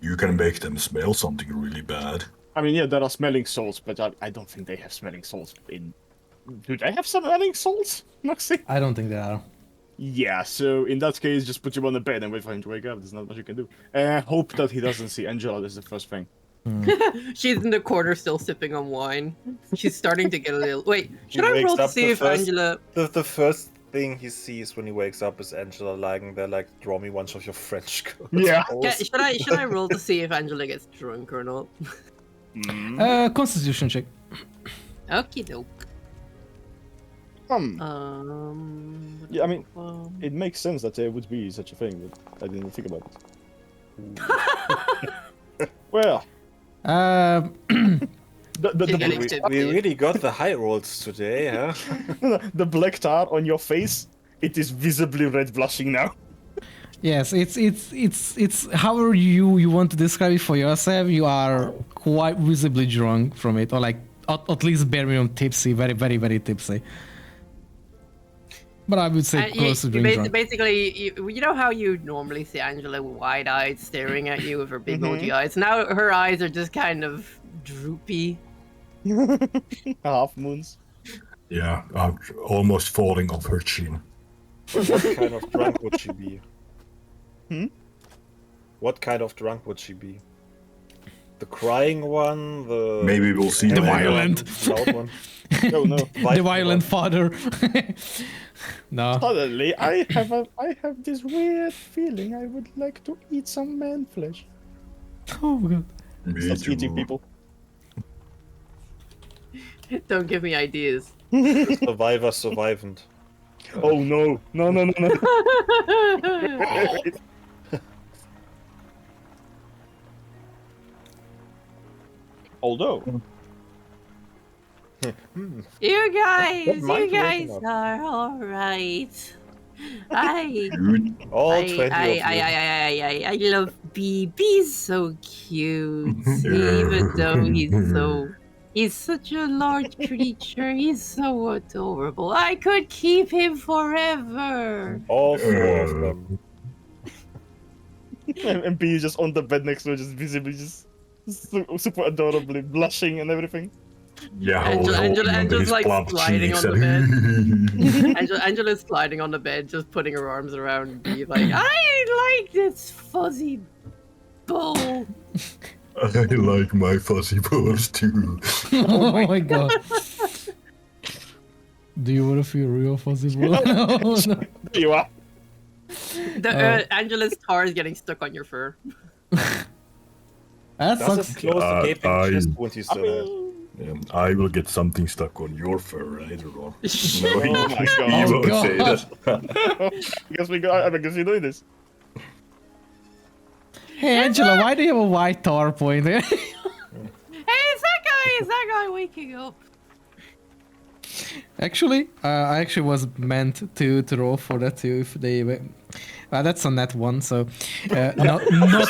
E: You can make them smell something really bad.
C: I mean, yeah, there are smelling salts, but I don't think they have smelling salts in... Do they have smelling salts, Maxi?
A: I don't think they are.
C: Yeah, so in that case, just put him on the bed and wait for him to wake up. There's not much you can do. Hope that he doesn't see Angela. That's the first thing.
D: She's in the corner still sipping on wine. She's starting to get a little... Wait, should I
B: wakes
D: roll to
B: up,
D: see
B: the
D: if
B: first-
D: Angela...
B: The first thing he sees when he wakes up is Angela lying there like, draw me one of your French girls.
C: Yeah.
D: Should I roll to see if Angela gets drunk or not?
A: Constitution check.
D: Okie doke.
C: Yeah, I mean, it makes sense that there would be such a thing, but I didn't think about it. Well,
B: We really got the high rolls today, huh?
C: the black tar on your face, it is visibly red blushing now.
A: Yes, it's however you want to describe it for yourself. You are quite visibly drunk from it, or like at least bare minimum tipsy, very, very, very tipsy. But I would say close to drink drunk.
D: Basically, you know how you normally see Angela wide-eyed staring at you with her big OG eyes? Now her eyes are just kind of droopy.
C: Half moons.
E: Yeah, almost falling off her chin.
B: What kind of drunk would she be?
C: Hmm?
B: What kind of drunk would she be? The crying one, the
E: Maybe we'll see
A: The
E: later.
A: violent.
B: loud one.
C: Oh no.
A: The violent father. No.
C: Suddenly, I have this weird feeling I would like to eat some man flesh.
A: Oh my god.
E: Me
C: Starts
E: too.
C: eating people.
D: Don't give me ideas.
B: Survivor survivant.
C: Oh no. No, no, no, no. Although,
F: You guys
B: might be waking up.
F: are all right. I
E: Good.
B: All
F: I,
B: 20
F: I,
B: of you.
F: I love B. B's so cute. Even though he's such a large creature, he's so adorable. I could keep him forever.
B: All 4 of them.
C: and B is just on the bed next to her, just visibly just super adorably blushing and everything.
E: Yeah,
D: Angela's
E: his
D: like
E: plump
D: sliding
E: cheeks
D: on the
E: and-
D: Angela's sliding on the bed, just putting her arms around B, like, I like this fuzzy bull.
E: I like my fuzzy balls too.
A: Oh my god. Do you want to feel real fuzzy ball? No, no.
C: There you are.
D: Angela's tar is getting stuck on your fur.
A: That
B: Does
A: sucks.
B: it close the gaping
E: I-
B: chest wound you
C: I
B: still have?
C: mean,
E: I will get something stuck on your fur later on.
C: oh my
E: He
C: god.
E: won't
A: God.
E: say that.
C: I guess you're doing this.
A: Hey Angela, why do you have a white tar point there?
F: Hey, is that guy waking up?
A: Actually, I actually was meant to roll for that too. If they, that's a net one, so not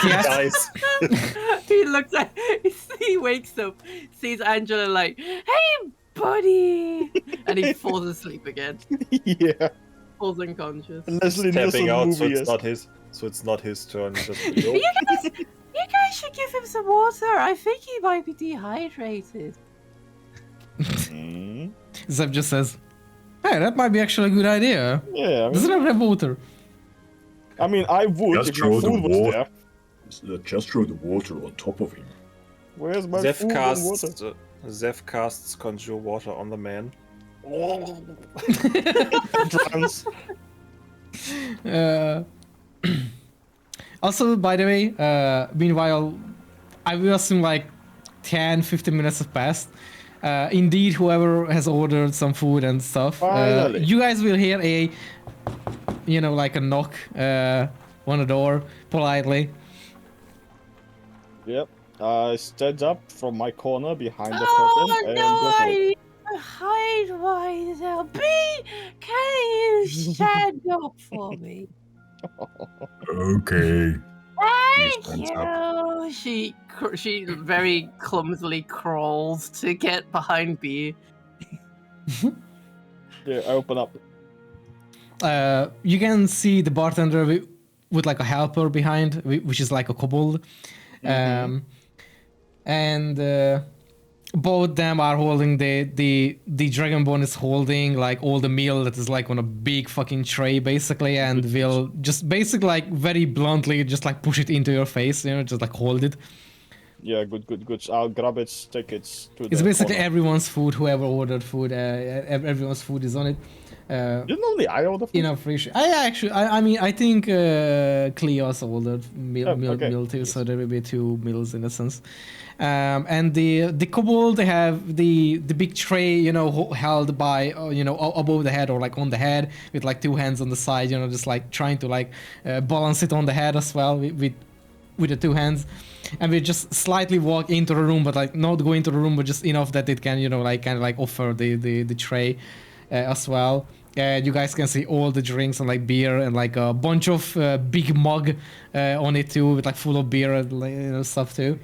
A: yet.
B: Guys,
D: He looks at, he wakes up, sees Angela like, hey, buddy, and he falls asleep again,
C: Yeah.
D: falls unconscious.
C: Leslie Nielsen
B: tapping out, so
C: movie.
B: it's not his turn. Just,
F: You guys should give him some water. I think he might be dehydrated.
C: Mm.
A: Zeb just says, "Hey, that might be actually a good idea.
C: Yeah, I
A: Doesn't
C: mean,
A: have water."
C: I would
E: Just
C: if
E: throw
C: my
E: the
C: food was
E: water.
C: there.
E: Just throw the water on top of him.
C: Where's my
B: Zeph
C: food and water?
B: casts, Zeph casts conjure water on the man.
C: Trans.
A: Also, by the way, meanwhile, I will assume like 10-15 minutes have passed. Indeed, whoever has ordered some food and stuff,
C: Finally.
A: you guys will hear a, like a knock on the door politely.
C: Yep. I stand up from my corner behind the
F: Oh
C: curtain and
F: no,
C: go for
F: I
C: it.
F: need to hide myself. B, can you stand up for me?
E: Okay.
F: Thank
E: stands
F: you.
D: She very clumsily crawls to get behind B.
C: Yeah, I open up.
A: You can see the bartender with like a helper behind, which is like a kobold. And both them are holding the Dragonborn is holding like all the meal that is like on a big fucking tray basically, and will just basically like very bluntly just like push it into your face, just like hold it.
C: Yeah, good. I'll grab it, take it to the
A: It's basically
C: corner.
A: everyone's food. Whoever ordered food, everyone's food is on it.
C: Didn't only I order food?
A: Free. I think Cleos ordered meal too, so there will be 2 meals in a sense. And the kobold, they have the big tray, held by above the head or like on the head with like 2 hands on the side, just like trying to like balance it on the head as well with the 2 hands. And we just slightly walk into the room, but like not go into the room, but just enough that it can kind of like offer the tray as well. You guys can see all the drinks and like beer and like a bunch of big mug on it too, with like full of beer and like, stuff too.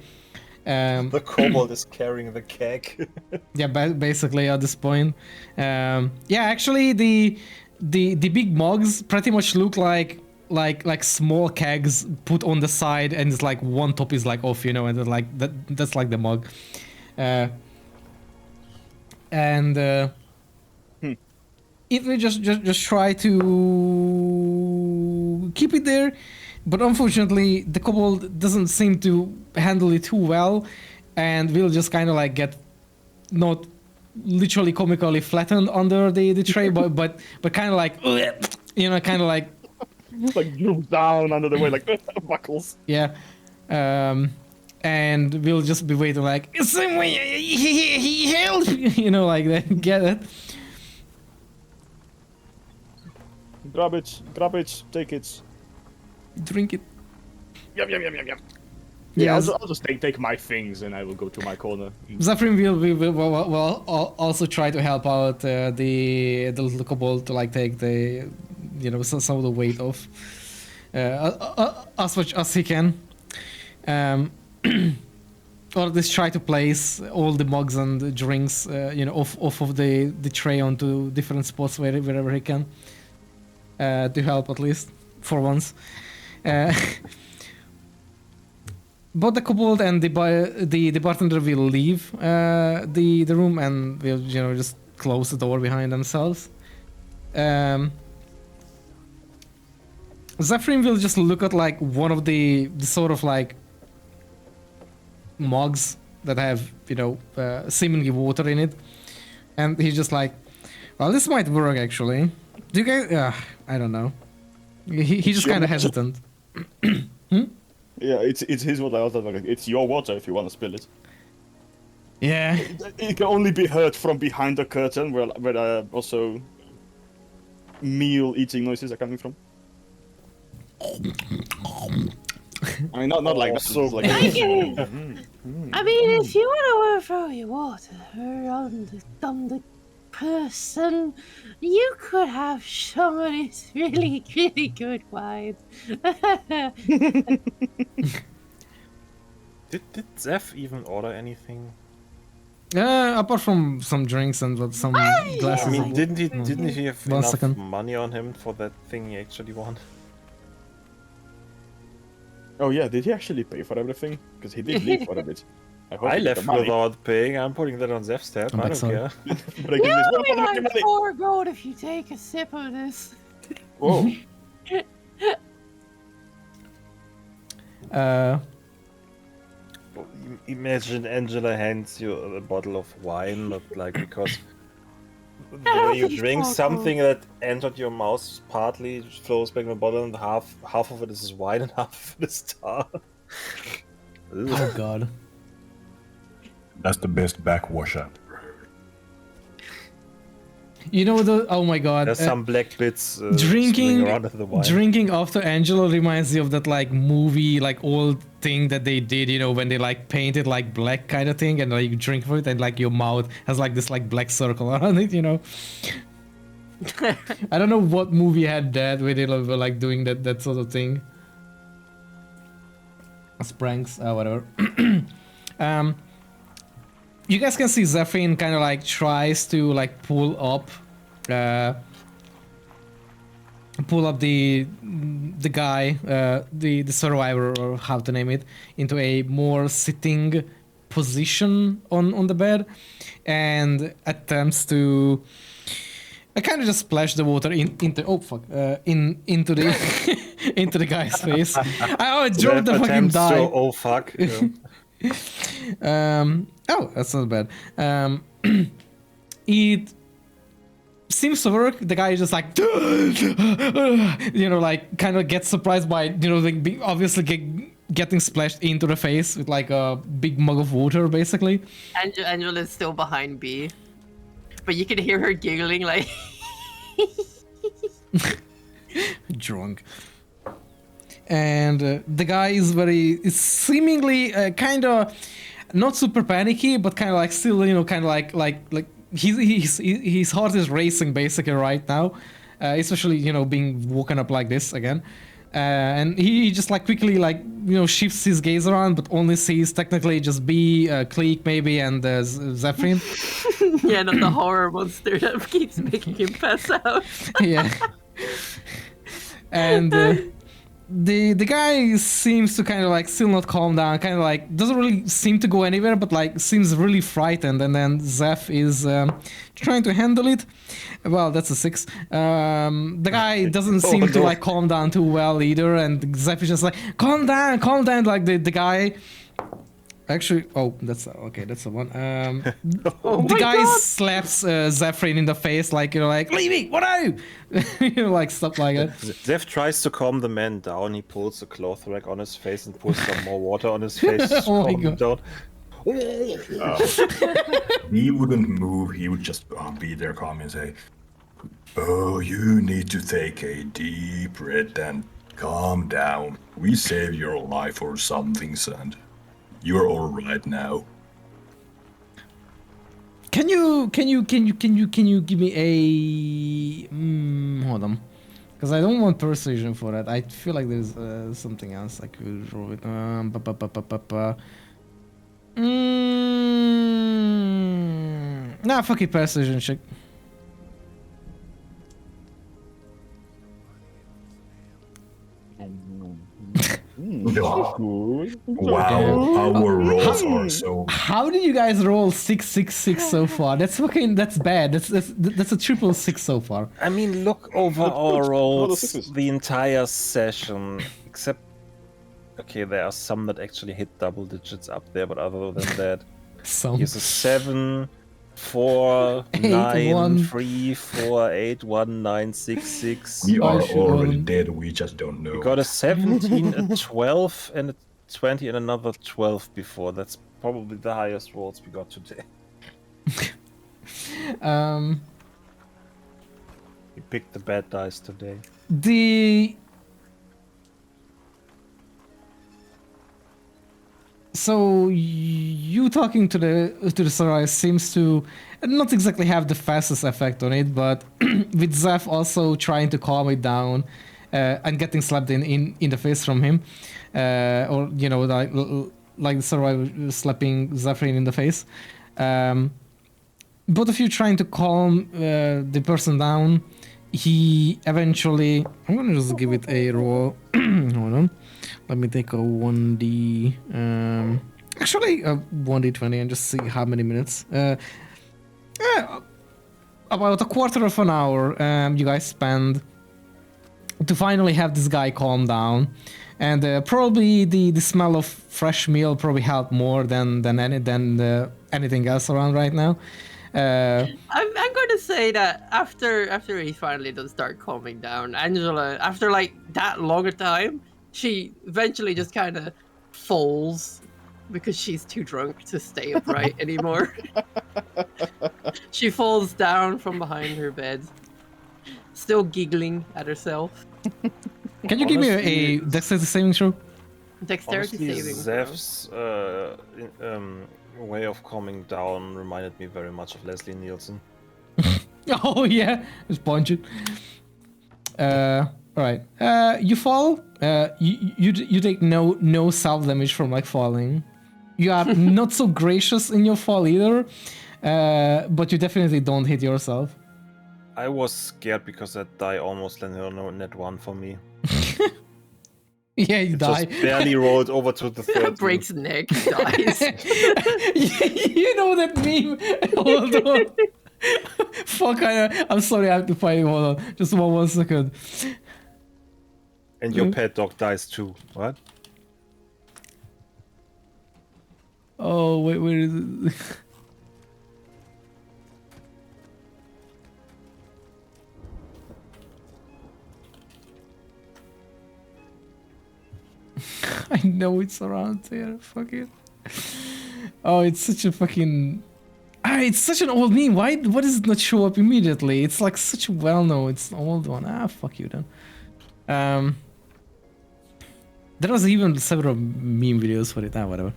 B: The kobold is carrying the keg.
A: Yeah, basically at this point. Actually, the big mugs pretty much look like small kegs put on the side, and it's like one top is like off, and then like that's like the mug. It just try to keep it there, but unfortunately the kobold doesn't seem to handle it too well, and will just kind of like get not literally comically flattened under the tray, but kind of like kind of like
C: Like droop down under the way, like buckles.
A: yeah. And we'll just be waiting like he help like that. Get it?
C: Grab it, take it.
A: Drink it.
C: Yum. Yeah,
A: Yes.
C: I'll just take my things and I will go to my corner.
A: Zephyrin will also try to help out the little kobold to like take the some of the weight off as much as he can, or at least try to place all the mugs and the drinks off of the tray onto different spots wherever he can, to help at least for once. Both the kobold and the bartender will leave the room and will just close the door behind themselves. Zephyrin will just look at like one of the sort of like mugs that have seemingly water in it, and he's just like, well, this might work actually. Do you guys? I don't know. He's just kind of hesitant.
C: Yeah, it's his water. I was like, it's your water if you want to spill it.
A: Yeah.
C: It can only be heard from behind the curtain, where also meal eating noises are coming from. I mean, not like that.
B: So
C: Like,
F: I mean, if you want to throw your water on the person, you could have some of this really, really good wine.
B: Did Zeph even order anything?
A: Apart from some drinks and some glasses.
B: I mean,
A: of
B: didn't he have
A: One
B: enough
A: second.
B: money on him for that thing he actually won?
C: oh yeah, did he actually pay for everything? Because he did leave for a bit. I hope
B: I
C: he got the
B: left
C: money.
B: without paying. I'm putting that on Zeph's tab.
A: I'm
B: I
A: back,
B: don't
A: sorry.
B: care.
C: But I give this-
F: You'll be like 4 gold if you take a sip of this.
C: Whoa.
B: Imagine Angela hands you a bottle of wine, not like because the way you drink something that entered your mouth partly flows back in the bottle, and half of it is wine and half of it is tar.
A: Oh god.
E: That's the best backwash app.
A: Oh my god.
B: There's some black bits
A: Drinking
B: swimming around in the wine.
A: drinking after Angelo reminds me of that like movie, like old thing that they did, when they like painted like black kind of thing, and like you drink for it and like your mouth has like this like black circle around it, I don't know what movie had that where they were like doing that sort of thing. As pranks, whatever. You guys can see Zephyrin kind of like tries to like pull up the guy, the survivor, or how to name it, into a more sitting position on the bed, and attempts to kind of just splash the water into into the into the guy's face. I dropped the fucking
B: Attempts to-
A: die.
B: oh fuck. Yeah.
A: Oh, that's not bad. It seems to work. The guy is just like, like kind of gets surprised by, like obviously getting splashed into the face with like a big mug of water, basically.
D: Angela is still behind B, but you can hear her giggling like.
A: Drunk. And the guy is seemingly kind of not super panicky, but kind of like still, kind of like his heart is racing basically right now, especially being woken up like this again, and he just like quickly like shifts his gaze around, but only sees technically just B, Cleek maybe, and Zephyrin.
D: Yeah, not the horror monster that keeps making him pass out.
A: Yeah. And the guy seems to kind of like still not calm down, kind of like doesn't really seem to go anywhere, but like seems really frightened. And then Zeph is trying to handle it. Well, that's a 6. The guy doesn't seem to like calm down too well either, and Zeph is just like, calm down, calm down. Like the guy. Actually, oh, that's okay. That's the one. The guy slaps Zephyrin in the face, like like leave me. What are you? Like stuff like that.
B: Zeph tries to calm the man down. He pulls a cloth rack on his face and pours some more water on his face to
A: Oh my
B: calm him
A: God.
B: down.
E: He wouldn't move. He would just be there calm and say, "Oh, you need to take a deep breath and calm down. We saved your life or something, son. You're all right now."
A: Can you give me a hold on, because I don't want persuasion for that. I feel like there's something else I could roll with. Nah, fuck it, persuasion check.
C: Good.
E: Wow, our rolls are so.
A: How did you guys roll 666 so far? That's bad. That's a triple 6 so far.
B: I mean, look over
C: Look,
B: our
C: look,
B: rolls
C: sixes.
B: the entire session, except okay, there are some that actually hit double digits up there, but other than that,
A: Some.
B: here's a 7, 4,
A: 8,
B: 9,
A: 1.
B: 3, 4, 8, 1, 9, 6, 6.
E: We are
A: should
E: already
A: roll.
E: dead. We just don't know.
B: We got a 17, a 12, and a 20, and another 12 before. That's probably the highest rolls we got today. We picked the bad dice today.
A: So you talking to the Sarai seems to not exactly have the fastest effect on it, but with Zeph also trying to calm it down and getting slapped in the face from him, or like the Sarai was slapping Zephyrin in the face. Both of you trying to calm the person down. He eventually. I'm gonna just give it a roll. Hold on. Let me take a 1d. Actually, a 1d20 and just see how many minutes. About a quarter of an hour you guys spend to finally have this guy calm down. And probably the smell of fresh meal probably helped more than anything else around right now.
D: I'm going to say that after he finally does start calming down, Angela, after like that long a time, she eventually just kind of falls because she's too drunk to stay upright anymore. She falls down from behind her bed, still giggling at herself.
A: Can you give me a
B: Honestly,
A: dexterity saving throw?
D: Dexterity
B: Honestly,
D: saving throw.
B: Zeph's way of calming down reminded me very much of Leslie Nielsen.
A: Oh yeah, just punch it. All right. You fall. You take no self damage from like falling. You are not so gracious in your fall either, but you definitely don't hit yourself.
B: I was scared because that die almost landed on a net 1 for me.
A: Yeah, you die.
B: Just barely rolled over to the third.
D: Breaks neck, dies.
A: You know that meme. Hold on. Fuck, I'm sorry, I have to find it. Hold on. Just one second.
B: And your pet dog dies too. What?
A: Oh, wait, where is it? I know it's around there. Fuck it. Oh, it's such a fucking. It's such an old meme. Why does it not show up immediately? It's like such a well-known. It's an old one. Fuck you then. There was even several meme videos for it. Whatever.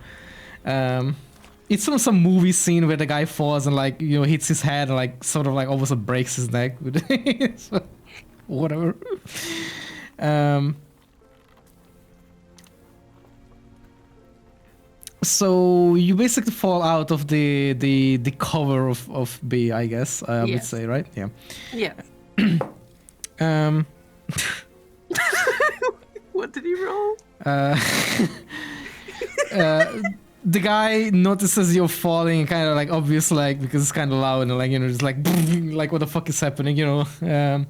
A: It's from some movie scene where the guy falls and like hits his head and like sort of like almost breaks his neck. So, whatever. So you basically fall out of the cover of B, I guess. I would
D: Yes.
A: say, right? Yeah.
D: Yeah. What did he roll?
A: The guy notices you're falling, kind of like obvious, like because it's kind of loud and like just like like what the fuck is happening, and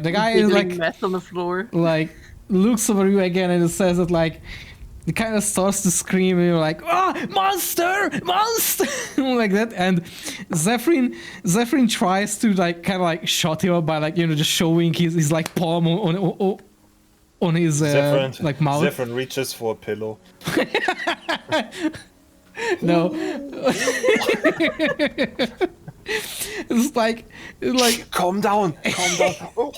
A: the guy is like
D: mess on the floor.
A: Like looks over you again and it says that like it kind of starts to scream and you're like monster like that, and Zephyrin tries to like kind of like shut him up by like just showing his like palm on his like mouth.
B: Zephyrin reaches for a pillow.
A: No. It's like
B: calm down. Oh.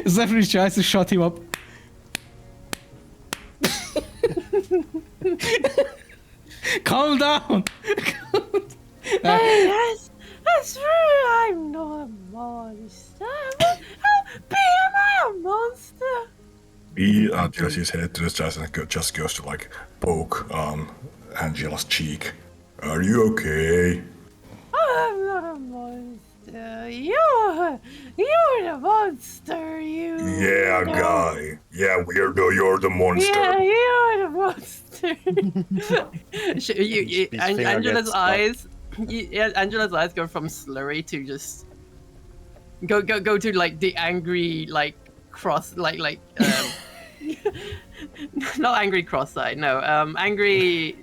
A: Zephyrin tries to shut him up. Calm down.
F: Hey, that's true. I'm not a monster. How am I a monster?
E: He tilts his head to the chest and just goes to like poke Angela's cheek. Are you okay?
F: I'm not a monster. You're the monster. You.
E: Yeah, guy. Yeah, weirdo. You're the monster.
F: Yeah, you're the monster.
D: Angela's eyes. Angela's eyes go from slurry to just go to like the angry like cross like not angry cross-eyed, no, angry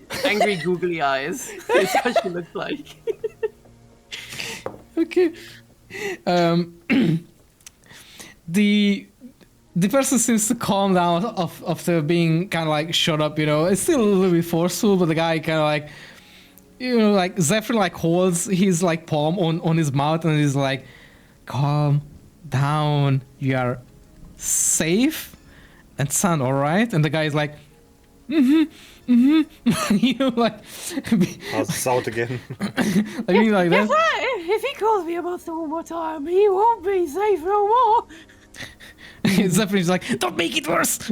D: googly eyes. That's what she looks like.
A: Okay. The person seems to calm down after being kind of like shut up. It's still a little bit forceful, but the guy kind of like like Zephyr like holds his like palm on his mouth and he's like, calm down, you are safe and sound all right. And the guy is like, like
B: how's the sound again?
A: I mean like that.
F: If he calls me a monster one more time, he won't be safe no more.
A: Zephyr's like, don't make it worse.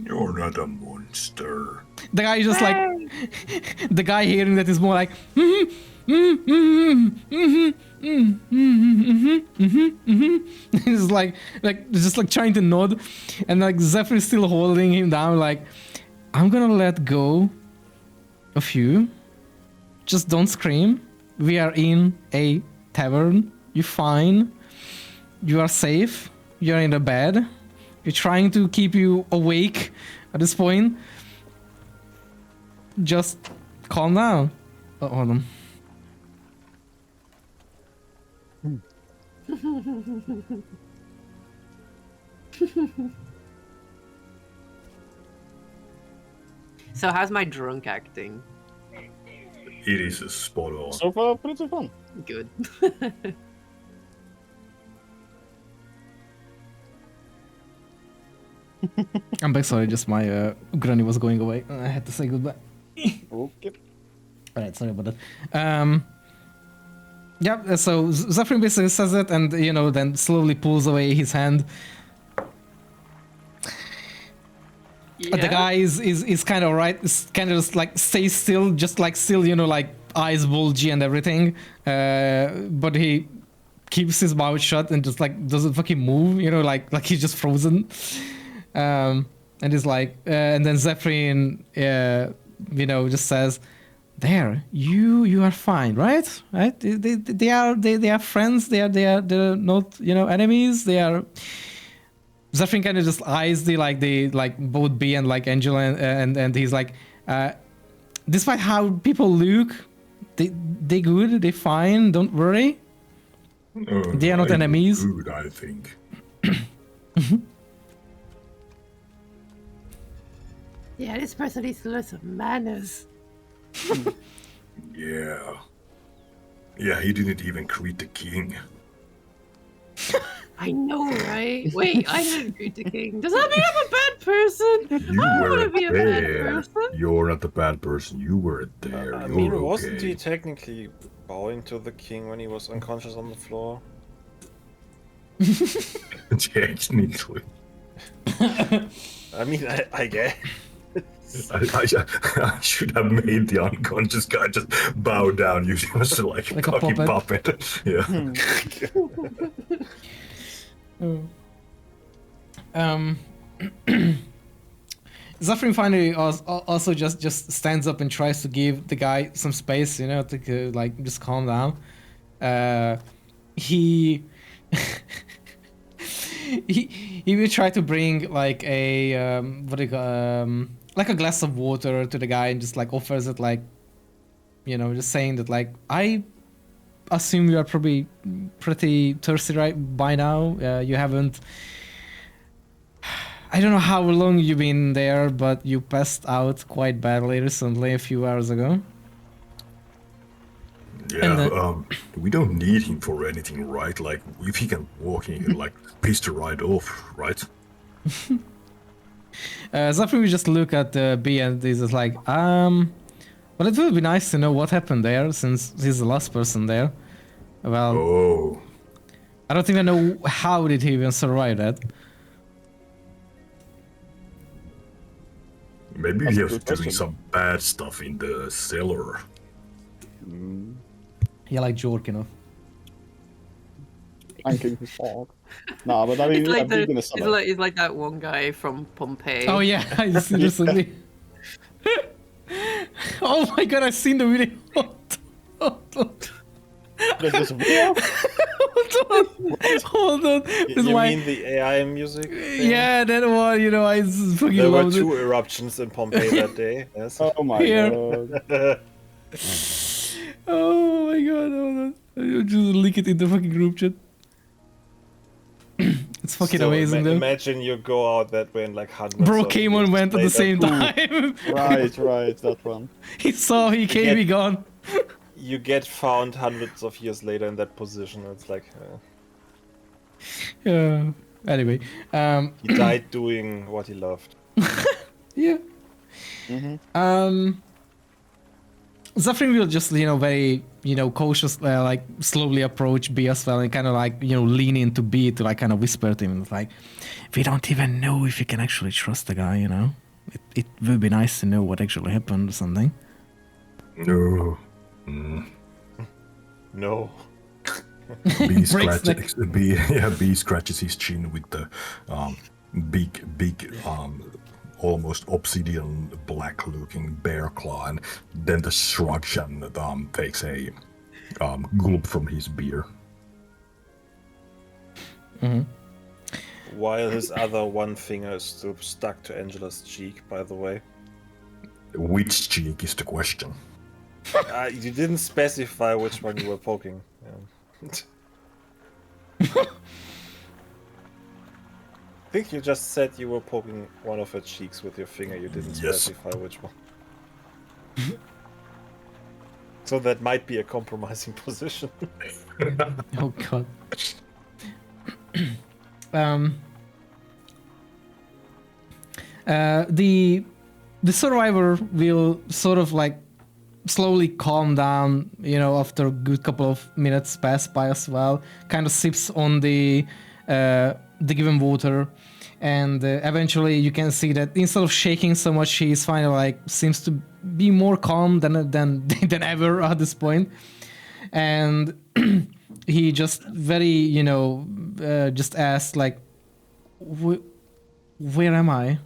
E: You're not a monster.
A: The guy is just like, the guy hearing that is more like, he's like just like trying to nod, and like Zephyr is still holding him down. Like, I'm gonna let go of you. Just don't scream. We are in a tavern. You're fine. You are safe. You're in the bed. We're trying to keep you awake at this point. Just calm down. Oh, hold on.
D: So how's my drunk acting?
E: It is spot on.
C: So far, pretty fun.
D: Good.
A: I'm back. Sorry, just my granny was going away. I had to say goodbye.
C: Okay.
A: Alright, sorry about that. Yeah, so Zephyr basically says it and, then slowly pulls away his hand.
D: Yeah.
A: The guy is kind of right, kind of just like stays still, just like still, like eyes bulgy and everything. But he keeps his mouth shut and just like doesn't fucking move, like he's just frozen. And he's like, and then Zephyr, just says, "There, you are fine, right? Right? They are friends. They're not enemies. They are." Zephyr kind of just eyes the both B and like Angela and he's like, despite how people look, they good. They fine. Don't worry. They are not enemies.
E: Good, I think.
F: Yeah, this person needs to learn some manners.
E: Yeah. Yeah, he didn't even greet the king.
F: I know, right? Wait, I didn't greet the king. Does that mean I'm a bad person?
E: You
F: I don't want to
E: weren't
F: be a bad
E: there.
F: person.
E: You're not the bad person. You weren't there.
B: I
E: You're
B: mean,
E: okay.
B: wasn't he technically bowing to the king when he was unconscious on the floor?
E: Technically.
B: I mean, I guess.
E: I should have made the unconscious guy just bow down using us like a
A: Like a
E: cocky
A: puppet.
E: puppet. Yeah.
A: Zafrin finally also just stands up and tries to give the guy some space, you know, to like just calm down. He he will try to bring like a what do you call, like a glass of water to the guy and just like offers it, like, you know, just saying that like, I assume you are probably pretty thirsty right by now. You haven't, I don't know how long you've been there, but you passed out quite badly recently, a few hours ago.
E: Yeah, we don't need him for anything, right? Like, if he can walk, he can, like, piss the ride off, right?
A: Zafrin will just look at B and he's just like, well, it would be nice to know what happened there, since he's the last person there. Well,
E: Oh,
A: I don't even know how did he even survive that.
E: maybe
C: That's
E: he
C: a
E: was
C: good
E: doing
C: question.
E: some bad stuff in the cellar.
A: Yeah, like jerking off.
C: Thanking his hog. Nah, but I mean,
D: It's like
C: I've been in a
D: he's
C: cellar.
D: like that one guy from Pompeii.
A: Oh yeah, I see recently. Oh my god, I've seen the video.
C: There's this video.
A: Hold on. This
B: You
A: why-
B: mean the AI music? thing?
A: Yeah, that one, you know, I just fucking
B: There were
A: loved it.
B: 2 eruptions in Pompeii that day. Yes.
C: Oh my
A: Here.
C: god.
A: Oh my god, hold on. I'll just link it in the fucking group chat. It's fucking
B: So
A: amazing though.
B: Imagine you go out that way and like hundreds
A: Bro
B: of
A: came on,
B: years
A: went at the
B: later,
A: same
B: boom,
A: time.
C: Right, that one.
A: He saw, he came,
B: get-
A: he gone.
B: You get found hundreds of years later in that position. It's like
A: Anyway,
B: he died doing what he loved.
A: yeah. Zafrin will just, you know, very, you know, cautious, like slowly approach B as well and kind of like, you know, lean into B to like kind of whisper to him, like, we don't even know if you can actually trust the guy, you know? It would be nice to know what actually happened or something.
E: No.
B: No.
E: B
A: Breaks
E: scratches, B scratches his chin with the big, almost obsidian black-looking bear claw, and then the shrugs and takes a gulp from his beer.
B: While his other one finger is still stuck to Angela's cheek, by the way.
E: Which cheek is the question?
B: You didn't specify which one you were poking. Yeah. I think you just said you were poking one of her cheeks with your finger. You didn't
E: Yes.
B: specify which one. So that might be a compromising position.
A: Oh god. The survivor will sort of like slowly calm down, you know, after a good couple of minutes pass by as well. Kind of sips on the given water, and eventually you can see that instead of shaking so much, he's finally like seems to be more calm than ever at this point. And he just very, you know, just asked like, where am I?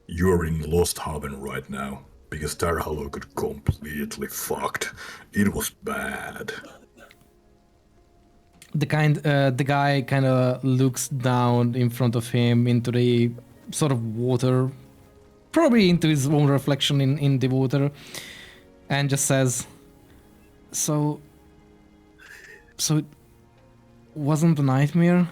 E: You're in Lost Haven right now, because Tarhalo got completely fucked. It was bad.
A: The guy kind of looks down in front of him into the sort of water, probably into his own reflection in the water, and just says, so it wasn't a nightmare?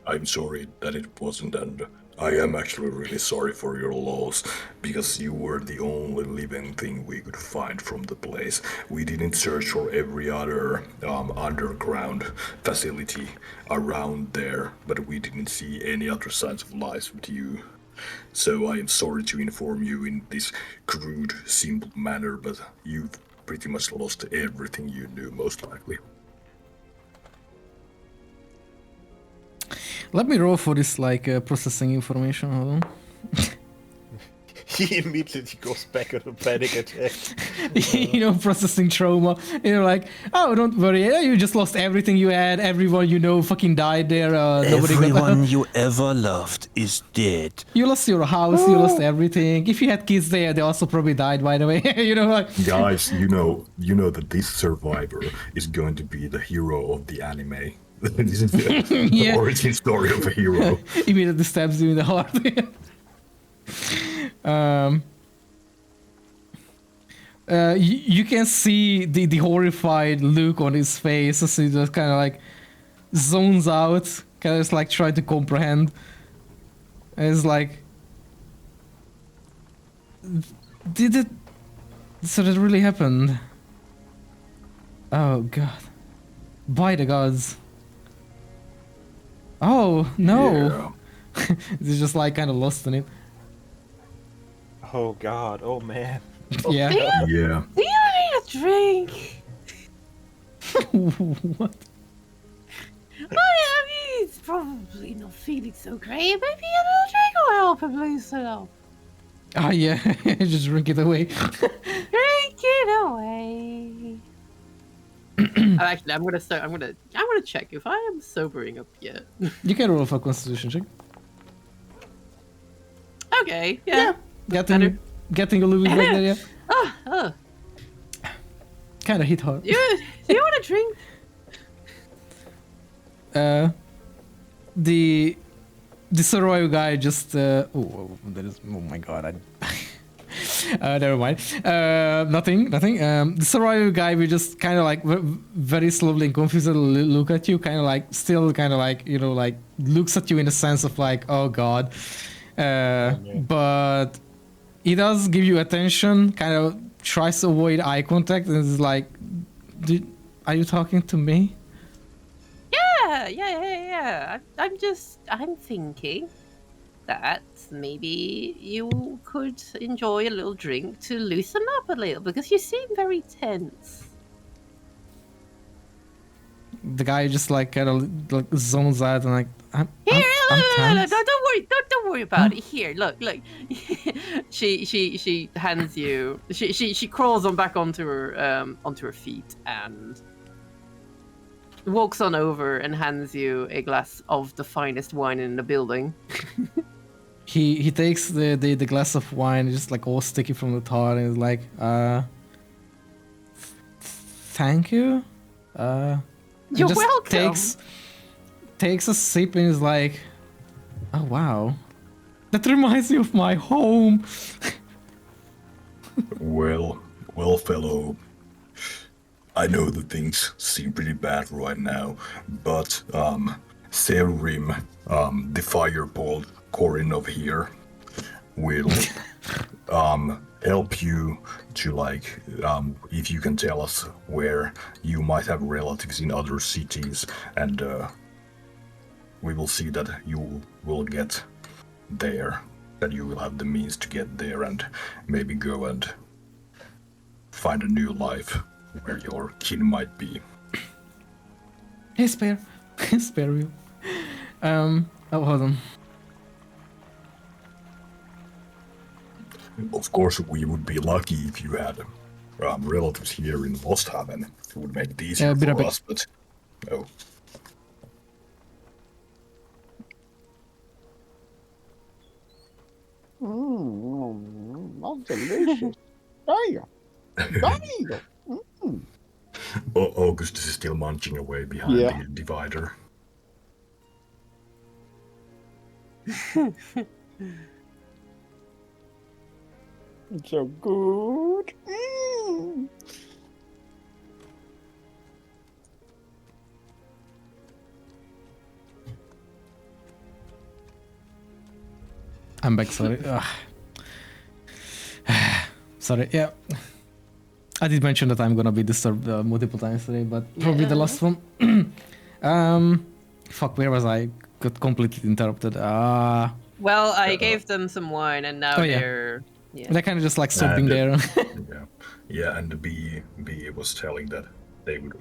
E: I'm sorry that it wasn't, and I am actually really sorry for your loss, because you were the only living thing we could find from the place. We didn't search for every other underground facility around there, but we didn't see any other signs of life with you. So I am sorry to inform you in this crude, simple manner, but you've pretty much lost everything you knew, most likely.
A: Let me roll for this, like, processing information. Hold on.
B: He immediately goes back on a panic attack.
A: Processing trauma. Like, oh, don't worry, you just lost everything you had. Everyone fucking died there. Nobody
G: Everyone you ever loved is dead.
A: You lost your house. You lost everything. If you had kids there, they also probably died. By the way, like.
E: Guys, you know that this survivor is going to be the hero of the anime. This is the origin story of a hero.
A: Immediately stabs you in the heart. You can see the horrified look on his face as he just kind of like zones out, kind of just like trying to comprehend. And it's like, so that really happened? Oh god. By the gods. Oh no. Yeah. He's just like kind of lost in it.
B: Oh god, oh man.
A: Yeah.
E: Yeah.
F: Do you need a drink?
A: What?
F: I mean, he's probably not feeling so great. Maybe a little drink will help him loosen up.
A: Oh yeah, just drink it away.
F: Drink it away.
D: Actually, I'm gonna check if I am sobering up yet.
A: You can roll for a constitution check.
D: Okay, yeah.
A: Getting a little bit back there, yeah.
D: Oh.
A: Kind of hit hard.
D: Do you want a drink?
A: The survival guy just oh my god, never mind. Nothing. The survival guy will just kind of like very slowly and confusedly look at you, kind of like still kind of like like looks at you in a sense of like, oh god. But he does give you attention, kind of tries to avoid eye contact, and is like, are you talking to me?
F: Yeah. I'm thinking that maybe you could enjoy a little drink to loosen up a little, because you seem very tense.
A: The guy just like kind of like zones out and like, I'm tense.
F: Don't worry about it. Here, look. she hands you. She crawls on back onto her feet and walks on over and hands you a glass of the finest wine in the building.
A: He takes the glass of wine, just like all sticky from the tar, and is like, thank you.
F: You're
A: just
F: welcome.
A: Takes a sip and is like, oh wow, that reminds me of my home.
E: Well, fellow. I know that things seem pretty bad right now, but Serim, the fireball Corin of here, will help you to like if you can tell us where you might have relatives in other cities, and we will see that you will get there, that you will have the means to get there and maybe go and find a new life where your kin might be.
A: Spare you. Hold on.
E: Of course, we would be lucky if you had relatives here in Losthaven. It would make it easier for us, but no.
C: That's delicious. Damn.
E: Augustus is still munching away behind the divider.
C: It's so good.
A: I'm back, sorry. Sorry, yeah. I did mention that I'm gonna be disturbed multiple times today, but probably the last one. Fuck, where was I? Got completely interrupted.
D: Well, I gave them some wine, and now they're... Yeah.
A: They're kind of just like sopping there.
E: Yeah, and the bee was telling that they would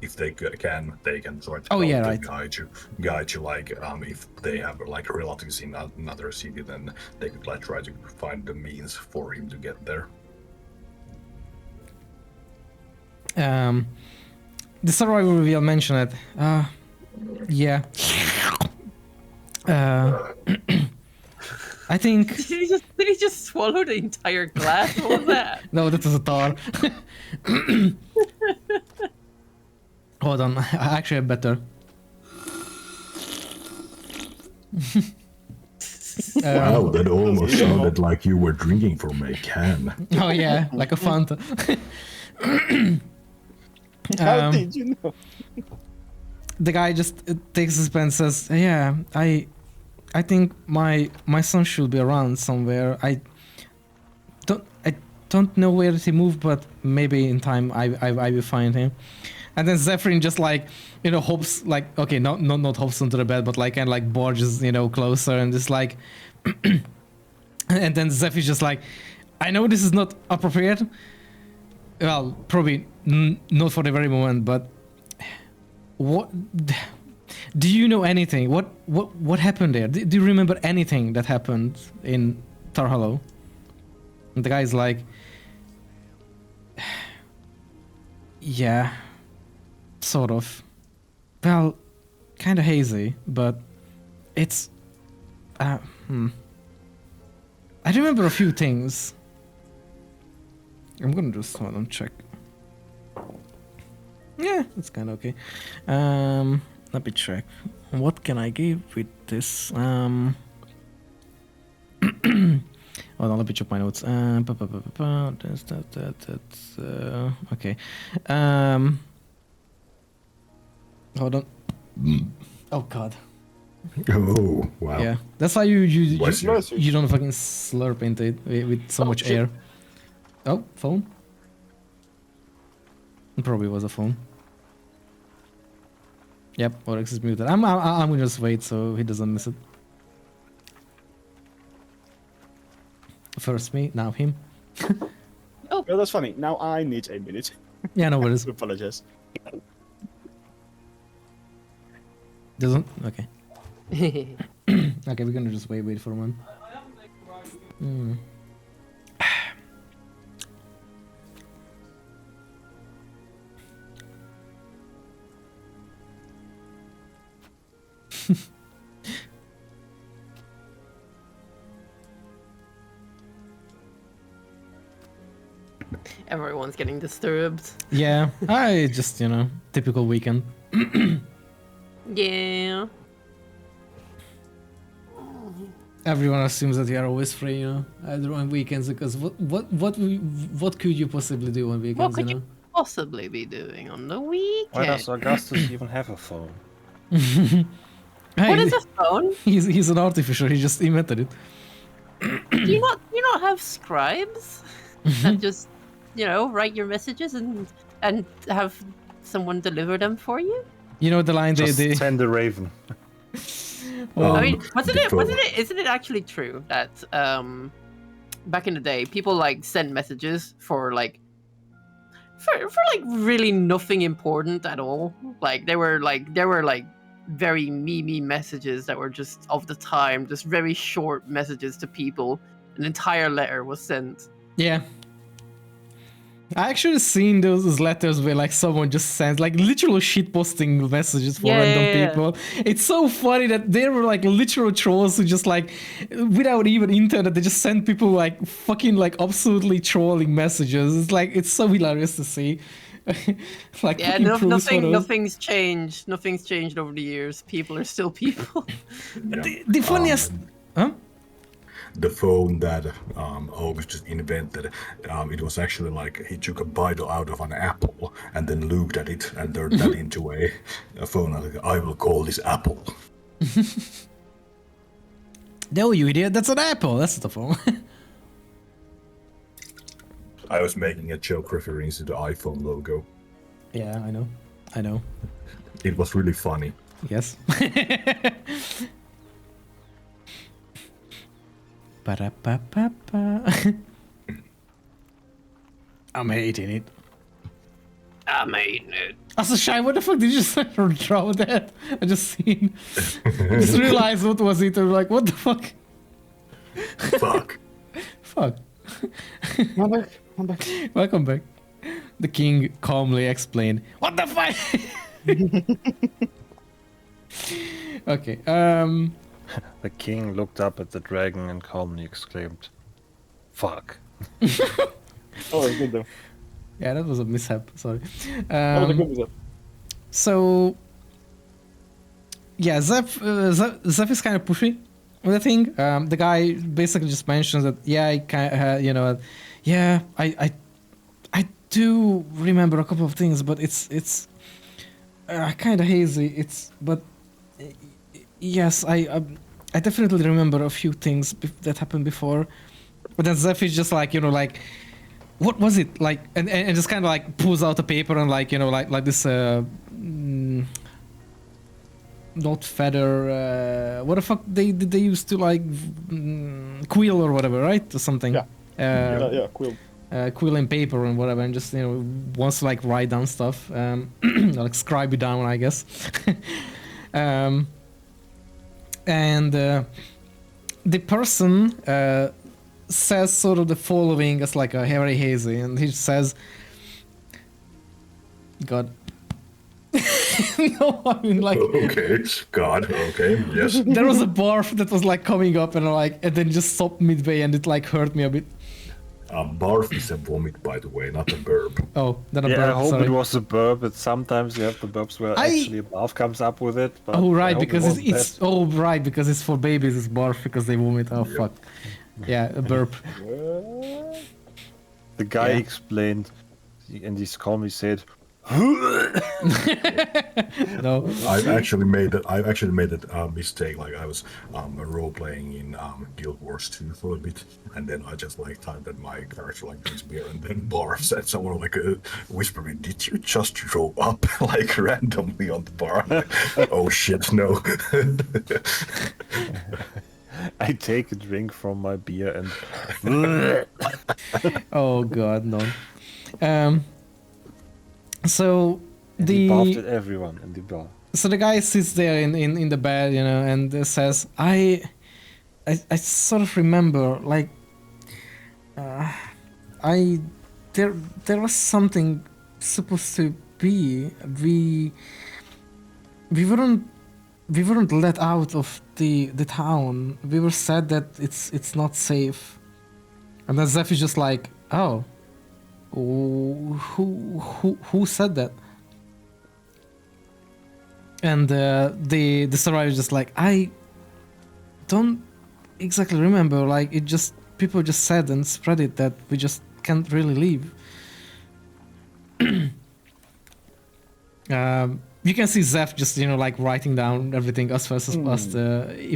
E: if they can, they can try to
A: Oh, yeah,
E: help
A: right.
E: guide you. Like, if they have like relatives in another city, then they could like try to find the means for him to get there.
A: The survivor reveal mentioned it. Yeah. I think.
D: Did he just swallow the entire glass? What was that?
A: No, that was a tar. Hold on, I actually have better.
E: Wow, that almost sounded like you were drinking from a can.
A: Oh yeah, like a Fanta.
C: How did you know?
A: The guy just takes his pen and says, "Yeah, I think my son should be around somewhere. I don't know where he moved, but maybe in time I will find him." And then Zephyrin just like, hops like, okay, not hops onto the bed, but like, and like barges, closer and just like, and then Zephyr's just like, I know this is not appropriate. Well, probably not for the very moment, but what, do you know anything? What happened there? Do you remember anything that happened in Tar Hollow? And the guy's like, yeah. Sort of. Well, kind of hazy, but it's... I remember a few things. I'm gonna just hold on, check. Yeah, it's kind of okay. Let me check. What can I give with this? Hold on, let me check my notes. That's okay. Hold on. Oh god.
E: Oh, wow.
A: Yeah, that's why you
E: Bless you.
A: don't fucking slurp into it with so much
C: shit.
A: air. Oh, phone. It probably was a phone. Yep, Oryx is muted. I'm gonna just wait so he doesn't miss it. First me, now him.
C: Oh, that's funny. Now I need a minute.
A: Yeah, no worries.
C: I apologize.
A: Doesn't? Okay. Okay, we're gonna just wait for a moment.
D: Everyone's getting disturbed.
A: Yeah, I just, typical weekend.
D: Yeah.
A: Everyone assumes that you are always free, either on weekends, because what could you possibly do on weekends,
D: What could you possibly be doing on the weekend?
B: Why does Augustus even have a phone?
A: Hey,
D: What is a phone?
A: He's an artificial. He just invented it.
D: Do you not have scribes that just write your messages and have someone deliver them for you?
A: You know the line
B: Just
A: they
B: send a raven.
D: I mean,
E: before-
D: isn't it actually true that back in the day people like sent messages for really nothing important at all? Like there were very memey messages that were just of the time, just very short messages to people. An entire letter was sent.
A: Yeah. I actually seen those letters where like someone just sends like literal shit posting messages for random people. It's so funny that there were like literal trolls who just like without even internet they just send people like fucking like absolutely trolling messages. It's like it's so hilarious to see. Like
D: Yeah, nothing's changed. Nothing's changed over the years. People are still people.
A: The funniest huh?
E: The phone that August just invented, it was actually like he took a bite out of an apple and then looked at it and turned that into a phone. Like, I will call this Apple.
A: No, you idiot! That's an apple. That's the phone.
E: I was making a joke referring to the iPhone logo.
A: Yeah, I know.
E: It was really funny.
A: Yes. Ba-da-ba-ba-ba. I'm hating it.
D: I mean,
A: Also, Shy, what the fuck did you just draw that? I just seen. I just realized what was it. I'm like, what the fuck?
E: Fuck.
A: Fuck.
C: I'm back. I'm back.
A: Welcome back. The king calmly explained, "What the fuck?" Okay.
B: The king looked up at the dragon and calmly exclaimed, "Fuck."
C: Oh, it's good though.
A: Yeah, that was a mishap. Sorry.
C: That was a good result.
A: So, yeah, Zeph is kind of pushy with the thing. The guy basically just mentions that, yeah, I kind you know, yeah, I do remember a couple of things, but it's kind of hazy. But yes, I definitely remember a few things that happened before. But then Zeph is just like, like, what was it like? And just kind of like pulls out a paper and like, like this not feather. What the fuck they used to like quill or whatever, right? Or something.
C: Yeah. Yeah, quill.
A: Quill and paper and whatever, and just wants to like write down stuff, like scribe it down, I guess. And the person says sort of the following as like a very hazy, and he says, God. No, I mean like.
E: Okay, God. Okay, yes.
A: There was a barf that was like coming up and then just stopped midway, and it like hurt me a bit.
E: Barf is a vomit, by the way, not a burp.
A: Oh, then a
B: Yeah, I
A: burp.
B: hope
A: Sorry.
B: it was a burp, but sometimes you have the burps where actually a barf comes up with it. But
A: Oh
B: I
A: right,
B: hope it
A: because
B: wasn't
A: it's
B: that.
A: oh right, because it's for babies. It's barf because they vomit. Oh
E: Yep.
A: fuck. Yeah, a burp.
B: The guy
A: Yeah.
B: explained, and he calmly said,
A: No.
E: I've actually made that mistake. Like I was role playing in Guild Wars 2 for a bit, and then I just like typed that my character like drinks beer and then barfs, and someone like whispered me, "Did you just throw up like randomly on the bar?" I'm like, oh shit, no.
B: I take a drink from my beer and
A: Oh god, no. So
B: he barfed
A: the
B: at everyone in the bar.
A: so the guy sits there in the bed, and says, I sort of remember like there was something supposed to be. We weren't let out of the town. We were said that it's not safe. And then Zeph is just like, oh, who said that? And the survivor is just like, I don't exactly remember. Like people just said and spread it that we just can't really leave. You can see Zeph just like writing down everything as fast as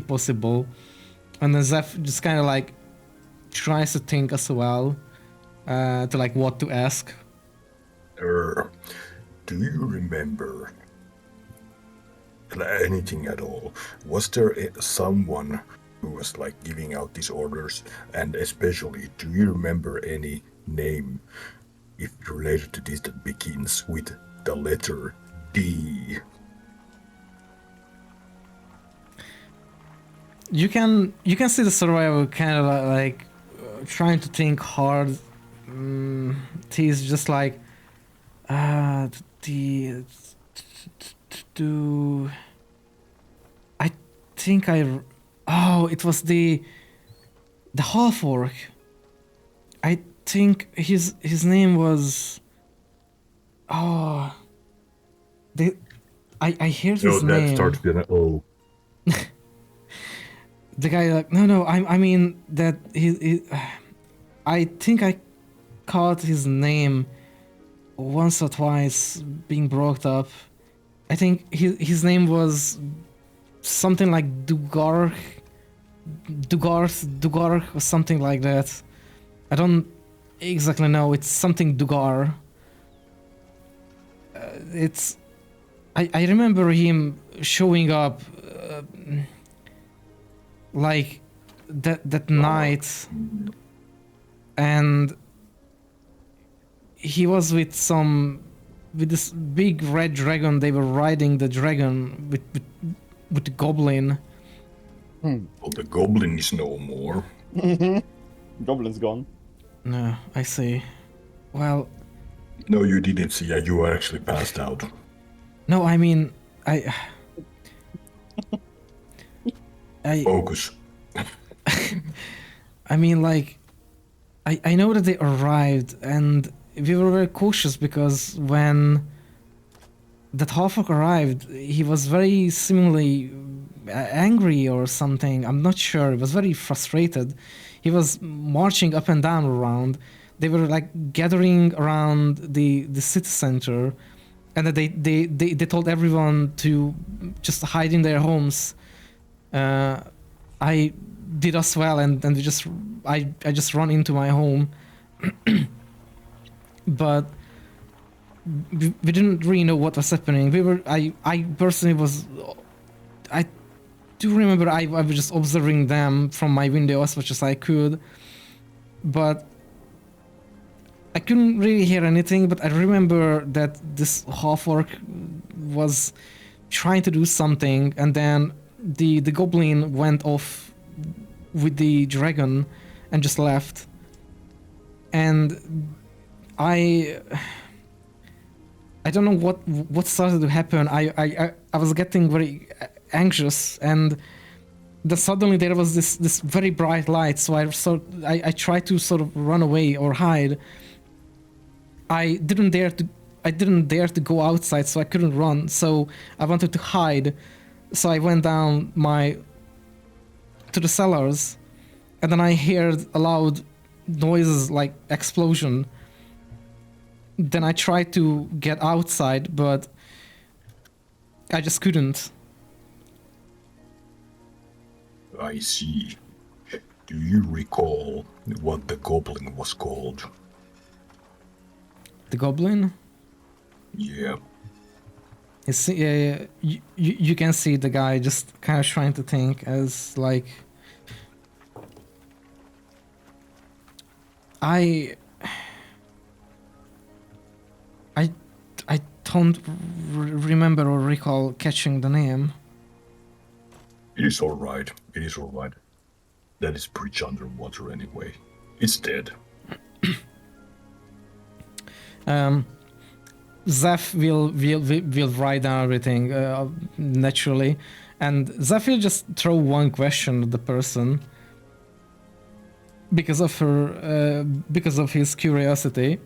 A: possible, and then Zeph just kind of like tries to think as well to like what to ask.
E: Do you remember anything at all? Was there someone who was like giving out these orders? And especially, do you remember any name, if related to this, that begins with the letter D?
A: You can see the survivor kind of like trying to think hard. He's just like, do I think it was the half orc. I think his name was I heard his
E: No, that
A: name.
E: starts with an O.
A: The guy like, no, I mean that he I think I caught his name once or twice being brought up. I think his name was something like Dugarth or something like that. I don't exactly know. It's something Dugar. I remember him showing up like that night, and he was with some with this big red dragon. They were riding the dragon with the goblin.
E: Well, the goblin is no more.
C: Goblin's gone.
A: No, I see. Well,
E: No, you didn't see. You were actually passed out.
A: no, I mean, I
E: Focus.
A: I mean, like, I know that they arrived, and we were very cautious because when that half-orc arrived, he was very seemingly angry or something. I'm not sure. He was very frustrated. He was marching up and down around. They were like gathering around the city center, and that they told everyone to just hide in their homes. I did as well, and I just run into my home, but we didn't really know what was happening. I personally was, I do remember I was just observing them from my window as much as I could, but I couldn't really hear anything. But I remember that this half-orc was trying to do something, and then the goblin went off with the dragon and just left. And I don't know what started to happen. I was getting very anxious, and then suddenly there was this very bright light. So I tried to sort of run away or hide. I didn't dare to go outside, so I couldn't run. So I wanted to hide. So I went down to the cellars, and then I heard a loud noises like explosion. Then I tried to get outside, but I just couldn't.
E: I see. Do you recall what the goblin was called?
A: The goblin?
E: Yeah.
A: You can see the guy just kind of trying to think as like... I don't remember or recall catching the name.
E: It is alright. It is alright. That is bridge underwater anyway. It's dead.
A: Zeph will write down everything naturally, and Zeph will just throw one question at the person because of his curiosity.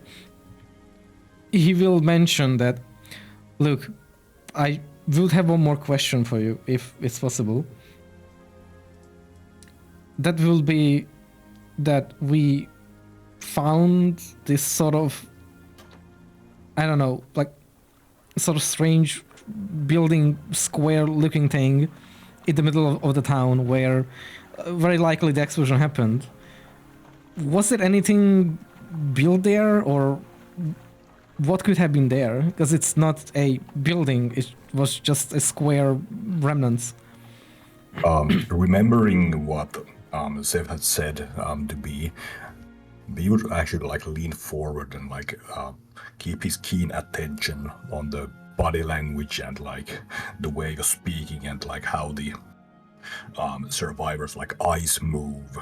A: He will mention that, look, I will have one more question for you if it's possible. That will be that we found this sort of, I don't know, like sort of strange building, square looking thing in the middle of the town where very likely the explosion happened. Was there anything built there, or what could have been there? Because it's not a building, it was just a square remnants.
E: Remembering what Zev had said to be, he would actually like lean forward and like keep his keen attention on the body language and like the way of speaking and like how the survivors like eyes move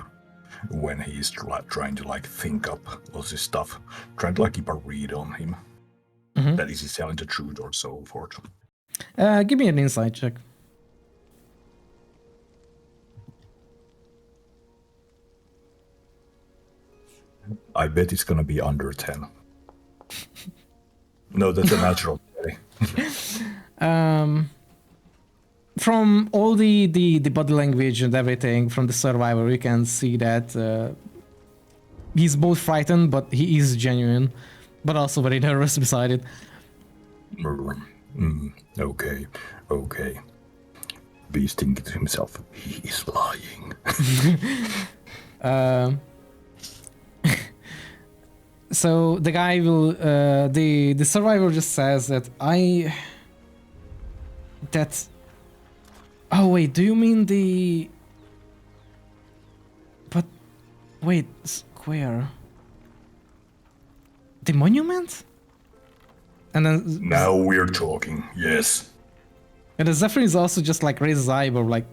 E: when he's trying to like think up all this stuff, trying to like keep a read on him.
A: Mm-hmm.
E: That is he telling the truth or so forth.
A: Give me an insight check.
E: I bet it's gonna be under 10. No, that's a natural.
A: From all the body language and everything from the survivor, you can see that he's both frightened, but he is genuine, but also very nervous beside it.
E: Okay. Beast thinking to himself, he is lying.
A: So the guy will, the survivor just says that oh wait, do you mean the, but wait, square, the monument? And then
E: Now we're talking. Yes.
A: And the Zephyr is also just like raises his eyebrow, like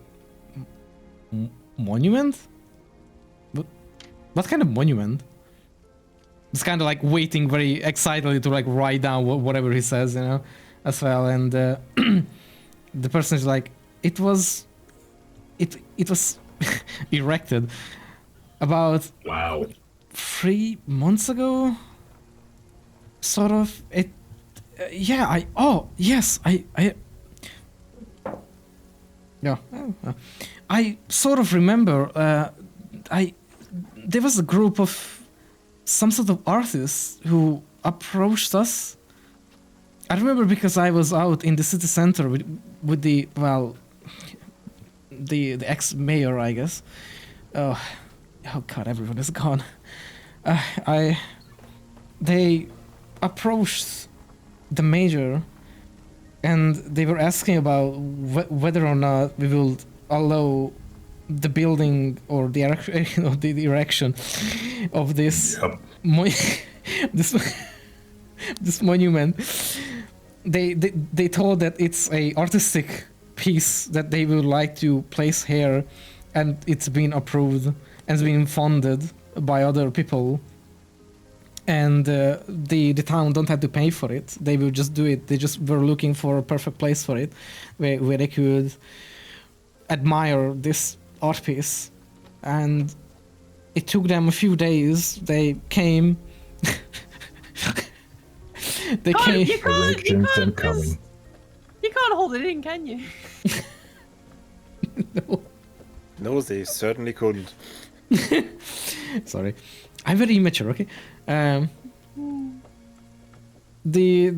A: monument. What kind of monument? It's kind of like waiting very excitedly to like write down whatever he says, you know, as well. And the person is like, it was erected about
E: Wow.
A: 3 months ago, sort of. Yeah. I sort of remember. There was a group of some sort of artists who approached us. I remember because I was out in the city center with the ex-mayor, I guess. Oh god, everyone is gone. They approached the mayor, and they were asking about whether or not we will allow the building or the erection of the erection of this this monument. They told that it's a artistic piece that they would like to place here, and it's been approved and it's been funded by other people, and the town don't have to pay for it. They will just do it. They just were looking for a perfect place for it where they could admire this art piece, and it took them a few days. They came. They came.
D: You can't hold it in, can you?
B: No, they certainly couldn't.
A: Sorry, I'm very immature. Okay. The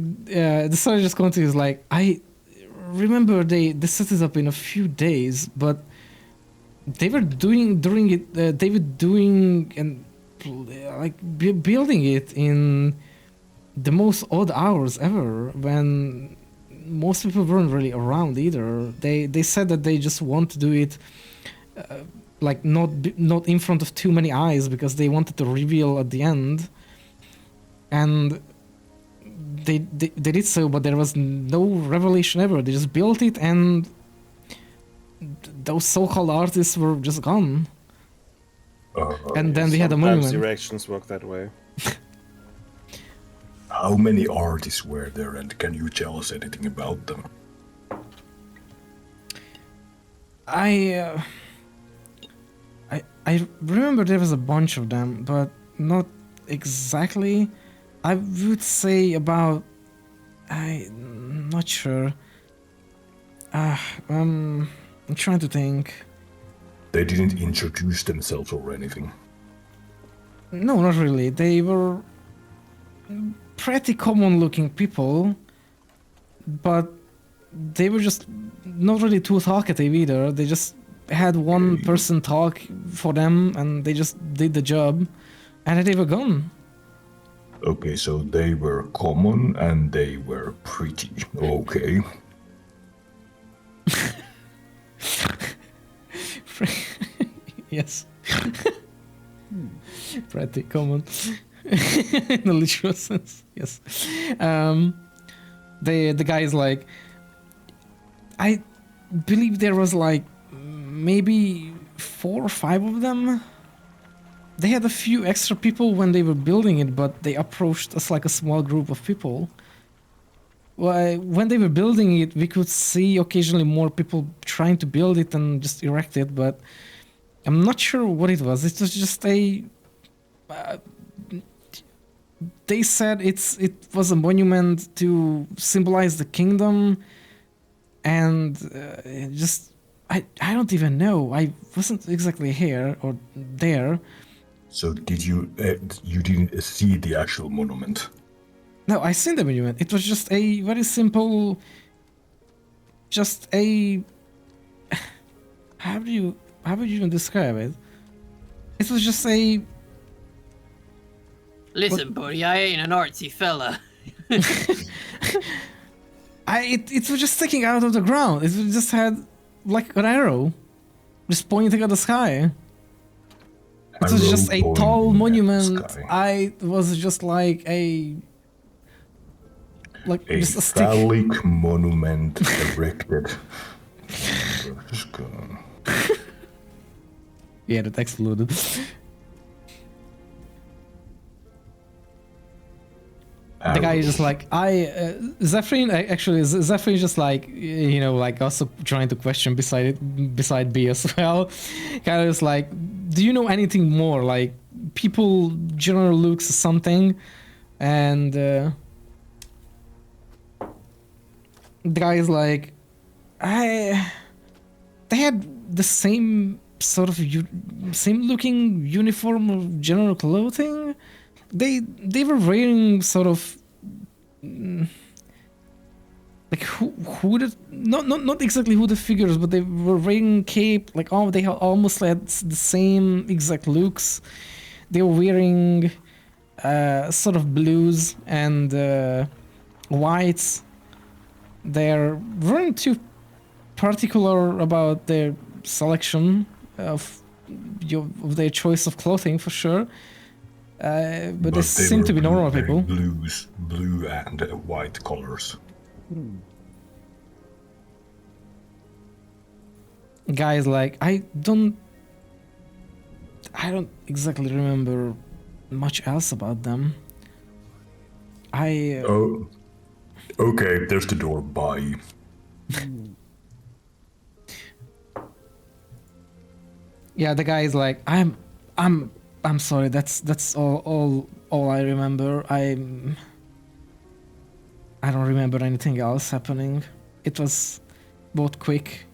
A: story just continues. Like, I remember they set it up in a few days, but they were doing and building it in the most odd hours ever, when most people weren't really around either. They said that they just want to do it like not in front of too many eyes, because they wanted to reveal at the end, and they did so, but there was no revelation ever. They just built it, and those so-called artists were just gone. And then we had a
B: Sometimes
A: monument.
B: directions work that way.
E: How many artists were there, and can you tell us anything about them?
A: I remember there was a bunch of them, but not exactly. I would say about... I'm not sure. I'm trying to think.
E: They didn't introduce themselves or anything.
A: No, not really. They were pretty common-looking people, but they were just not really too talkative either. They just had one person talk for them, and they just did the job, and then they were gone.
E: Okay, so they were common and they were pretty. Okay.
A: Yes. Pretty common. In a literal sense, yes. The guy is like... I believe there was like maybe 4 or 5 of them. They had a few extra people when they were building it, but they approached us like a small group of people. Well, when they were building it, we could see occasionally more people trying to build it and just erect it, but I'm not sure what it was. It was just a... they said it was a monument to symbolize the kingdom, and just... I don't even know. I wasn't exactly here or there.
E: So did you didn't see the actual monument?
A: No, I seen the monument. It was just a very simple... Just a... How would you even describe it? It was just a...
D: Listen, buddy, I ain't an artsy fella.
A: It was just sticking out of the ground. It just had like an arrow, just pointing at the sky. It was just a tall monument. I was just like a... like
E: A
A: just a stick.
E: phallic monument erected. Just go.
A: Yeah, that exploded. The guy is just like, Zephyrin, actually, Zephyrin is just like, you know, like also trying to question beside B as well. Kind of just like, do you know anything more? Like, people, general looks or something? And the guy is like, they had the same sort of, same looking uniform of general clothing. They were wearing sort of like who the not exactly who the figures, but they were wearing cape, like they almost had the same exact looks. They were wearing sort of blues and whites. They weren't too particular about their selection of their choice of clothing for sure. But they seem to be normal people.
E: Blue and white colors.
A: Guys, like I don't exactly remember much else about them.
E: Oh, okay. There's the door. Bye.
A: Yeah, the guy is like, I'm sorry. That's all I remember. I don't remember anything else happening. It was both quick.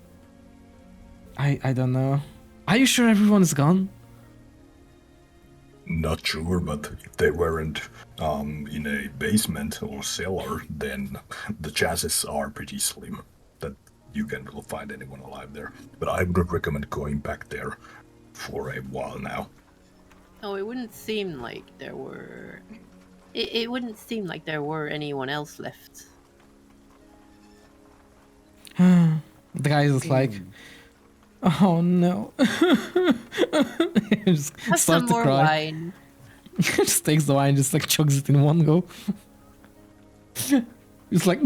A: I don't know. Are you sure everyone's gone?
E: Not sure, but if they weren't in a basement or cellar, then the chances are pretty slim that you can find anyone alive there. But I would recommend going back there for a while now.
F: Oh, it wouldn't seem like there were. It wouldn't seem like there were anyone else left.
A: The guy is like, oh no. Just
F: Have
A: starts
F: some
A: to
F: more
A: cry.
F: wine.
A: Just takes the wine, just like chugs it in one go. It's like,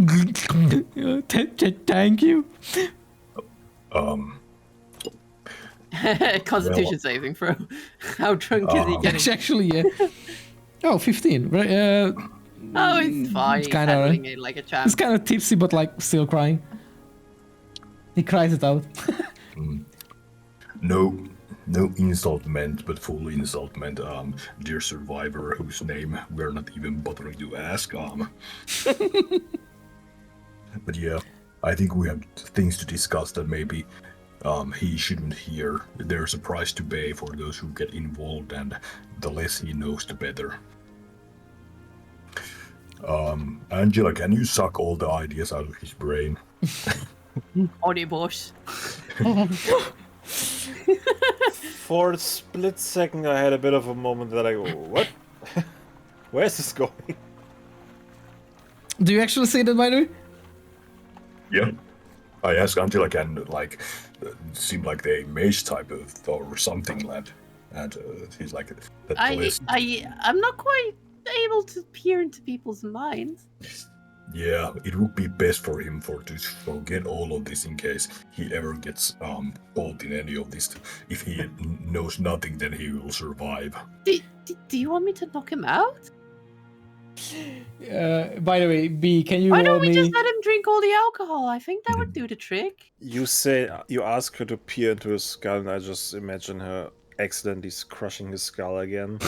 A: thank you.
D: Constitution saving throw. How drunk is he getting?
A: Actually, yeah. Oh, 15. Right.
D: Oh, it's fine. He's
A: kinda-
D: handling it like a champ.
A: He's kind of tipsy, but like still crying. He cries it out.
E: No insult meant, but full insult meant, dear survivor, whose name we're not even bothering to ask. But yeah, I think we have things to discuss that maybe he shouldn't hear. There's a price to pay for those who get involved, and the less he knows, the better. Angela, can you suck all the ideas out of his brain?
D: Oddy Bosch.
B: For a split second, I had a bit of a moment that I go, what? Where's this going?
A: Do you actually say that, by the way?
E: Yeah. I asked Angela, can seem like the mage type of or something lad, and he's like that.
F: I'm not quite able to peer into people's minds.
E: Yeah, it would be best for him to forget all of this in case he ever gets caught in any of this. If he knows nothing, then he will survive.
F: Do you want me to knock him out?
A: By the way, B, can you
F: Why
A: roll
F: don't we
A: me?
F: just let him drink all the alcohol? I think that would do the trick.
B: You ask her to peer into his skull, and I just imagine her accidentally crushing his skull again.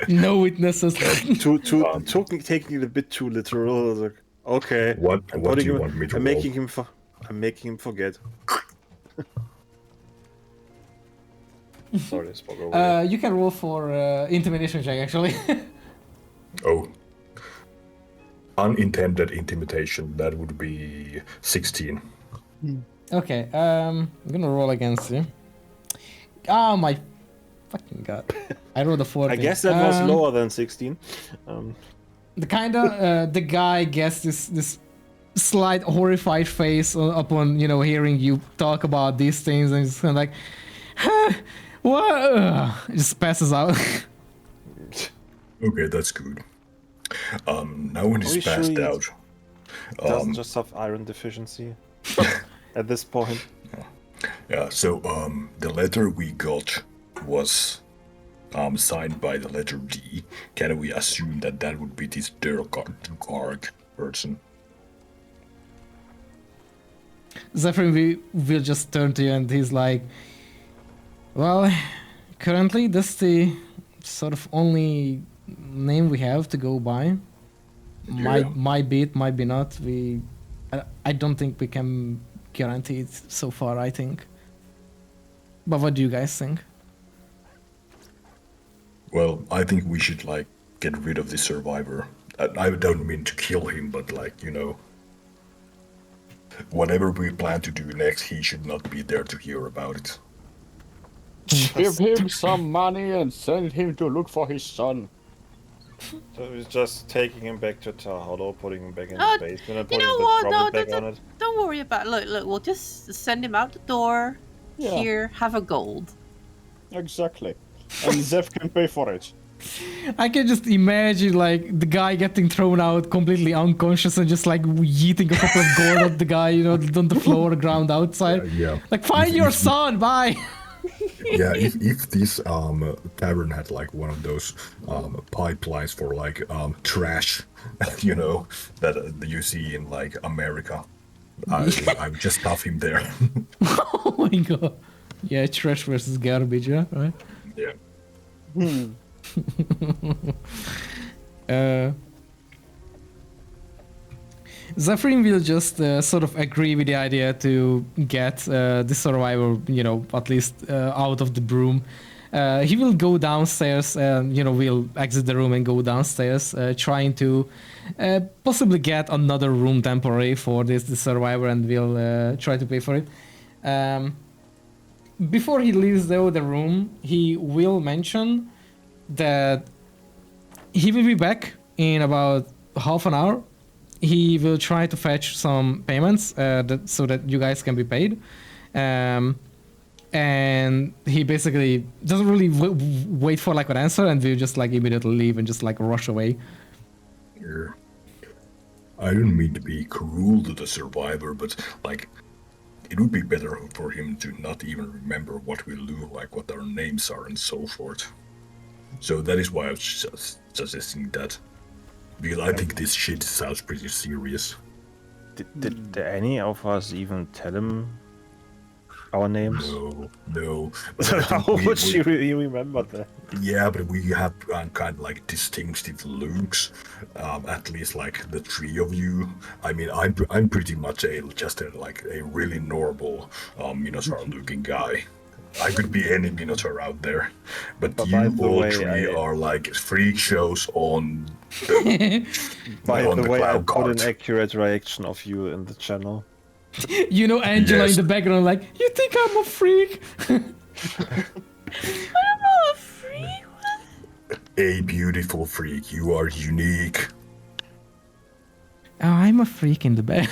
A: No witnesses.
B: Taking it a bit too literal. I was like, okay.
E: What do you want me to
B: I'm
E: roll?
B: making him forget. Sorry, I spoke over you.
A: You can roll for intimidation check, actually.
E: Oh. Unintended intimidation, that would be 16.
A: Okay, I'm gonna roll against you. Oh my fucking god. I rolled a 14.
B: I guess that was lower than 16.
A: The guy gets this slight horrified face upon, hearing you talk about these things, and he's kind of like, what? Just passes out.
E: Okay, that's good. No one
B: Are
E: is
B: we sure
E: passed
B: he
E: out.
B: Doesn't just have iron deficiency at this point.
E: Yeah, so the letter we got was signed by the letter D. Can we assume that that would be this Dragonheart person?
A: Zephyr will just turn to you and he's like, well, currently this is the sort of only name we have to go by. Might be it, might be not. I don't think we can guarantee it so far, I think. But what do you guys think?
E: Well, I think we should, like, get rid of the survivor. I don't mean to kill him, but, like, you know, whatever we plan to do next, he should not be there to hear about it.
C: Give him some money and send him to look for his son.
B: So he's just taking him back to Tahodo, putting him back in
F: Oh,
B: the basement and
F: you
B: putting
F: know
B: the
F: what?
B: robot
F: No,
B: back on it.
F: don't worry about it. Look, we'll just send him out the door.
C: Yeah.
F: Here, have a gold.
C: Exactly. And Zev can pay for it.
A: I can just imagine like the guy getting thrown out completely unconscious and just like yeeting a couple of gold at the guy, you know, on the floor, ground outside.
E: Yeah.
A: Like, find your son, bye!
E: Yeah, if this tavern had like one of those pipelines for like trash, you know, that you see in like America, I would just stuff him there.
A: Oh my god. Yeah, trash versus garbage, yeah, right?
E: Yeah.
A: Zephyrin will just sort of agree with the idea to get the survivor, you know, at least out of the room. He will go downstairs and, you know, we'll exit the room and go downstairs, trying to possibly get another room temporary for the survivor, and we'll try to pay for it. Before he leaves though the room, he will mention that he will be back in about half an hour. He will try to fetch some payments so that you guys can be paid. And he basically doesn't really wait for like an answer, and will just like immediately leave and just like rush away.
E: Yeah. I don't mean to be cruel to the survivor, but like, it would be better for him to not even remember what we do, like what our names are and so forth. So that is why I was just suggesting that. Because I think this shit sounds pretty serious.
B: Did any of us even tell him our names?
E: No.
B: So how would she really remember that?
E: Yeah, but we have kind of like distinctive looks. At least like the three of you. I mean, I'm pretty much just a really normal Minotaur-looking guy. I could be any Minotaur out there, but
B: by
E: you
B: the
E: all
B: way,
E: three are like freak shows on the,
B: By
E: on
B: the way, I
E: cloud
B: put an
E: cart.
B: accurate reaction of you in the channel.
A: You know, Angela
E: Yes.
A: in the background, like, you think I'm a freak?
F: I'm not a freak.
E: A beautiful freak. You are unique.
A: Oh, I'm a freak in the back.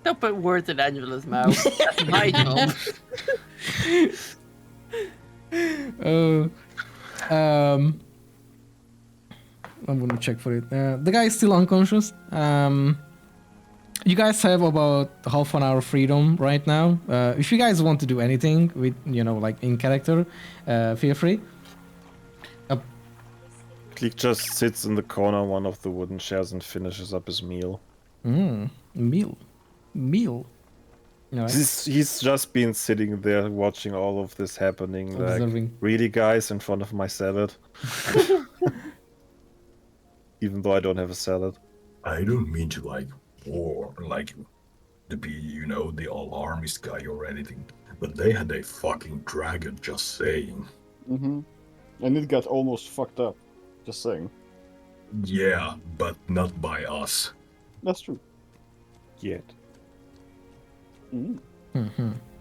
D: Don't put words in Angela's mouth. That's my job.
A: I'm gonna check for it. The guy is still unconscious. You guys have about half an hour freedom right now. If you guys want to do anything with, you know, like in character, feel free.
B: Click just sits in the corner of one of the wooden chairs and finishes up his meal.
A: Meal. Alright.
B: He's just been sitting there watching all of this happening.
A: Observing.
B: Like, really, guys, in front of my salad. Even though I don't have a salad.
E: I don't mean to to be, you know, the alarmist guy or anything, but they had a fucking dragon, just saying.
C: Mm-hmm. And it got almost fucked up. Just saying.
E: Yeah, but not by us.
C: That's true.
B: Yet.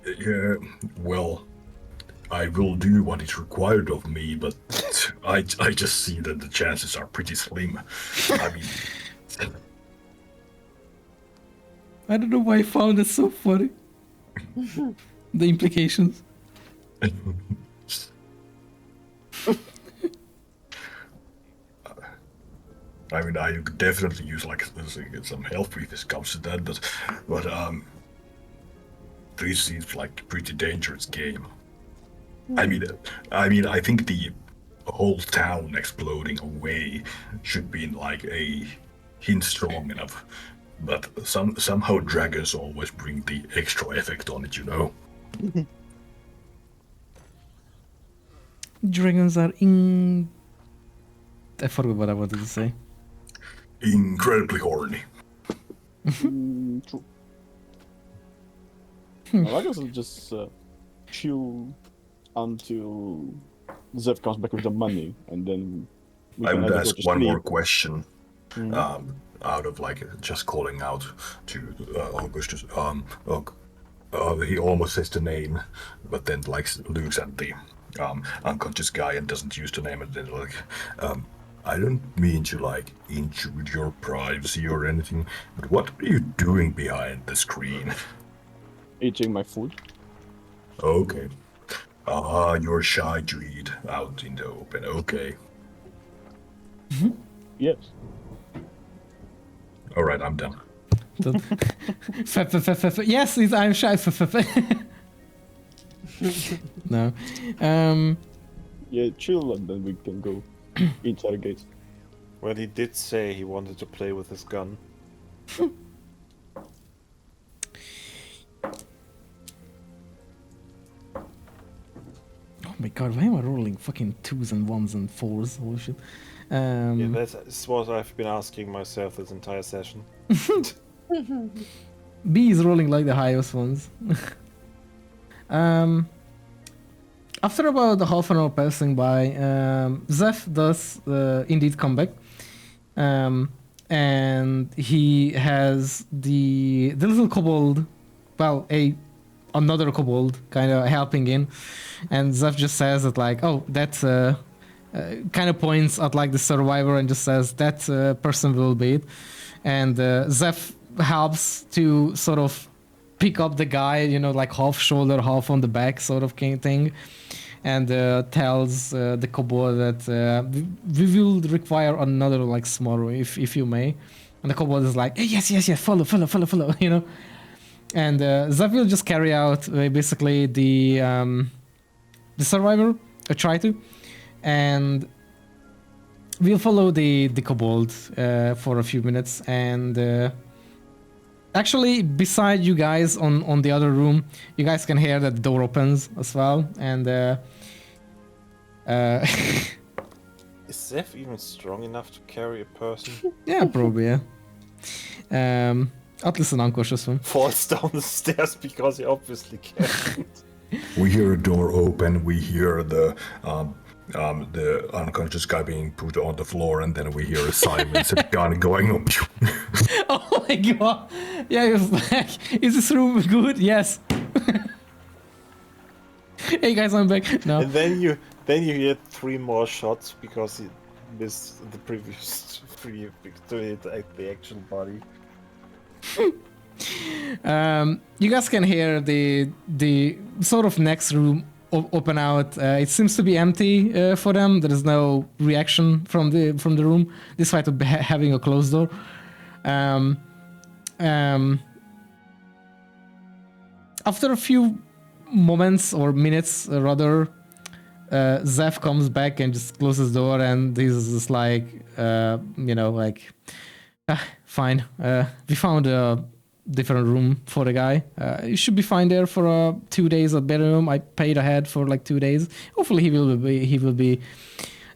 E: Yeah, well, I will do what is required of me, but I just see that the chances are pretty slim. I mean,
A: I don't know why I found it so funny. The implications.
E: I mean, I could definitely use like some help if this comes to that, but this seems like a pretty dangerous game. I mean, I think the whole town exploding away should be like a hint strong enough, but somehow dragons always bring the extra effect on it, you know.
A: Dragons are I forgot what I wanted to say.
E: Incredibly horny.
C: True. I guess I'll just chill until Zev comes back with the money, and then we
E: I
C: can
E: would
C: either
E: ask
C: go to
E: one more
C: sleep.
E: question. Out of like just calling out to Augustus. He almost says the name, but then like looks at the unconscious guy and doesn't use the name, and then like, I don't mean to like intrude your privacy or anything, but what are you doing behind the screen?
C: Eating my food.
E: Okay. You're shy to eat out in the open. Okay.
C: Yes.
E: All right, I'm done.
A: Yes, I'm shy. No.
C: Yeah, chill, and then we can go interrogate.
B: Well, he did say he wanted to play with his gun.
A: Oh my god, why am I rolling fucking 2s and 1s and 4s? Holy shit.
B: Yeah, that's what I've been asking myself this entire session.
A: B is rolling like the highest ones. After about half an hour passing by, Zeph does indeed come back. And he has the little kobold, well, another kobold kind of helping in. And Zeph just says that like, oh, that's kind of points at like the survivor and just says that person will be it. And Zeph helps to sort of pick up the guy, you know, like half shoulder, half on the back sort of thing, and tells the kobold that we will require another like small room if you may. And the kobold is like, hey, yes, follow, you know. And Zeph will just carry out basically the survivor, try to, and we'll follow the kobold for a few minutes. And actually, beside you guys on the other room, you guys can hear that the door opens as well. And
B: Is Zeph even strong enough to carry a person?
A: yeah, probably, yeah. At least an unconscious one.
B: Falls down the stairs because he obviously can't.
E: We hear a door open. We hear the unconscious guy being put on the floor, and then we hear a silence, a gun going up.
A: Oh my god! Yeah, he was like, is this room good? Yes. Hey guys, I'm back. No.
B: And then you hear 3 more shots because he missed the previous 3 to hit the actual body.
A: You guys can hear the sort of next room open out. It seems to be empty for them. There is no reaction from the room, despite having a closed door. After a few moments or minutes, rather, Zeph comes back and just closes the door, and he's just like, you know, like, fine. We found a different room for the guy. You should be fine there for 2 days at better room. I paid ahead for like 2 days. Hopefully he will be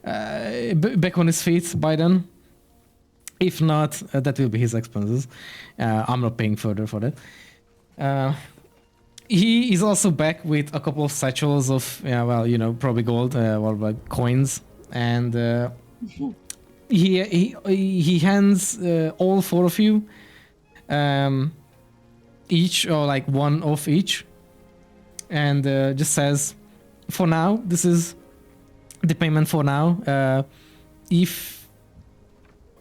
A: back on his feet by then. If not, that will be his expenses. I'm not paying further for that. He is also back with a couple of satchels of, well, you know, probably gold or like coins, and he hands all 4 of you each, or like 1 of each, and just says, for now, this is the payment for now. If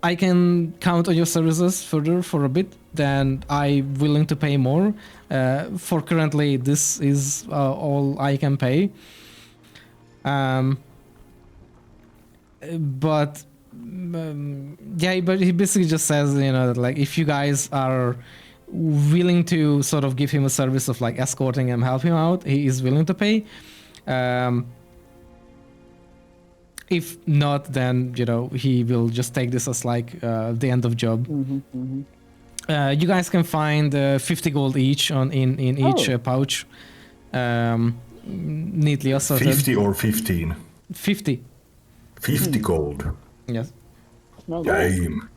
A: I can count on your services further for a bit, then I'm willing to pay more. For currently, this is all I can pay. But Yeah, but he basically just says, that like if you guys are willing to sort of give him a service of like escorting him, help him out, he is willing to pay. If not, then he will just take this as like the end of job. You guys can find 50 gold each in each pouch, neatly assorted.
E: 50 or 15?
A: 50.
E: 50 gold.
A: Yes.
E: Damn.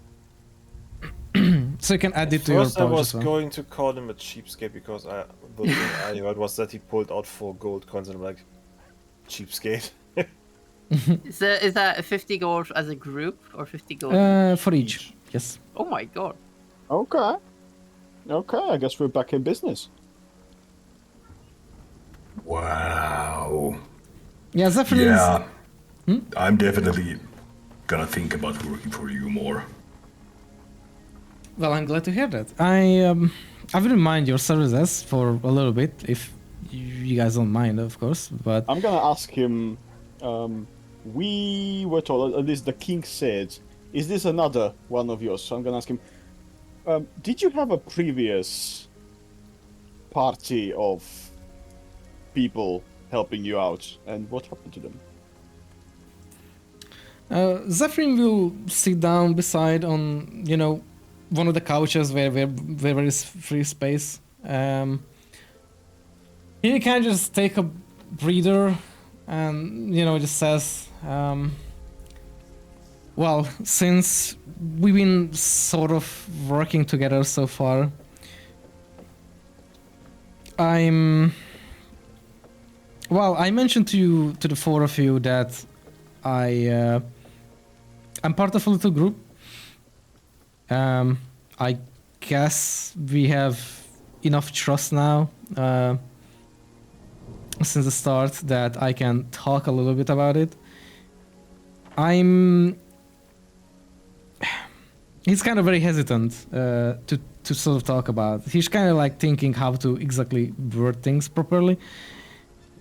A: So you can add it to your
B: First, I
A: pouch
B: was
A: as well.
B: going to call him a cheapskate because the thing I heard was that he pulled out 4 gold coins and I'm like, cheapskate.
D: Is that 50 gold as a group or 50 gold?
A: For each. Yes.
D: Oh my god.
C: Okay. Okay, I guess we're back in business.
E: Wow.
A: Yeah, Zephyr
E: Yeah. I'm definitely gonna think about working for you more.
A: Well, I'm glad to hear that. I wouldn't mind your services for a little bit if you guys don't mind, of course. But
C: I'm gonna ask him. We were told, at least the king said, is this another one of yours? So I'm gonna ask him. Did you have a previous party of people helping you out, and what happened to them?
A: Zephyrin will sit down beside on one of the couches where there is free space. He can just take a breather and just says, well, since we've been sort of working together so far, I mentioned to the 4 of you that I'm part of a little group. I guess we have enough trust now since the start that I can talk a little bit about it. He's kind of very hesitant to sort of talk about. He's kind of like thinking how to exactly word things properly.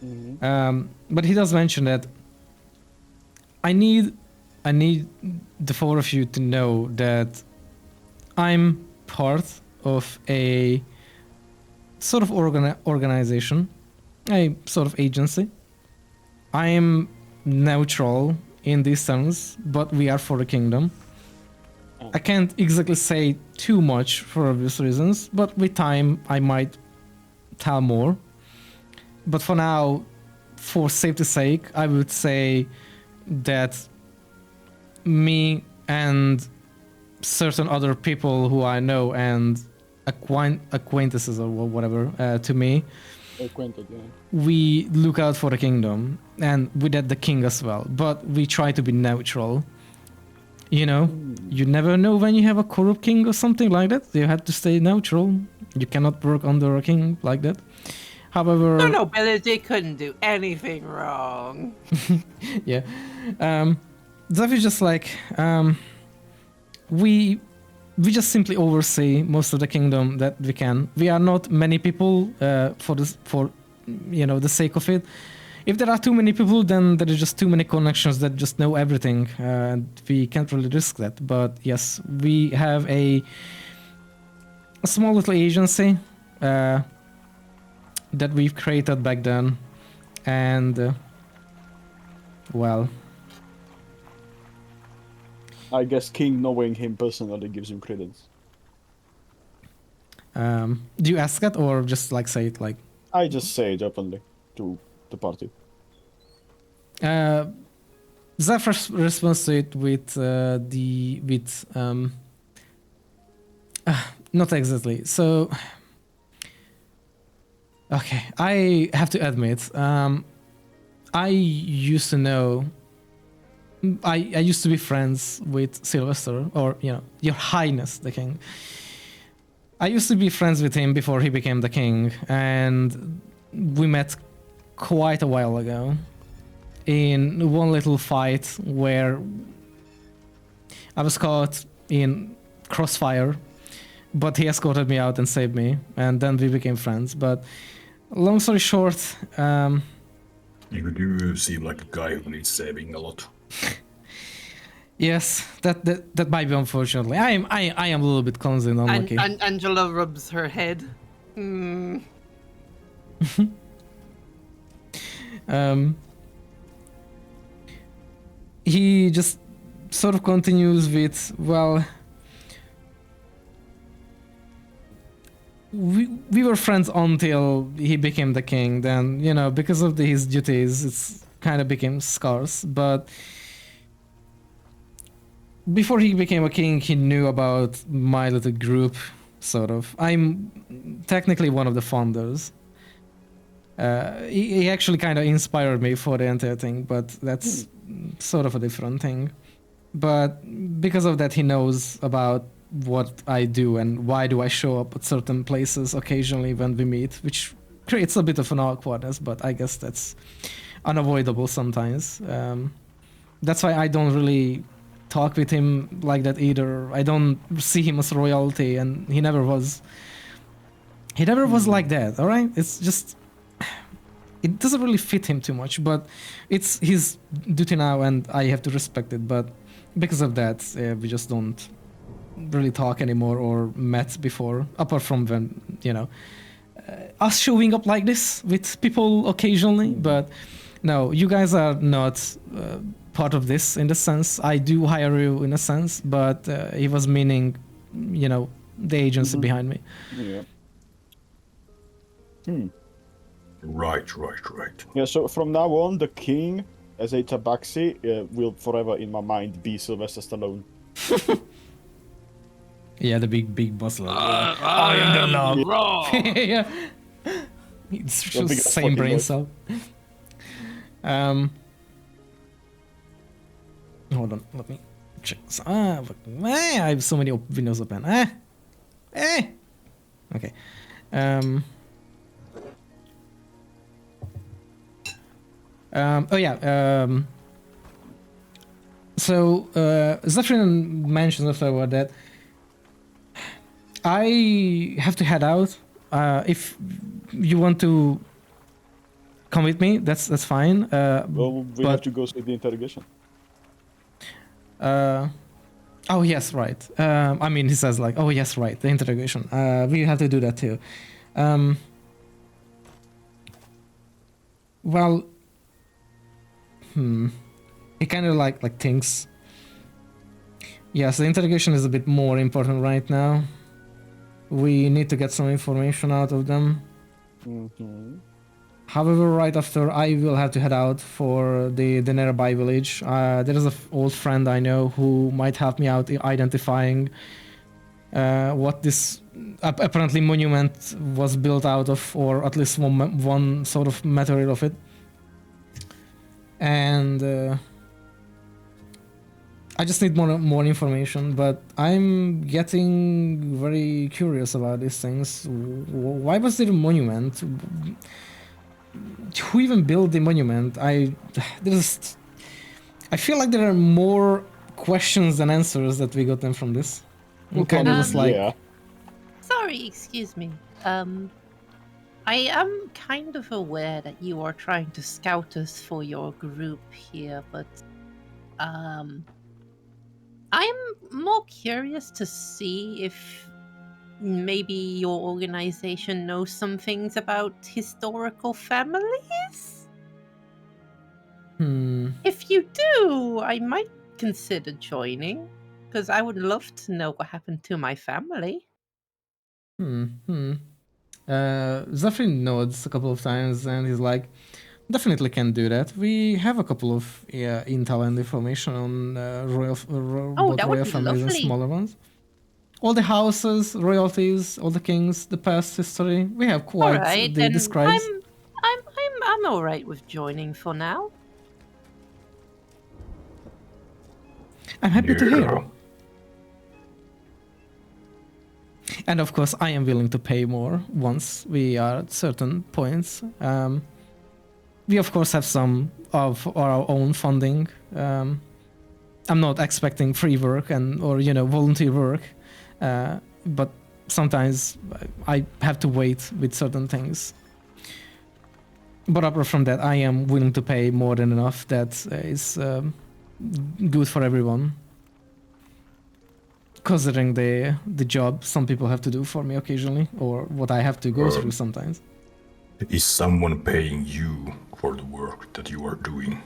A: But he does mention that I need the 4 of you to know that I'm part of a sort of organization, a sort of agency. I am neutral in these terms, but we are for the kingdom. I can't exactly say too much for obvious reasons, but with time I might tell more. But for now, for safety's sake, I would say that me and certain other people who I know and acquaintances or whatever to me,
C: Acquainted, yeah.
A: we look out for the kingdom and with that the king as well, but we try to be neutral. You never know when you have a corrupt king or something like that. You have to stay neutral. You cannot work under a king like that. However,
F: The nobility couldn't do anything wrong.
A: yeah. That is just like we just simply oversee most of the kingdom that we can. We are not many people for the sake of it. If there are too many people, then there is just too many connections that just know everything, and we can't really risk that. But yes, we have a small little agency that we've created back then, and well,
C: I guess King knowing him personally gives him credence.
A: do you ask that or just like say it like?
C: I just say it openly to the party.
A: Zephyr responds to it with not exactly. So okay, I have to admit, I used to know. I used to be friends with Sylvester, or Your Highness the King. I used to be friends with him before he became the king, and we met quite a while ago in one little fight where I was caught in crossfire, but he escorted me out and saved me, and then we became friends. But long story short,
E: You do seem like a guy who needs saving a lot.
A: Yes, that might be unfortunately. I am a little bit clumsy and unlucky.
D: And Angela rubs her head. Hmm.
A: He just sort of continues with, well, we were friends until he became the king. Then, you know, because of his duties, it's kind of became scarce. But before he became a king, he knew about my little group, sort of. I'm technically one of the founders. He actually kind of inspired me for the entire thing, but that's sort of a different thing. But because of that, he knows about what I do and why do I show up at certain places occasionally when we meet, which creates a bit of an awkwardness, but I guess that's unavoidable sometimes. That's why I don't really talk with him like that either. I don't see him as royalty, and he never was. He never was like that, all right? It's just... It doesn't really fit him too much, but it's his duty now, and I have to respect it. But because of that, we just don't really talk anymore or met before, apart from when, you know, us showing up like this with people occasionally. But no, you guys are not part of this in the sense. I do hire you in a sense, but he was meaning, you know, the agency behind me.
C: Yeah.
E: Right.
C: Yeah, so from now on, the king as a tabaxi will forever in my mind be Sylvester Stallone.
A: Yeah, the big boss. I am the law. Yeah. It's just the same
C: fucking
A: brain
C: voice.
A: cell. Hold on, let me check this. I have so many windows open. Okay. Oh yeah. So Zephyrin mentioned afterward that I have to head out. If you want to come with me, that's fine.
C: Well, we have
A: but-
C: to go see the interrogation.
A: Oh yes, right. I mean, he says like, oh yes, right, the interrogation. We have to do that too. Well, he kind of like thinks. Yes, the interrogation is a bit more important right now. We need to get some information out of them. However, right after, I will have to head out for the nearby village. There is an old friend I know who might help me out in identifying what this apparently monument was built out of, or at least one sort of material of it. And I just need more information, but I'm getting very curious about these things. Why was there a monument? Who even built the monument? I feel like there are more questions than answers that we got them from this. Kind of just like...
C: Yeah.
F: Sorry, excuse me. I am kind of aware that you are trying to scout us for your group here, but I'm more curious to see if maybe your organization knows some things about historical families? If you do, I might consider joining, because I would love to know what happened to my family.
A: Zephyr nods a couple of times and he's like, definitely can do that. We have a couple of intel and information on both
F: that would
A: royal
F: be
A: families and
F: lovely.
A: smaller ones. All the houses, royalties, all the kings, the past history. We have quite
F: All right,
A: the
F: then
A: describes.
F: I'm all right with joining for now.
A: I'm happy to hear.
E: Yeah.
A: And of course, I am willing to pay more once we are at certain points. We of course have some of our own funding. I'm not expecting free work or volunteer work, but sometimes I have to wait with certain things. But apart from that, I am willing to pay more than enough. That is good for everyone. considering the job some people have to do for me occasionally, or what I have to go through sometimes.
E: Is someone paying you for the work that you are doing?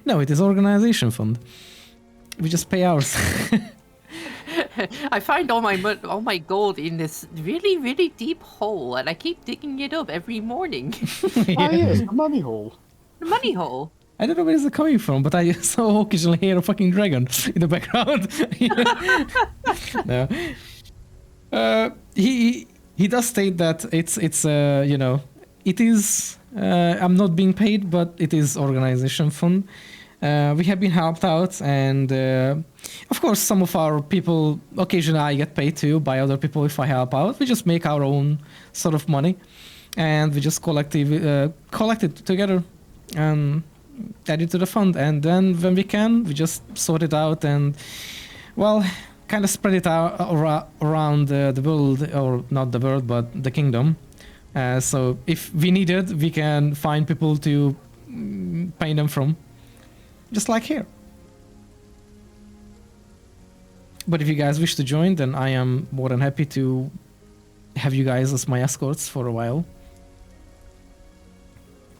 A: No, it is organization fund. We just pay ours.
F: I find all my gold in this really, really deep hole, and I keep digging it up every morning.
C: Ah, yes, the money hole.
F: The money hole.
A: I don't know where it's coming from, but I so occasionally hear a fucking dragon in the background. No. He does state that it's you know, it is I'm not being paid, but it is organization fund. We have been helped out, and of course some of our people occasionally I get paid too by other people if I help out. We just make our own sort of money, and we just collect it together and add it to the fund, and then when we can we just sort it out and, well, kind of spread it out around the world, or not the world but the kingdom. So if we need it, we can find people to pay them from, just like here. But if you guys wish to join, then I am more than happy to have you guys as my escorts for a while.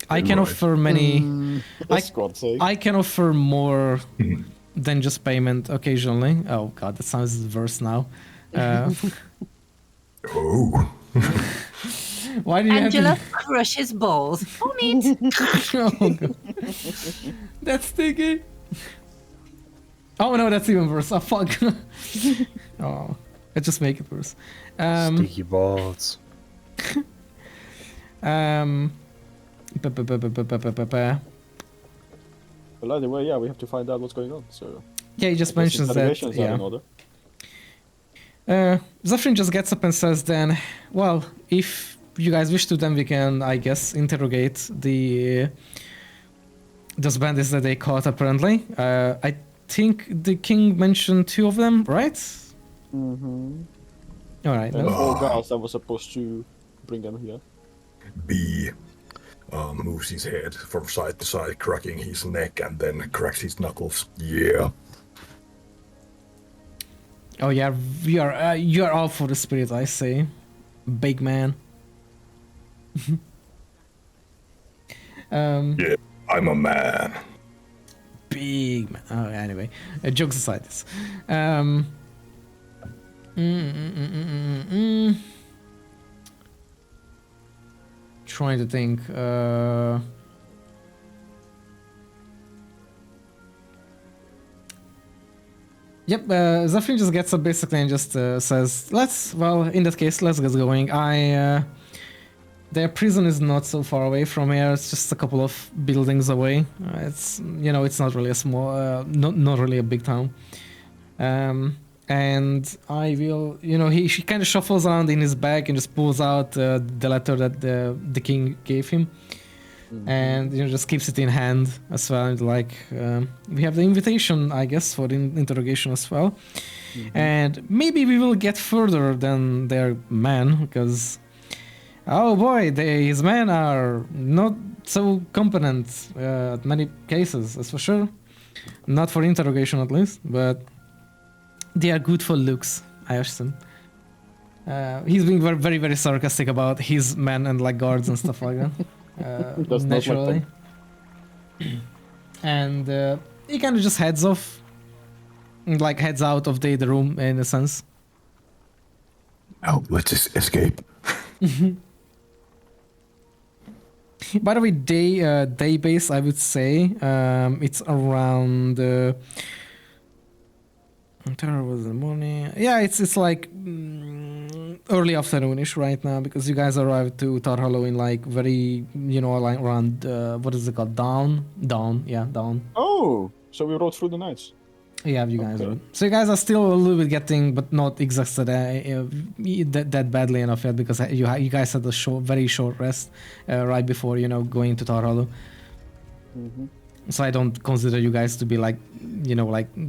A: I can offer many. I can offer more than just payment occasionally. Oh god, that sounds worse now.
E: Oh.
A: Why do you
F: Angela
A: have to...
F: crushes balls. On it.
A: Oh god. That's sticky. Oh no, that's even worse. Oh fuck. Oh, let's just make it worse.
B: Sticky balls.
C: Well, anyway, yeah, we have to find out what's going on. So
A: Yeah, he just mentions that.
C: interrogations are
A: Yeah.
C: in order.
A: Zephyrin just gets up and says, "Then, well, if you guys wish to, then we can, I guess, interrogate those bandits that they caught. Apparently, I think the king mentioned 2 of them, right?
C: Mm-hmm.
A: All right.
C: And
A: then.
C: 4 guards that were supposed to bring them here.
E: B moves his head from side to side, cracking his neck, and then cracks his knuckles. Yeah.
A: Oh yeah, you are all for the spirit, I say, big man."
E: Yeah, I'm a man.
A: Big man. Oh, anyway, jokes aside, this. Trying to think. Yep, Zephyrin just gets up basically and just says, in that case, let's get going. Their prison is not so far away from here. It's just a couple of buildings away. It's not really a small, not really a big town. And I will, he kind of shuffles around in his bag and just pulls out the letter that the king gave him. And just keeps it in hand as well. And we have the invitation, I guess, for the interrogation as well. And maybe we will get further than their men, because oh boy, his men are not so competent at many cases, that's for sure. Not for interrogation at least, but they are good for looks, I assume. He's being very, very, very sarcastic about his men and guards and stuff like that.
C: Does not like
A: Naturally. And he kind of just heads off, heads out of the room in a sense.
E: Oh, let's escape.
A: By the way, day base, I would say it's around. Was the morning? Yeah, it's early afternoonish right now, because you guys arrived to Tarhalo in very around what is it called, dawn.
C: Oh, so we rode through the nights.
A: Yeah, you guys
C: Okay.
A: are. So you guys are still a little bit getting, but not exhausted that badly enough yet, because you guys had a very short rest right before going to Tarhalo. So I don't consider you guys to be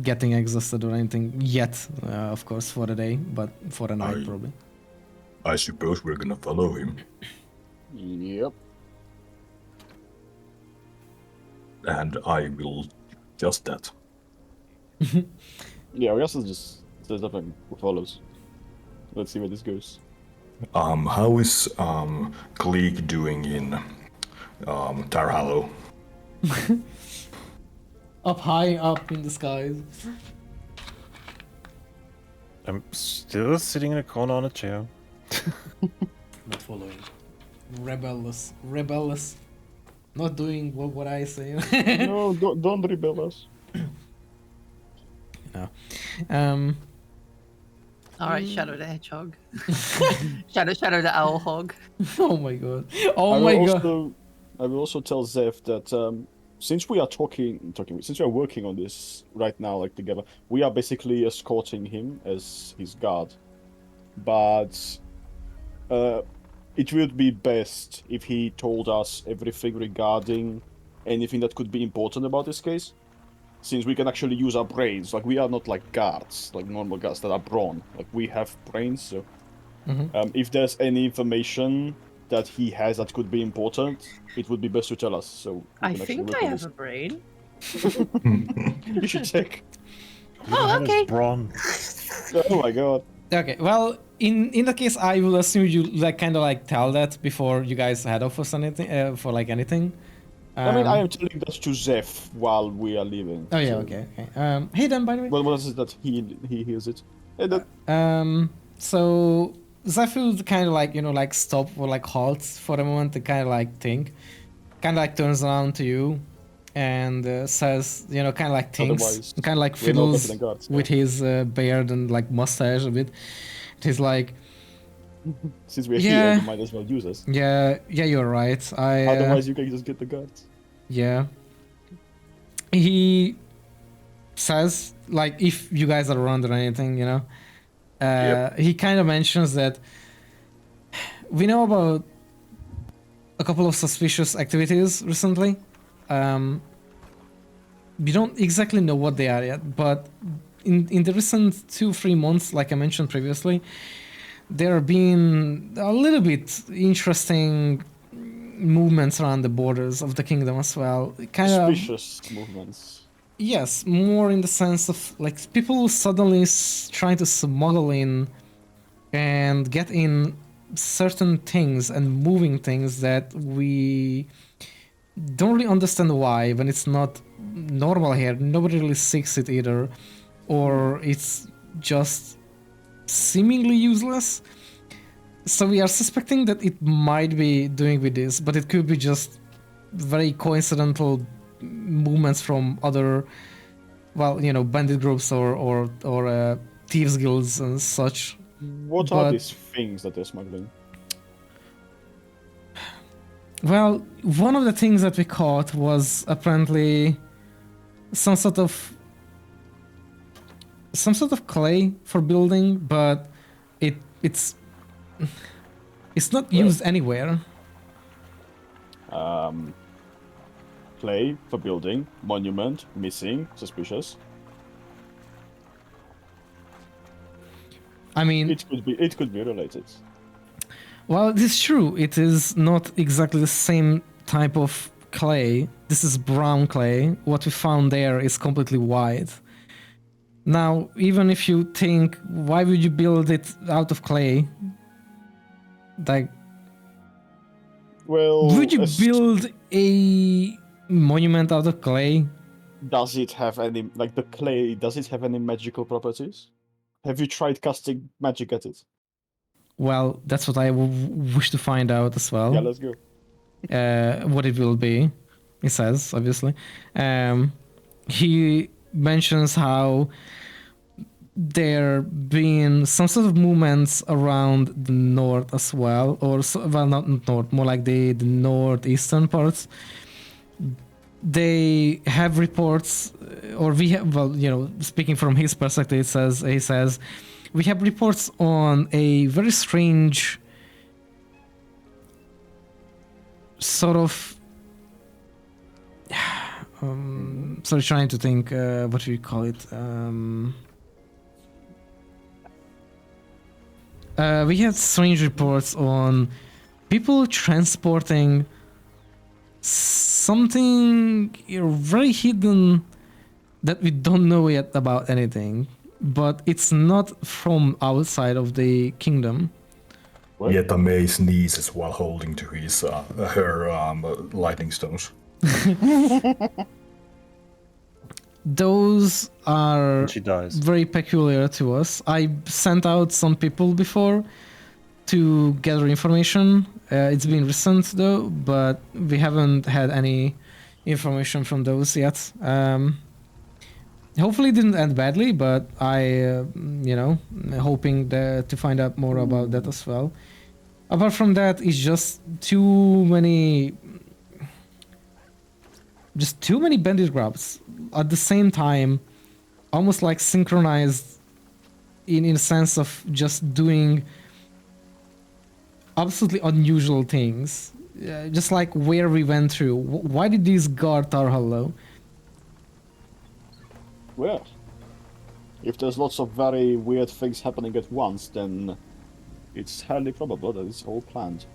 A: getting exhausted or anything yet, of course, for the day, but for the night probably.
E: I suppose we're gonna follow him.
C: Yep.
E: And I will just that.
C: Yeah, Augustus just says nothing. Who follows? Let's see where this goes.
E: How is Gleek doing in Tar Hollow?
A: Up high, up in the skies.
B: I'm still sitting in a corner on a chair.
A: Not following. Rebellious. Rebellious. Not doing what I say.
C: No, don't rebel us.
A: No. Um.
D: All right, Shadow the Hedgehog. Shadow the Owl Hog.
A: Oh my god. Oh
C: I
A: my
C: will
A: god.
C: also, I will also tell Zeph that since we are since we are working on this right now, like together, we are basically escorting him as his guard. But it would be best if he told us everything regarding anything that could be important about this case, since we can actually use our brains. Like, we are not like guards, like normal guards that are brawn. Like, we have brains, so if there's any information that he has that could be important, it would be best to tell us. So we
D: I
C: can actually
D: think
C: work
D: I
C: on
D: have
C: this.
D: a brain.
C: You should check.
D: Oh, okay.
B: Brawn.
C: Oh my god.
A: Okay, well, in that case, I will assume you like kind of like tell that before you guys head off for anything, for like anything.
C: I mean, I am telling that to Zeph while we are leaving.
A: Oh yeah,
C: so-
A: okay. Hey Dan, by the way.
C: Well, what is it that he hears it? And that,
A: So Zephyr kind of like like stop or like halts for a moment to kind of like think, kind of like turns around to you, and says kind of like thinks,
C: Otherwise,
A: kind of like
C: we're no better
A: fiddles
C: than gods,
A: with his beard and like mustache a bit. He's like,
C: since we're
A: Yeah.
C: here, we might as well use us.
A: yeah, you're right.
C: Otherwise, you can just get the guards.
A: Yeah. He says, like, if you guys are around or anything, he kind of mentions that we know about a couple of suspicious activities recently. We don't exactly know what they are yet, but in the recent 2-3 months, like I mentioned previously, there have been a little bit interesting movements around the borders of the kingdom as well. Kind of
C: Suspicious movements.
A: yes, more in the sense of like people suddenly trying to smuggle in and get in certain things and moving things that we don't really understand why when it's not normal here. Nobody really seeks it either, or it's just seemingly useless. So we are suspecting that it might be doing with this, but it could be just very coincidental movements from other, well, bandit groups or thieves guilds and such.
C: What are
A: But-
C: these things that they're smuggling?
A: Well, one of the things that we caught was apparently some sort of clay for building, but it's not used anywhere.
C: Clay for building, monument, missing, suspicious.
A: I mean,
C: It could be related.
A: well, it is true. It is not exactly the same type of clay. This is brown clay. What we found there is completely white. Now, even if you think, why would you build it out of clay? Like,
C: Well,
A: would you build a monument out of clay?
C: does it have any like the clay? Does it have any magical properties? Have you tried casting magic at it?
A: Well, that's what I wish to find out as well.
C: Yeah, let's go.
A: What it will be, he says, obviously. He mentions how there been some sort of movements around the north as well, or well, not north, more like the northeastern parts. They have reports, or we have, well, speaking from his perspective, he says, we have reports on a very strange sort of sorry, trying to think what we call it. We had strange reports on people transporting something very hidden that we don't know yet about anything. but it's not from outside of the kingdom.
C: What?
E: Yet a May sneezes while holding to his her lightning stones.
A: Those are
B: And she dies.
A: very peculiar to us. I sent out some people before to gather information. It's been recent though, but we haven't had any information from those yet. Hopefully it didn't end badly, but I, hoping to find out more about that as well. Apart from that, it's just too many bandit grabs at the same time, almost like synchronized in a sense of just doing absolutely unusual things. Just like where we went through. Why did these guard Tar Hollow?
C: Well, if there's lots of very weird things happening at once, then it's highly probable that it's all planned.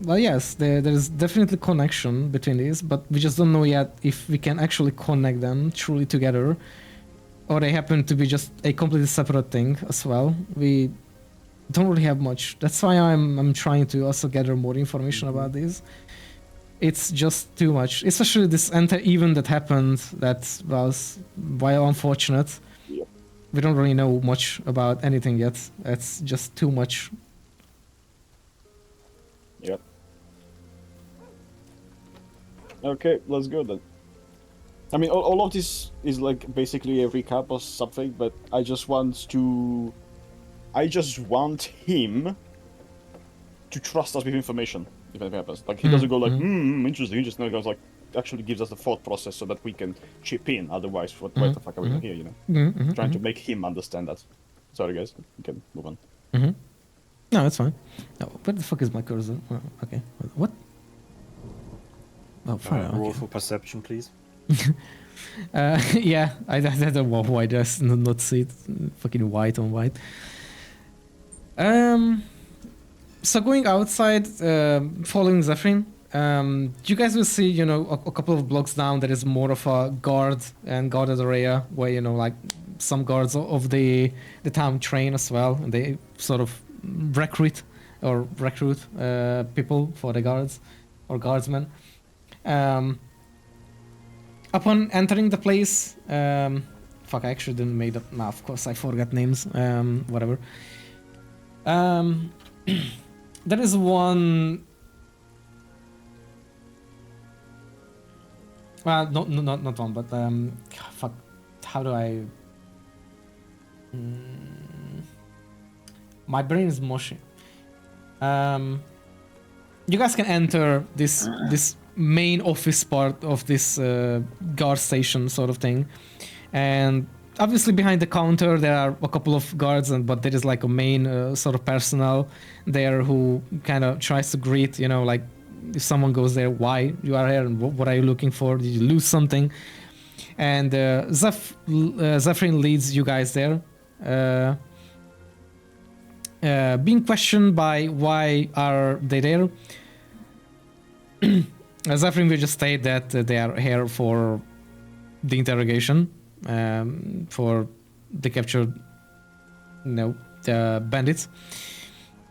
A: Well, yes, there's definitely connection between these, but we just don't know yet if we can actually connect them truly together, or they happen to be just a completely separate thing as well. We don't really have much. That's why I'm trying to also gather more information about this. It's just too much, especially this entire event that happened. That was, while unfortunate,
C: Yep.
A: we don't really know much about anything yet. It's just too much.
C: Yep. Okay, let's go then. I mean, all of this is like basically a recap or something, but I just want him to trust us with information if anything happens. Like he doesn't go like, interesting. He just goes like, actually gives us the thought process so that we can chip in. Otherwise, what the fuck are we doing here? You know, trying to make him understand that. Sorry, guys. We can move on.
A: No, it's fine. No, where the fuck is my cursor? Oh, okay. What? Oh, fine.
B: Roll
A: Okay.
B: for perception, please.
A: Yeah, I don't know why does not see it. Fucking white on white. So going outside, following Zephyrin, you guys will see, you know, a couple of blocks down there is more of a guarded area where, you know, like some guards of the town train as well, and they sort of recruit people for the guards or guardsmen. Upon entering the place, fuck, I actually didn't make that. No, of course I forgot names. Whatever. There is one. Not one, but fuck. How do I? My brain is mushy. You guys can enter this main office part of this guard station sort of thing, and obviously behind the counter there are a couple of guards, but there is like a main sort of personnel there who kind of tries to greet, you know, like if someone goes there, why you are here and what are you looking for, did you lose something? And Zephyrin leads you guys there, being questioned by why are they there. Zephyrin will just state that they are here for the interrogation, for the captured, the bandits.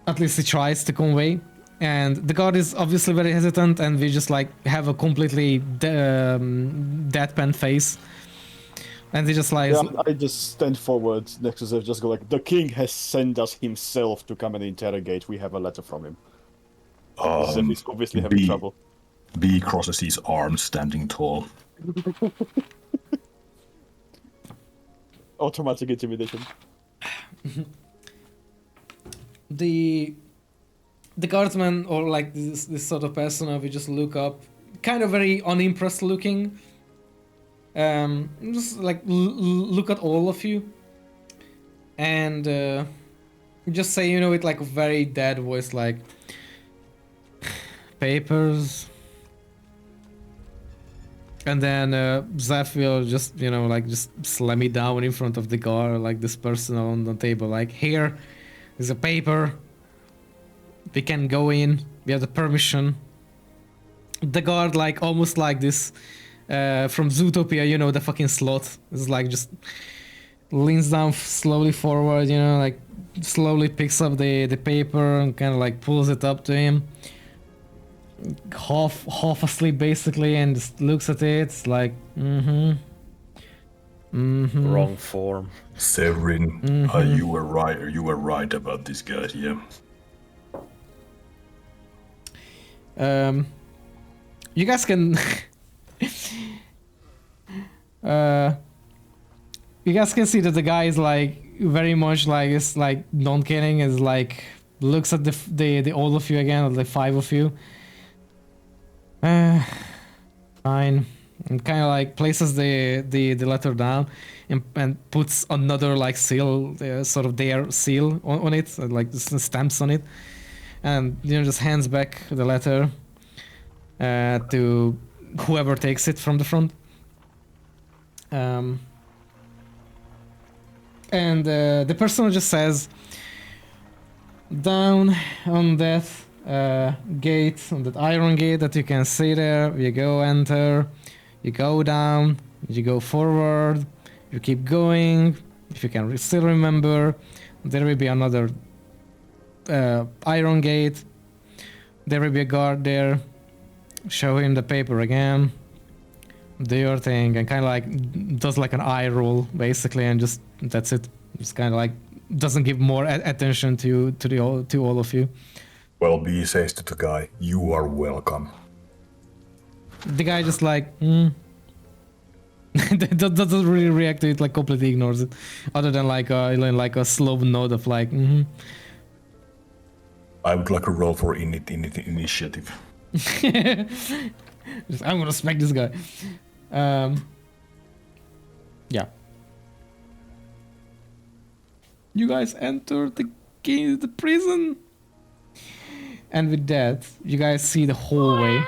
A: At least he tries to convey. And the guard is obviously very hesitant, and we just like have a completely deadpan face. And he just like...
C: Yeah, I just stand forward next to Zev, just go like, the king has sent us himself to come and interrogate. We have a letter from him. Zev is obviously having trouble.
E: B crosses his arms, standing tall.
C: Automatic intimidation.
A: The guardsman, or like this sort of person, we just look up, kind of very unimpressed looking. Just like look at all of you, and just say, you know, with like a very dead voice, like, papers. And then Zeph will just, you know, like just slam it down in front of the guard, like this person on the table, like, here is a paper. We can go in. We have the permission. The guard, like, almost like this from Zootopia, you know, the fucking sloth. It's like just leans down slowly forward, you know, like slowly picks up the paper and kind of like pulls it up to him. Half asleep basically, and just looks at it. It's like,
B: Wrong form.
E: Severin, you were right. You were right about this guy. Yeah.
A: You guys can. You guys can see that the guy is like very much like it's like not kidding. Is like looks at the all of you again, the 5 of you. Fine, and kind of like places the letter down and puts another like seal, sort of their seal on it, like stamps on it, and just hands back the letter to whoever takes it from the front. And the person just says, down on that gate, on that iron gate that you can see there, you go enter, you go down, you go forward, you keep going. If you can still remember, there will be another iron gate. There will be a guard there. Show him the paper again. Do your thing, and kind of like does like an eye roll basically, and just that's it. Just kind of like doesn't give more attention to all of you.
E: Well, B says to the guy, "You are welcome."
A: The guy just like doesn't really react to it, like completely ignores it, other than like a slow nod of like.
E: I would like a roll for initiative.
A: I'm gonna smack this guy. Yeah. You guys enter the prison, and with that, you guys see the hallway.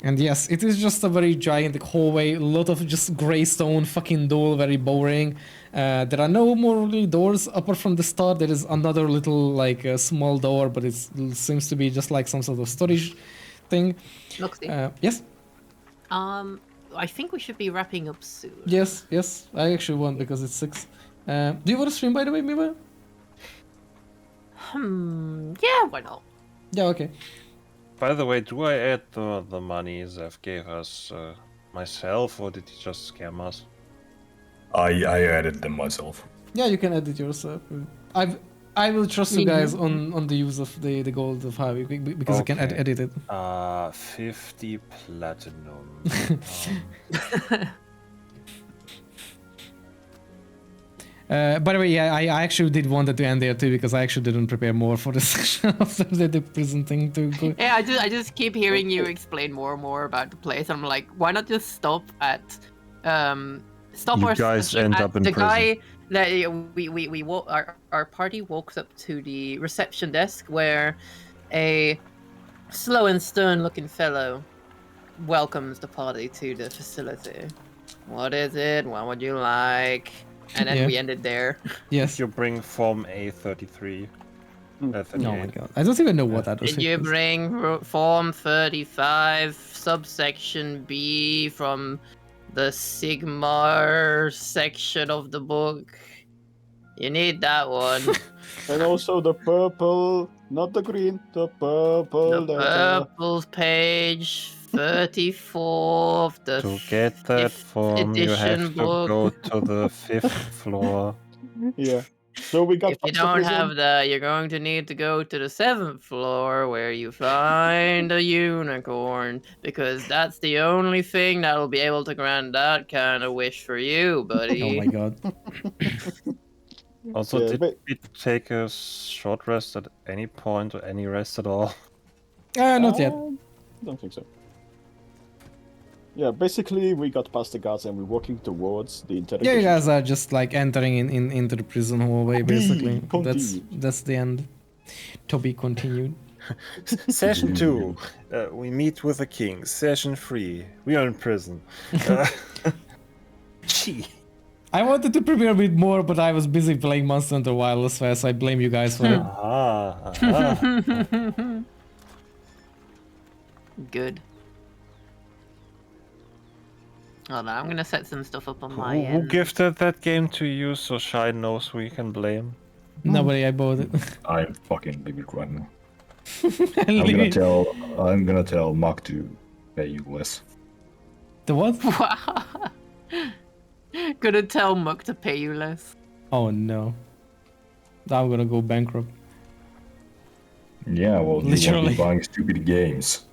A: And yes, it is just a very gigantic hallway, a lot of just gray stone fucking door, very boring. There are no more really doors apart from the start. There is another little like small door, but it seems to be just like some sort of storage thing.
D: Loxy.
A: Yes?
D: I think we should be wrapping up soon.
A: Yes, I actually want because it's 6. Do you want to stream by the way, Miba?
D: Yeah, why not?
A: Yeah, okay.
B: By the way, do I add the money Zev gave us myself, or did he just scam us?
E: I added them myself.
A: Yeah, you can edit yourself. I will trust you guys on the use of the gold of Harvey because
B: Okay.
A: I can edit it.
B: 50 platinum.
A: By the way, yeah, I actually did want it to end there too because I actually didn't prepare more for the section after the prison thing to go.
D: Yeah, I just keep hearing you explain more and more about the place. I'm like, why not just stop at stop
B: You
D: our
B: guys
D: session
B: end
D: at
B: up in
D: the
B: prison.
D: guy that we walk, our party walks up to the reception desk where a slow and stern looking fellow welcomes the party to the facility. What is it? What would you like? And then we ended there.
A: Yes.
B: You bring Form A33.
A: Oh my god. I don't even know what that was.
D: Did you bring Form 35, subsection B from the Sigmar section of the book? You need that one.
C: And also the purple, not the green, the purple.
D: The purple page 34 of the
B: To get that form, you have
D: edition
B: to
D: book.
B: go to the 5th floor.
C: Yeah. So we got.
D: If you
C: past the
D: don't
C: prison.
D: have that, you're going to need to go to the 7th floor where you find a unicorn, because that's the only thing that'll be able to grant that kind of wish for you, buddy.
A: Oh my god.
B: Also,
C: Yeah,
B: did
C: but-
B: we take a short rest at any point or any rest at all?
A: Not yet.
C: Don't think so. Yeah, basically we got past the guards and we're walking towards the
A: Yeah,
C: interrogation.
A: you guys are just like entering into the prison hallway basically. That's the end. To be continued.
B: Session 2, we meet with the king. Session 3, we are in prison. Gee.
A: I wanted to prepare a bit more, but I was busy playing Monster Hunter Wireless Fest, so I blame you guys for it.
D: Good. Hold on, I'm gonna set some stuff up on
B: Who,
D: my
B: who
D: end.
B: gifted that game to you so Shy knows who you can blame?
A: Nobody, I bought it.
E: I fucking leave it right now.
A: Leave it.
E: I'm gonna tell Mark to pay you less.
A: The what?
D: Gonna tell Muck to pay you less.
A: Oh no. I'm gonna go bankrupt.
E: Yeah, well, you won't
A: Literally.
E: be buying stupid games.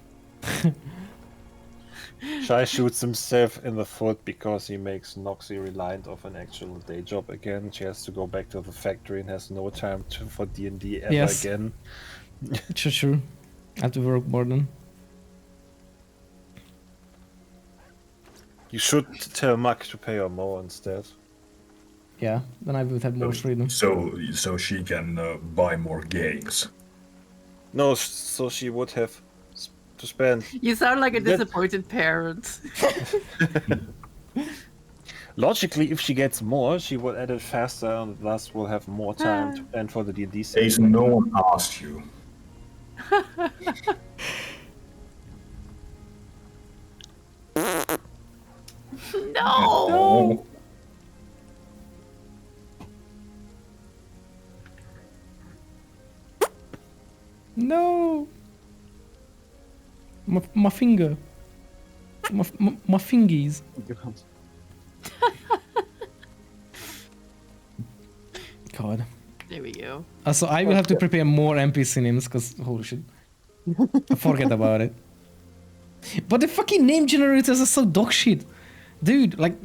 B: Shy shoots himself in the foot because he makes Noxie reliant of an actual day job again. She has to go back to the factory and has no time for D&D ever
A: Yes.
B: again.
A: True. I have to work more then.
B: You should tell Mac to pay her more instead.
A: Yeah, then I would have more freedom.
E: So she can buy more games.
B: No, so she would have to spend.
D: You sound like a
B: That-
D: disappointed parent.
B: Logically, if she gets more, she will add it faster and thus will have more time to plan for the D&D
E: Ace,
B: session.
E: no one asked you.
D: No!
E: No.
A: No! My finger. My fingies. God.
D: There we go.
A: Also, I will have to prepare more NPC names because holy shit. Forget about it. But the fucking name generators are so dog shit. Dude, like,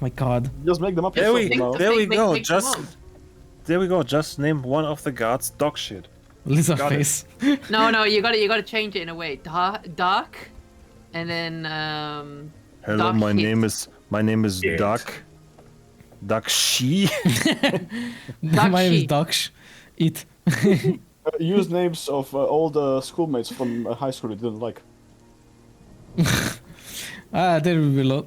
A: my god.
C: Just make them up
B: There we,
C: yourself now.
B: there we
D: Make-
B: go.
D: make them
B: Just
D: up.
B: there we go. Just name one of the guards dog shit.
A: Lizard
B: Got it.
A: face.
D: No, you gotta change it in a way. Dark, and then
B: Hello,
D: Dog
B: my
D: shit.
B: name is
E: Shit.
B: Duck. Duck She.
A: My name is
D: shit.
A: Daksh. Eat.
C: Use names of all the schoolmates from high school you didn't like.
A: There will be a lot.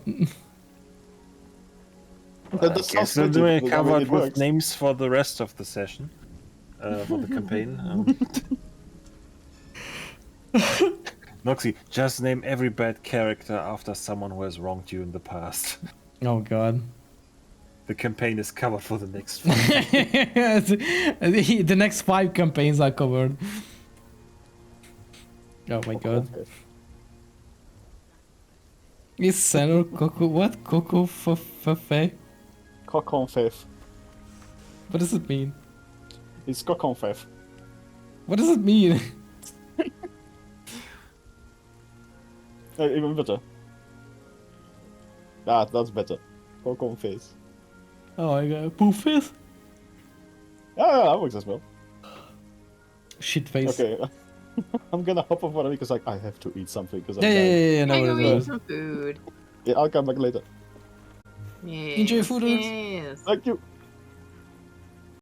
C: That
B: Guess
C: sounds
B: we're
C: good,
B: doing
C: but I mean,
B: covered
C: it
B: with
C: works.
B: names for the rest of the session. For the campaign. Noxie, just name every bad character after someone who has wronged you in the past.
A: Oh god.
B: The campaign is covered for the next one.
A: The next 5 campaigns are covered. Oh my god. Is Senor Coco what? Coco Fafe?
C: Coconfef.
A: What does it mean?
C: It's Coconfef.
A: What does it mean?
C: Even better. Ah, that's better. Coconface.
A: Oh my god. Poof face?
C: Yeah, that works as well.
A: Shit face.
C: Okay. I'm gonna hop over because like I have to eat something because I'm
A: Yeah,
C: dying.
A: no,
D: Hey, go
A: it
D: eat
A: is.
D: some food.
C: Yeah, I'll come back later.
D: Yes,
A: Enjoy your food, Alex.
D: Yes.
C: Thank you.